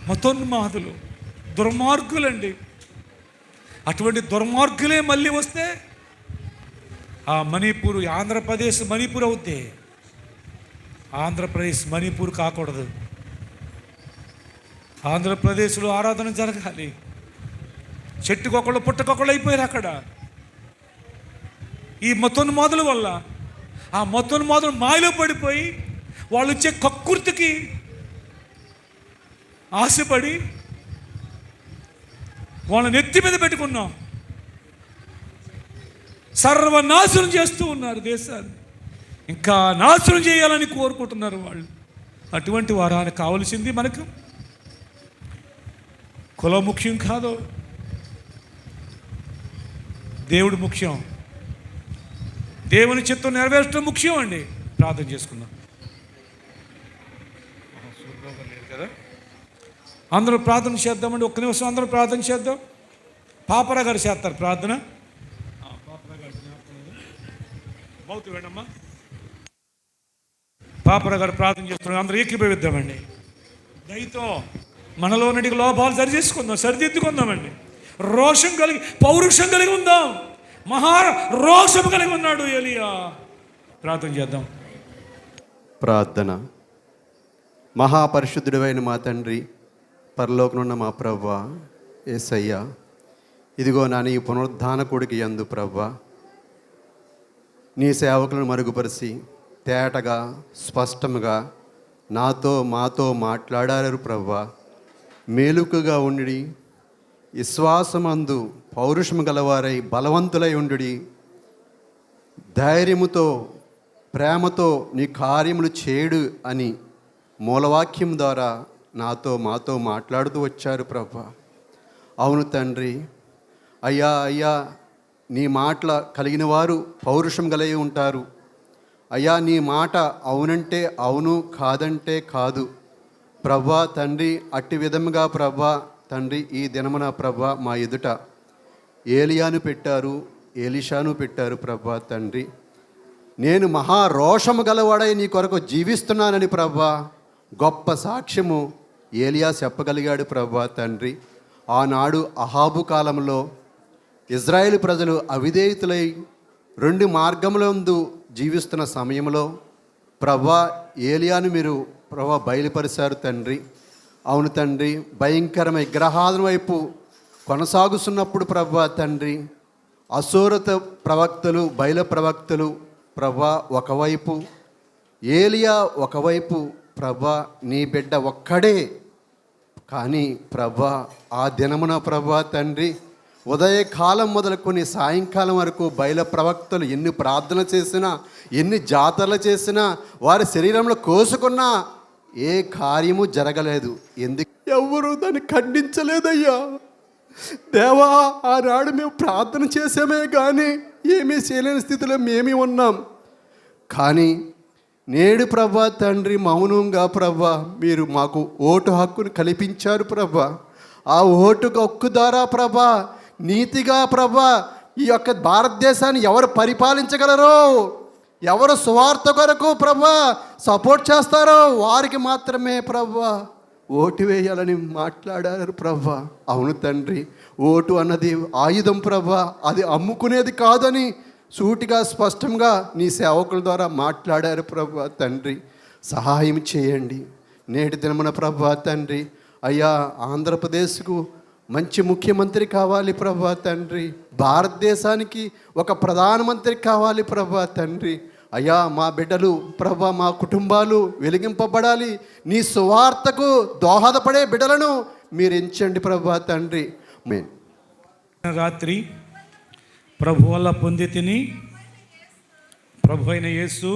Speaker 1: మతోన్మాదులు, దుర్మార్గులండి. అటువంటి దుర్మార్గులే మళ్ళీ వస్తే ఆ మణిపూర్ ఆంధ్రప్రదేశ్ మణిపూర్ అవుద్ది. ఆంధ్రప్రదేశ్ మణిపూర్ కాకూడదు. ఆంధ్రప్రదేశ్లో ఆరాధన జరగాలి. చెట్టుకొకళ్ళు పుట్టకొకళ్ళు అయిపోయారు అక్కడ ఈ మతోన్మాదుల వల్ల. ఆ మతోన్మాదులు మాయలో పడిపోయి వాళ్ళు ఇచ్చే కక్కుర్తికి ఆశపడి వాళ్ళని ఎత్తి మీద పెట్టుకున్నాం. సర్వనాశనం చేస్తూ ఉన్నారు దేశాన్ని. ఇంకా నాశనం చేయాలని కోరుకుంటున్నారు వాళ్ళు. అటువంటి వారానికి కావలసింది మనకు కులం ముఖ్యం కాదు, దేవుడు ముఖ్యం. దేవుని చిత్తం నెరవేర్చడం ముఖ్యం అండి. ప్రార్థన చేసుకుందాం కదా. అందరూ ప్రార్థన చేద్దామండి. ఒక్క నిమిషం అందరూ ప్రార్థన చేద్దాం. పాపరా గారు చేస్తారు ప్రార్థన. పాపరా గారు ప్రార్థన చేస్తున్నారు. అందరూ ఏకీభవిద్దామండి. దయతో మనలో నటికి లోపాలు సరిదిద్దుకుందామండి. రోషం కలిగి, పౌరుషం కలిగి ఉందాం. రోషం కలిగి ఉన్నాడు ఎలియా. ప్రార్థన చేద్దాం.
Speaker 2: ప్రార్థన. మహాపరిశుద్ధుడైన మా తండ్రి, పరలోకనున్న మా ప్రభువా యేసయ్యా, ఇదిగో నా నీ పునరుద్ధాన కొడుకు యందు ప్రభువా నీ సేవకులను మరుగుపరిచి తేటగా స్పష్టంగా మాతో మాట్లాడారు ప్రభువా. మేలుకగా ఉండి విశ్వాసమందు పౌరుషము గలవారై బలవంతులై ఉండి ధైర్యముతో ప్రేమతో నీ కార్యములు చేయుడు అని మూలవాక్యం ద్వారా మాతో మాట్లాడుతూ వచ్చారు ప్రభువా. అవును తండ్రి, అయ్యా నీ మాటల కలిగిన వారు పౌరుషం కలిగి ఉంటారు. అయ్యా నీ మాట అవునంటే అవును, కాదంటే కాదు ప్రభువా. తండ్రి అట్టి విధముగా ప్రభువా తండ్రి ఈ దినమున ప్రభువా మా ఎదుట ఏలియాను పెట్టారు, ఎలీషాను పెట్టారు ప్రభువా తండ్రి. నేను మహారోషము గలవాడై నీ కొరకు జీవిస్తున్నానని ప్రభువా గొప్ప సాక్ష్యము ఏలియా చెప్పగలిగాడు ప్రభువా తండ్రి. ఆనాడు అహాబు కాలంలో ఇజ్రాయేలు ప్రజలు అవిధేయతులై 2 మార్గములందు జీవిస్తున్న సమయంలో ప్రభువా ఏలియాను మీరు ప్రభువా బయలుపరిచారు తండ్రి. అవును తండ్రి, భయంకరమైన విగ్రహాల వైపు కొనసాగుతున్నప్పుడు ప్రభువా తండ్రి అసోరత ప్రవక్తలు, బయల ప్రవక్తలు ప్రభా ఒకవైపు, ఏలియా ఒకవైపు, ప్రభా నీ బిడ్డ ఒక్కడే. కానీ ప్రభా ఆ దినమున ప్రభా తండ్రి ఉదయకాలం మొదలుకొని సాయంకాలం వరకు బయల ప్రవక్తలు ఎన్ని ప్రార్థన చేసినా, ఎన్ని జాతరలు చేసినా, వారి శరీరంలో కోసుకున్నా ఏ కార్యము జరగలేదు. ఎందుకు? ఎవరు దాన్ని ఖండించలేదయ్యా. దేవా, ఆనాడు మేము ప్రార్థన చేసామే కానీ ఏమీ చేయలేని స్థితిలో మేమే ఉన్నాం. కానీ నేడు ప్రభా తండ్రి మౌనంగా ప్రభా మీరు మాకు ఓటు హక్కును కల్పించారు ప్రభా. ఆ ఓటు హక్కు ద్వారా ప్రభా నీతిగా ప్రభా ఈ యొక్క భారతదేశాన్ని ఎవరు పరిపాలించగలరో, ఎవరు సువార్త కొరకు ప్రభా సపోర్ట్ చేస్తారో వారికి మాత్రమే ప్రభా ఓటు వేయాలని మాట్లాడారు ప్రభా. అవును తండ్రి, ఓటు అన్నది ఆయుధం ప్రభా, అది అమ్ముకునేది కాదని సూటిగా స్పష్టంగా నీ సేవకుల ద్వారా మాట్లాడారు ప్రభా తండ్రి. సహాయం చేయండి. నేటి దినమున ప్రభా తండ్రి అయ్యా ఆంధ్రప్రదేశ్కు మంచి ముఖ్యమంత్రి కావాలి ప్రభా తండ్రి. భారతదేశానికి ఒక ప్రధానమంత్రి కావాలి ప్రభా తండ్రి. అయ్యా మా బిడ్డలు ప్రభా, మా కుటుంబాలు వెలిగింపబడాలి. నీ సువార్తకు దోహదపడే బిడ్డలను మీరు ఎంచండి ప్రభా తండ్రి.
Speaker 1: రాత్రి ప్రభు వల్ల పొంది తిని ప్రభు అయిన యేసు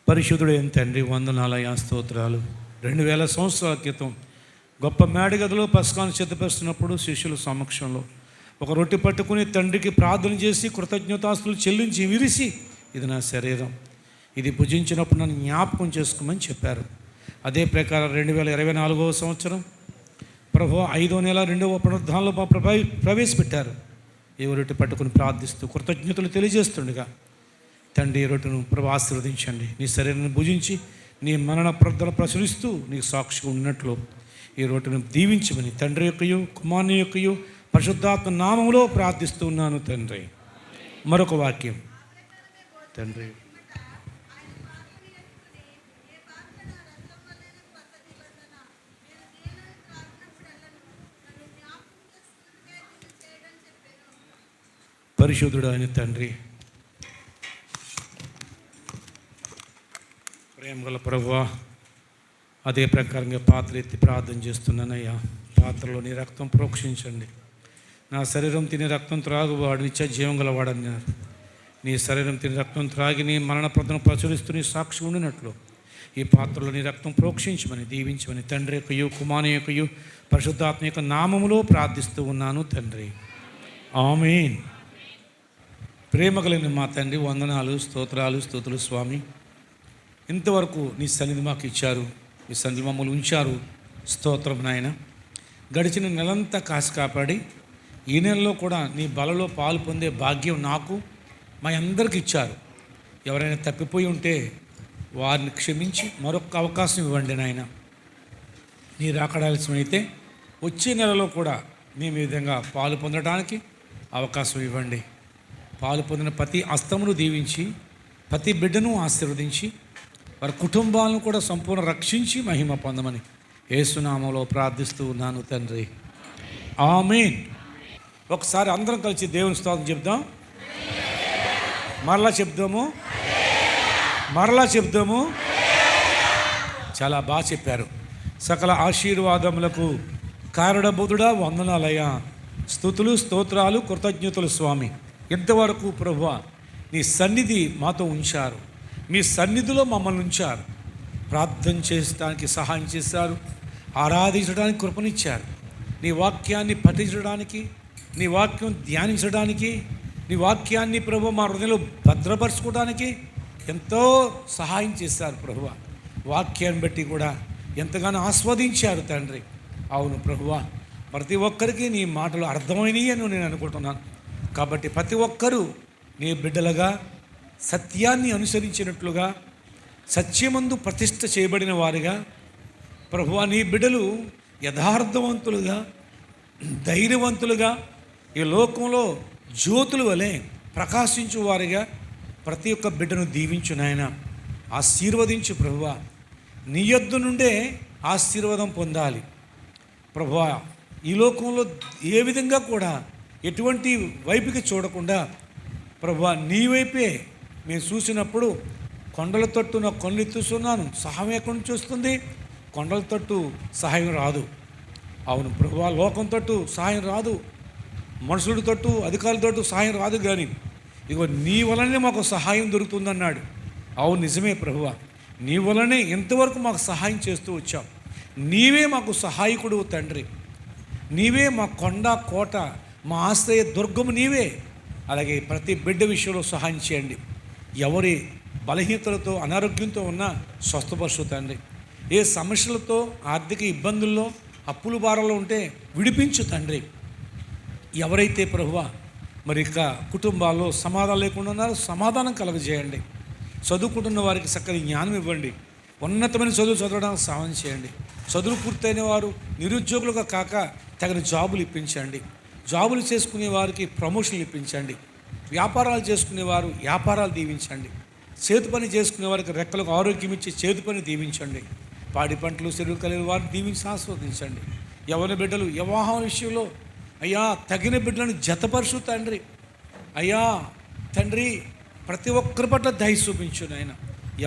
Speaker 1: పరిశుద్ధుడైన తండ్రి వందనాలయ స్తోత్రాలు. 2000 సంవత్సరాల క్రితం గొప్ప మేడగదిలో పస్కాను సిద్ధపరుస్తున్నప్పుడు శిష్యుల సమక్షంలో ఒక రొట్టె పట్టుకుని తండ్రికి ప్రార్థన చేసి కృతజ్ఞతాస్తులు చెల్లించి విరిసి, ఇది నా శరీరం, ఇది భుజించినప్పుడు నన్ను జ్ఞాపకం చేసుకోమని చెప్పారు. అదే ప్రకారం 2024వ సంవత్సరం ప్రభు 5వ నెల 2వ పునరుద్ధానంలో ప్రవేశపెట్టారు. ఈ రొట్టె పట్టుకుని ప్రార్థిస్తూ కృతజ్ఞతలు తెలియజేస్తుండగా తండ్రి రొట్టెను ప్రభు ఆశీర్వదించండి. నీ శరీరాన్ని భుజించి నీ మరణ ప్రార్థన ప్రచురిస్తూ నీకు సాక్షిగా ఉన్నట్లు ఈ రొట్టెను దీవించమని తండ్రి యొక్కయు కుమారుని యొక్కయు పరిశుద్ధాత్మ నామములో ప్రార్థిస్తూ ఉన్నాను తండ్రి. మరొక వాక్యం తండ్రి. పరిశుద్ధుడు అయిన తండ్రి, ప్రేమగల ప్రభువా, అదే ప్రకారంగా పాత్ర ఎత్తి ప్రార్థన చేస్తున్నానయ్యా. పాత్రలో నీ రక్తం ప్రోక్షించండి. నా శరీరం తిని రక్తం త్రాగువాడు నిత్య జీవం గలవాడన్నారు. నీ శరీరం తిని రక్తం త్రాగి నీ మరణ ప్రార్థన ప్రచురిస్తూ నీ సాక్షి ఉండినట్లు ఈ పాత్రలో నీ రక్తం ప్రోక్షించమని దీవించమని తండ్రి యొక్కయు కుమారుని యొక్కయు పరిశుద్ధాత్మ యొక్క నామములో ప్రార్థిస్తూ ఉన్నాను తండ్రి. ఆమేన్. ప్రేమ కలిగిన మా తండ్రి వందనాలు, స్తోత్రాలు, స్తుతులు స్వామి. ఇంతవరకు నీ సన్నిధి మాకు ఇచ్చారు, నీ సన్నిధి మమ్మల్ని ఉంచారు. స్తోత్రం నాయన. గడిచిన నెలంతా కాసి కాపాడి ఈ నెలలో కూడా నీ బలలో పాలు పొందే భాగ్యం నాకు మా అందరికి ఇచ్చారు. ఎవరైనా తప్పిపోయి ఉంటే వారిని క్షమించి మరొక అవకాశం ఇవ్వండి నాయన. నీ రాకడాల్సిమైతే వచ్చే నెలలో కూడా మేము ఈ విధంగా పాలు పొందడానికి అవకాశం ఇవ్వండి. పాలు పొందిన ప్రతి హస్తమును దీవించి ప్రతి బిడ్డను ఆశీర్వదించి వారి కుటుంబాలను కూడా సంపూర్ణ రక్షించి మహిమ పొందమని యేసునామములో ప్రార్థిస్తూ ఉన్నాను తండ్రి. ఆమేన్. ఒకసారి అందరం కలిసి దేవుని స్తోత్రం చెప్దాం. మరలా చెప్దాము. చాలా బాగా చెప్పారు. సకల ఆశీర్వాదములకు కారణబోధుడా వందనాలయ్యా. స్తుతులు, స్తోత్రాలు, కృతజ్ఞతలు స్వామి. ఇంతవరకు ప్రభువా నీ సన్నిధి మాతో ఉంచారు, మీ సన్నిధిలో మమ్మల్ని ఉంచారు. ప్రార్థన చేయడానికి సహాయం చేశారు, ఆరాధించడానికి కృపనిచ్చారు. నీ వాక్యాన్ని పఠించడానికి, నీ వాక్యం ధ్యానించడానికి, నీ వాక్యాన్ని ప్రభు మా హృదయంలో భద్రపరచుకోవడానికి ఎంతో సహాయం చేశారు ప్రభువా. వాక్యాన్ని బట్టి కూడా ఎంతగానో ఆస్వాదించారు తండ్రి. అవును ప్రభువా, ప్రతి ఒక్కరికి నీ మాటలు అర్థమైనవి అని నేను అనుకుంటున్నాను. కాబట్టి ప్రతి ఒక్కరూ నీ బిడ్డలుగా సత్యాన్ని అనుసరించినట్లుగా సత్యమందు ప్రతిష్ఠ చేయబడిన వారిగా ప్రభువా నీ బిడ్డలు యథార్థవంతులుగా ధైర్యవంతులుగా ఈ లోకంలో జ్యోతుల వలె ప్రకాశించు వారిగా ప్రతి ఒక్క బిడ్డను దీవించు నాయన, ఆశీర్వదించు ప్రభువా. నీ యొద్ద నుండే ఆశీర్వాదం పొందాలి ప్రభువా. ఈ లోకంలో ఏ విధంగా కూడా ఎటువంటి వైపుకి చూడకుండా ప్రభువా, నీ వైపే మేము చూసినప్పుడు కొండల తట్టు నా కళ్ళు ఎత్తుస్తున్నాను, సహాయం ఎక్కడి నుంచి వస్తుంది? కొండల తట్టు సహాయం రాదు. అవును ప్రభువా, లోకం తట్టు సహాయం రాదు, మనుషుల తట్టు అధికారుల తట్టు సహాయం రాదు, కానీ ఇగో నీ వలనే మాకు సహాయం దొరుకుతుందన్నాడు. అవును నిజమే ప్రభువా, నీ వలనే ఇంతవరకు మాకు సహాయం చేస్తూ వచ్చావు. నీవే మాకు సహాయకుడు తండ్రి, నీవే మా కొండ కోట, మా ఆశ్రయ దుర్గము నీవే. అలాగే ప్రతి బిడ్డ విషయంలో సహాయం చేయండి. ఎవరి బలహీనతలతో అనారోగ్యంతో ఉన్నా స్వస్థపరచు తండ్రి. ఏ సమస్యలతో ఆర్థిక ఇబ్బందుల్లో అప్పుల భారాల్లో ఉంటే విడిపించు తండ్రి. ఎవరైతే ప్రభువా మరి ఇక కుటుంబాల్లో సమాధానం లేకుండా ఉన్నారో సమాధానం కలగజేయండి. చదువుకుంటున్న వారికి చక్కని జ్ఞానం ఇవ్వండి. ఉన్నతమైన చదువు చదవడానికి సహాయం చేయండి. చదువు పూర్తయిన వారు నిరుద్యోగులుగా కాక తగిన జాబులు ఇప్పించండి. జాబులు చేసుకునే వారికి ప్రమోషన్లు ఇప్పించండి. వ్యాపారాలు చేసుకునేవారు వ్యాపారాలు దీవించండి. చేతి పని చేసుకునే వారికి రెక్కలకు ఆరోగ్యం ఇచ్చి చేతి పని దీవించండి. పాడి పంటలు చెరువు కలిగిన వారిని దీవించి ఆస్వాదించండి. యవ్వన బిడ్డలు వివాహం విషయంలో అయ్యా తగిన బిడ్డలను జతపరుచు తండ్రి. అయ్యా తండ్రి, ప్రతి ఒక్కరి పట్ల దయ చూపించు నాయన.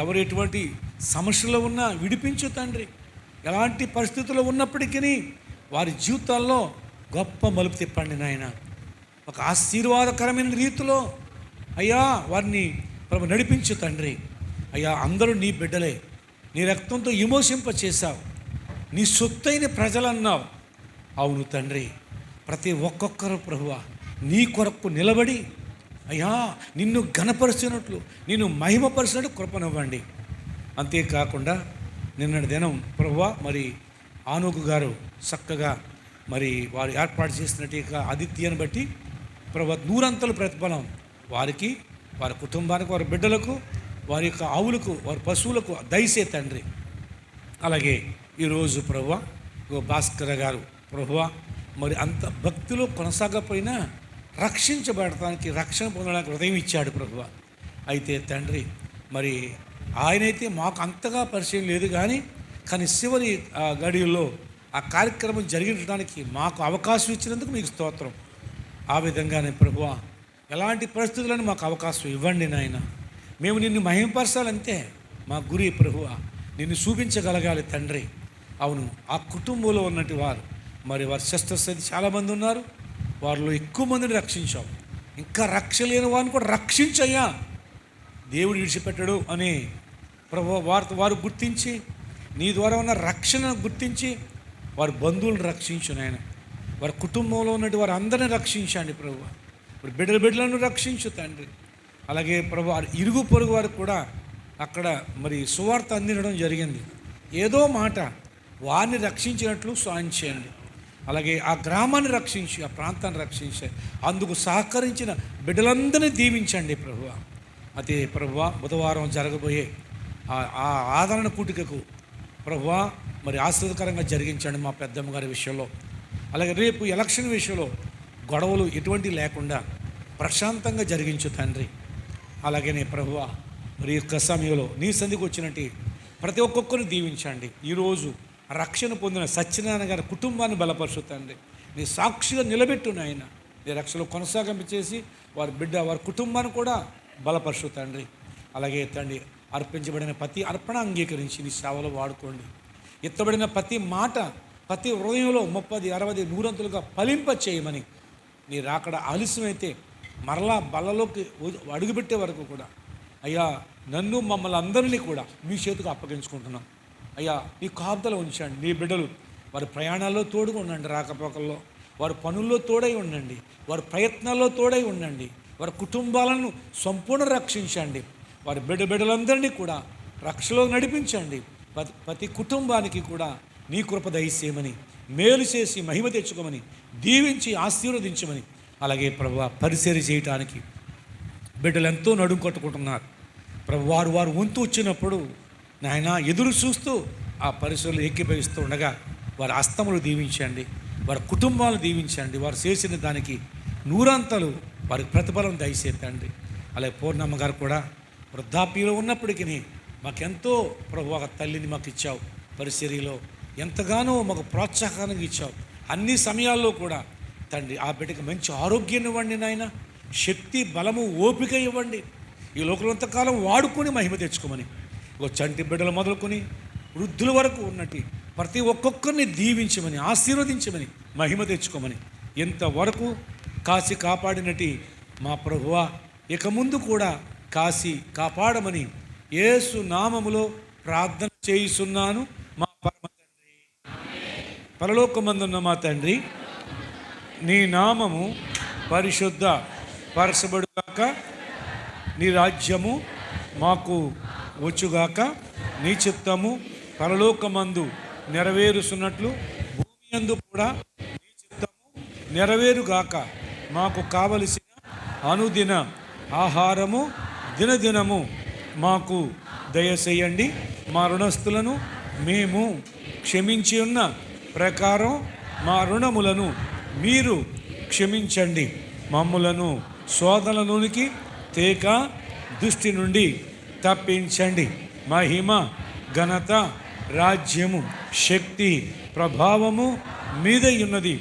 Speaker 1: ఎవరు ఎటువంటి సమస్యలో ఉన్నా విడిపించు తండ్రి. ఎలాంటి పరిస్థితుల్లో ఉన్నప్పటికీ వారి జీవితాల్లో గొప్ప మలుపు తిప్పండి నాయన. ఒక ఆశీర్వాదకరమైన రీతిలో అయ్యా వారిని ప్రభు నడిపించు తండ్రి. అయ్యా అందరూ నీ బిడ్డలే, నీ రక్తంతో విమోచింప చేశావు, నీ సొత్తైన ప్రజలన్నావు. అవును తండ్రి, ప్రతి ఒక్కొక్కరు ప్రభువా నీ కొరకు నిలబడి అయ్యా నిన్ను ఘనపరిచినట్లు, నిన్ను మహిమపరిచినట్టు కృపనివ్వండి. అంతేకాకుండా నిన్నటి దినం ప్రభువా మరి ఆనోకు గారు చక్కగా మరి వారు ఏర్పాటు చేసినట్టు ఆదిత్యాన్ని బట్టి ప్రభు నూరంతలు ప్రతిఫలం వారికి, వారి కుటుంబానికి, వారి బిడ్డలకు, వారి యొక్క ఆవులకు, వారి పశువులకు దయచే తండ్రి. అలాగే ఈరోజు ప్రభువా భాస్కర్ గారు ప్రభువా మరి అంత భక్తిలో కొనసాగపోయినా రక్షించబడటానికి, రక్షణ పొందడానికి హృదయం ఇచ్చాడు ప్రభువా. అయితే తండ్రి మరి ఆయనైతే మాకు అంతగా పరిచయం లేదు, కానీ చివరి గడియల్లో ఆ కార్యక్రమం జరిగించడానికి మాకు అవకాశం ఇచ్చినందుకు మీకు స్తోత్రం. ఆ విధంగానే ప్రభువా ఎలాంటి పరిస్థితులను మాకు అవకాశం ఇవ్వండి నాయన. మేము నిన్ను మహిమపరచాలంతే మా గురి ప్రభువా, నిన్ను చూపించగలగాలి తండ్రి. అవును, ఆ కుటుంబంలో ఉన్నట్టు వారు మరి వారి శస్త్రస్థితి చాలామంది ఉన్నారు, వారిలో ఎక్కువ మందిని రక్షించావు. ఇంకా రక్ష లేని వారిని కూడా రక్షించయ్యా, దేవుడు విడిచిపెట్టడు అని ప్రభు వారు గుర్తించి నీ ద్వారా ఉన్న రక్షణను గుర్తించి వారి బంధువులను రక్షించు నాయన. వారి కుటుంబంలో ఉన్నట్టు వారు అందరిని రక్షించండి ప్రభు. మరి బిడ్డలను రక్షించు తండ్రి. అలాగే ప్రభు ఇరుగు పొరుగు వారికి కూడా అక్కడ మరి సువార్త అందించడం జరిగింది. ఏదో మాట వారిని రక్షించినట్లు సాయం చేయండి. అలాగే ఆ గ్రామాన్ని రక్షించి, ఆ ప్రాంతాన్ని రక్షించి అందుకు సహకరించిన బిడ్డలందరినీ దీవించండి ప్రభు. అదే ప్రభు బుధవారం జరగబోయే ఆ ఆదరణ కూటికకు ప్రభు మరి ఆశ్చర్యకరంగా జరిగించండి మా పెద్దమ్మ గారి విషయంలో. అలాగే రేపు ఎలక్షన్ విషయంలో గొడవలు ఎటువంటి లేకుండా ప్రశాంతంగా జరిగించు తండ్రి. అలాగనే ప్రభువ మరి యొక్క సమయంలో నీ సంధికి వచ్చినట్టు ప్రతి ఒక్కొక్కరిని దీవించండి. ఈరోజు రక్షణ పొందిన సత్యనారాయణ గారి కుటుంబాన్ని బలపరుచు తండ్రి. నీ సాక్షిగా నిలబెట్టు నాయన. నీ రక్షణలో కొనసాగింపు చేసి వారి బిడ్డ, వారి కుటుంబాన్ని కూడా బలపరుచు తండ్రి. అలాగే తండ్రి అర్పించబడిన ప్రతి అర్పణ అంగీకరించి నీ సేవలో వాడుకోండి. ఎత్తబడిన ప్రతి మాట ప్రతి హృదయంలో 30, 60, 100 ఫలింప చేయమని, నీ రాకడ ఆలస్యమైతే మరలా బల్లలోకి అడుగుపెట్టే వరకు కూడా అయ్యా నన్ను మమ్మల్ని అందరినీ కూడా మీ చేతికి అప్పగించుకుంటున్నాం. అయ్యా నీ కాపుదల ఉంచండి. నీ బిడ్డలు వారి ప్రయాణాల్లో తోడుగా ఉండండి, రాకపోకల్లో వారి పనుల్లో తోడై ఉండండి, వారి ప్రయత్నాల్లో తోడై ఉండండి, వారి కుటుంబాలను సంపూర్ణ రక్షించండి. వారి బిడ్డలందరినీ కూడా రక్షలో నడిపించండి. ప్రతి కుటుంబానికి కూడా నీ కృప దయచేయమని, మేలు చేసి మహిమ తెచ్చుకోమని, దీవించి ఆశీర్వదించమని. అలాగే ప్రభువా పరిచర్య చేయటానికి బిడ్డలు ఎంతో నడుము కట్టుకుంటున్నారు ప్రభు. వారు వంతు వచ్చినప్పుడు నాయన ఎదురు చూస్తూ ఆ పరిచర్యలు ఏకీభవిస్తూ ఉండగా వారి హస్తములు దీవించండి, వారి కుటుంబాలు దీవించండి. వారు చేసిన దానికి నూరంతలు వారికి ప్రతిఫలం దయచేయండి. అలాగే పూర్ణమ్మ గారు కూడా వృద్ధాప్యంలో ఉన్నప్పటికీ మాకెంతో ప్రభు ఒక తల్లిని మాకు ఇచ్చావు, పరిచర్యలో ఎంతగానో మాకు ప్రోత్సాహానికి ఇచ్చావు. అన్ని సమయాల్లో కూడా తండ్రి ఆ బిడ్డకి మంచి ఆరోగ్యాన్ని ఇవ్వండి నాయన, శక్తి బలము ఓపిక ఇవ్వండి. ఈ లోకంలో అంతకాలం వాడుకొని మహిమ తెచ్చుకోమని, ఒక చంటి బిడ్డలు మొదలుకొని వృద్ధుల వరకు ఉన్నట్టు ప్రతి ఒక్కొక్కరిని దీవించమని, ఆశీర్వదించమని, మహిమ తెచ్చుకోమని, ఇంతవరకు కాసి కాపాడినట్టు మా ప్రభువా ఇక ముందు కూడా కాసి కాపాడమని యేసు నామములో ప్రార్థన చేయుచున్నాను మా పరమ తండ్రి. పరలోకమందున్న మా తండ్రి, నీ నామము పరిశుద్ధ పరచబడుగాక, నీ రాజ్యము మాకు వచ్చుగాక, నీ చిత్తము పరలోకమందు నెరవేరుస్తున్నట్లు భూమి యందు కూడా నీ చిత్తము నెరవేరుగాక. మాకు కావలసిన అనుదిన ఆహారము దినదినము మాకు దయచేయండి. మా రుణస్థులను మేము క్షమించి ఉన్న ప్రకారం మా రుణములను మీరు క్షమించండి. మమ్ములను శోధనలోనికి తేక దుష్టి నుండి తప్పించండి. మహిమ ఘనత రాజ్యము శక్తి ప్రభావము మీద ఉన్నది.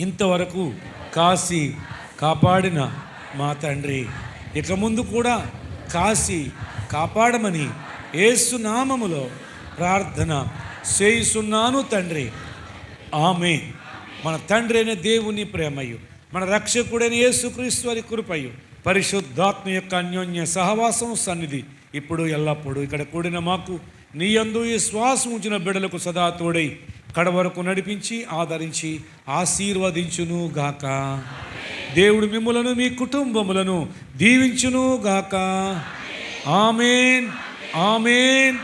Speaker 1: ఇంతవరకు కాసి కాపాడిన మా తండ్రి, ఇక ముందు కూడా కాసి కాపాడమని యేసు నామములో ప్రార్థన చేయుచున్నాను తండ్రి. ఆమేన్. మన తండ్రి అయిన దేవుని ప్రేమయు, మన రక్షకుడైన యేసుక్రీస్తు వారి కృపయు, పరిశుద్ధాత్మ యొక్క అన్యోన్య సహవాసం సన్నిధి ఇప్పుడు ఎల్లప్పుడూ ఇక్కడ కూడిన మాకు నీ యందు ఈ శ్వాసం ఉంచిన బిడ్డలకు సదా తోడై కడవరకు నడిపించి ఆదరించి ఆశీర్వదించును గాక. దేవుడు మిమ్ములను మీ కుటుంబములను దీవించును గాక. ఆమేన్, ఆమేన్,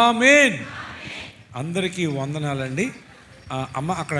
Speaker 1: ఆమేన్. అందరికీ వందనాలండి. అమ్మ అక్కడ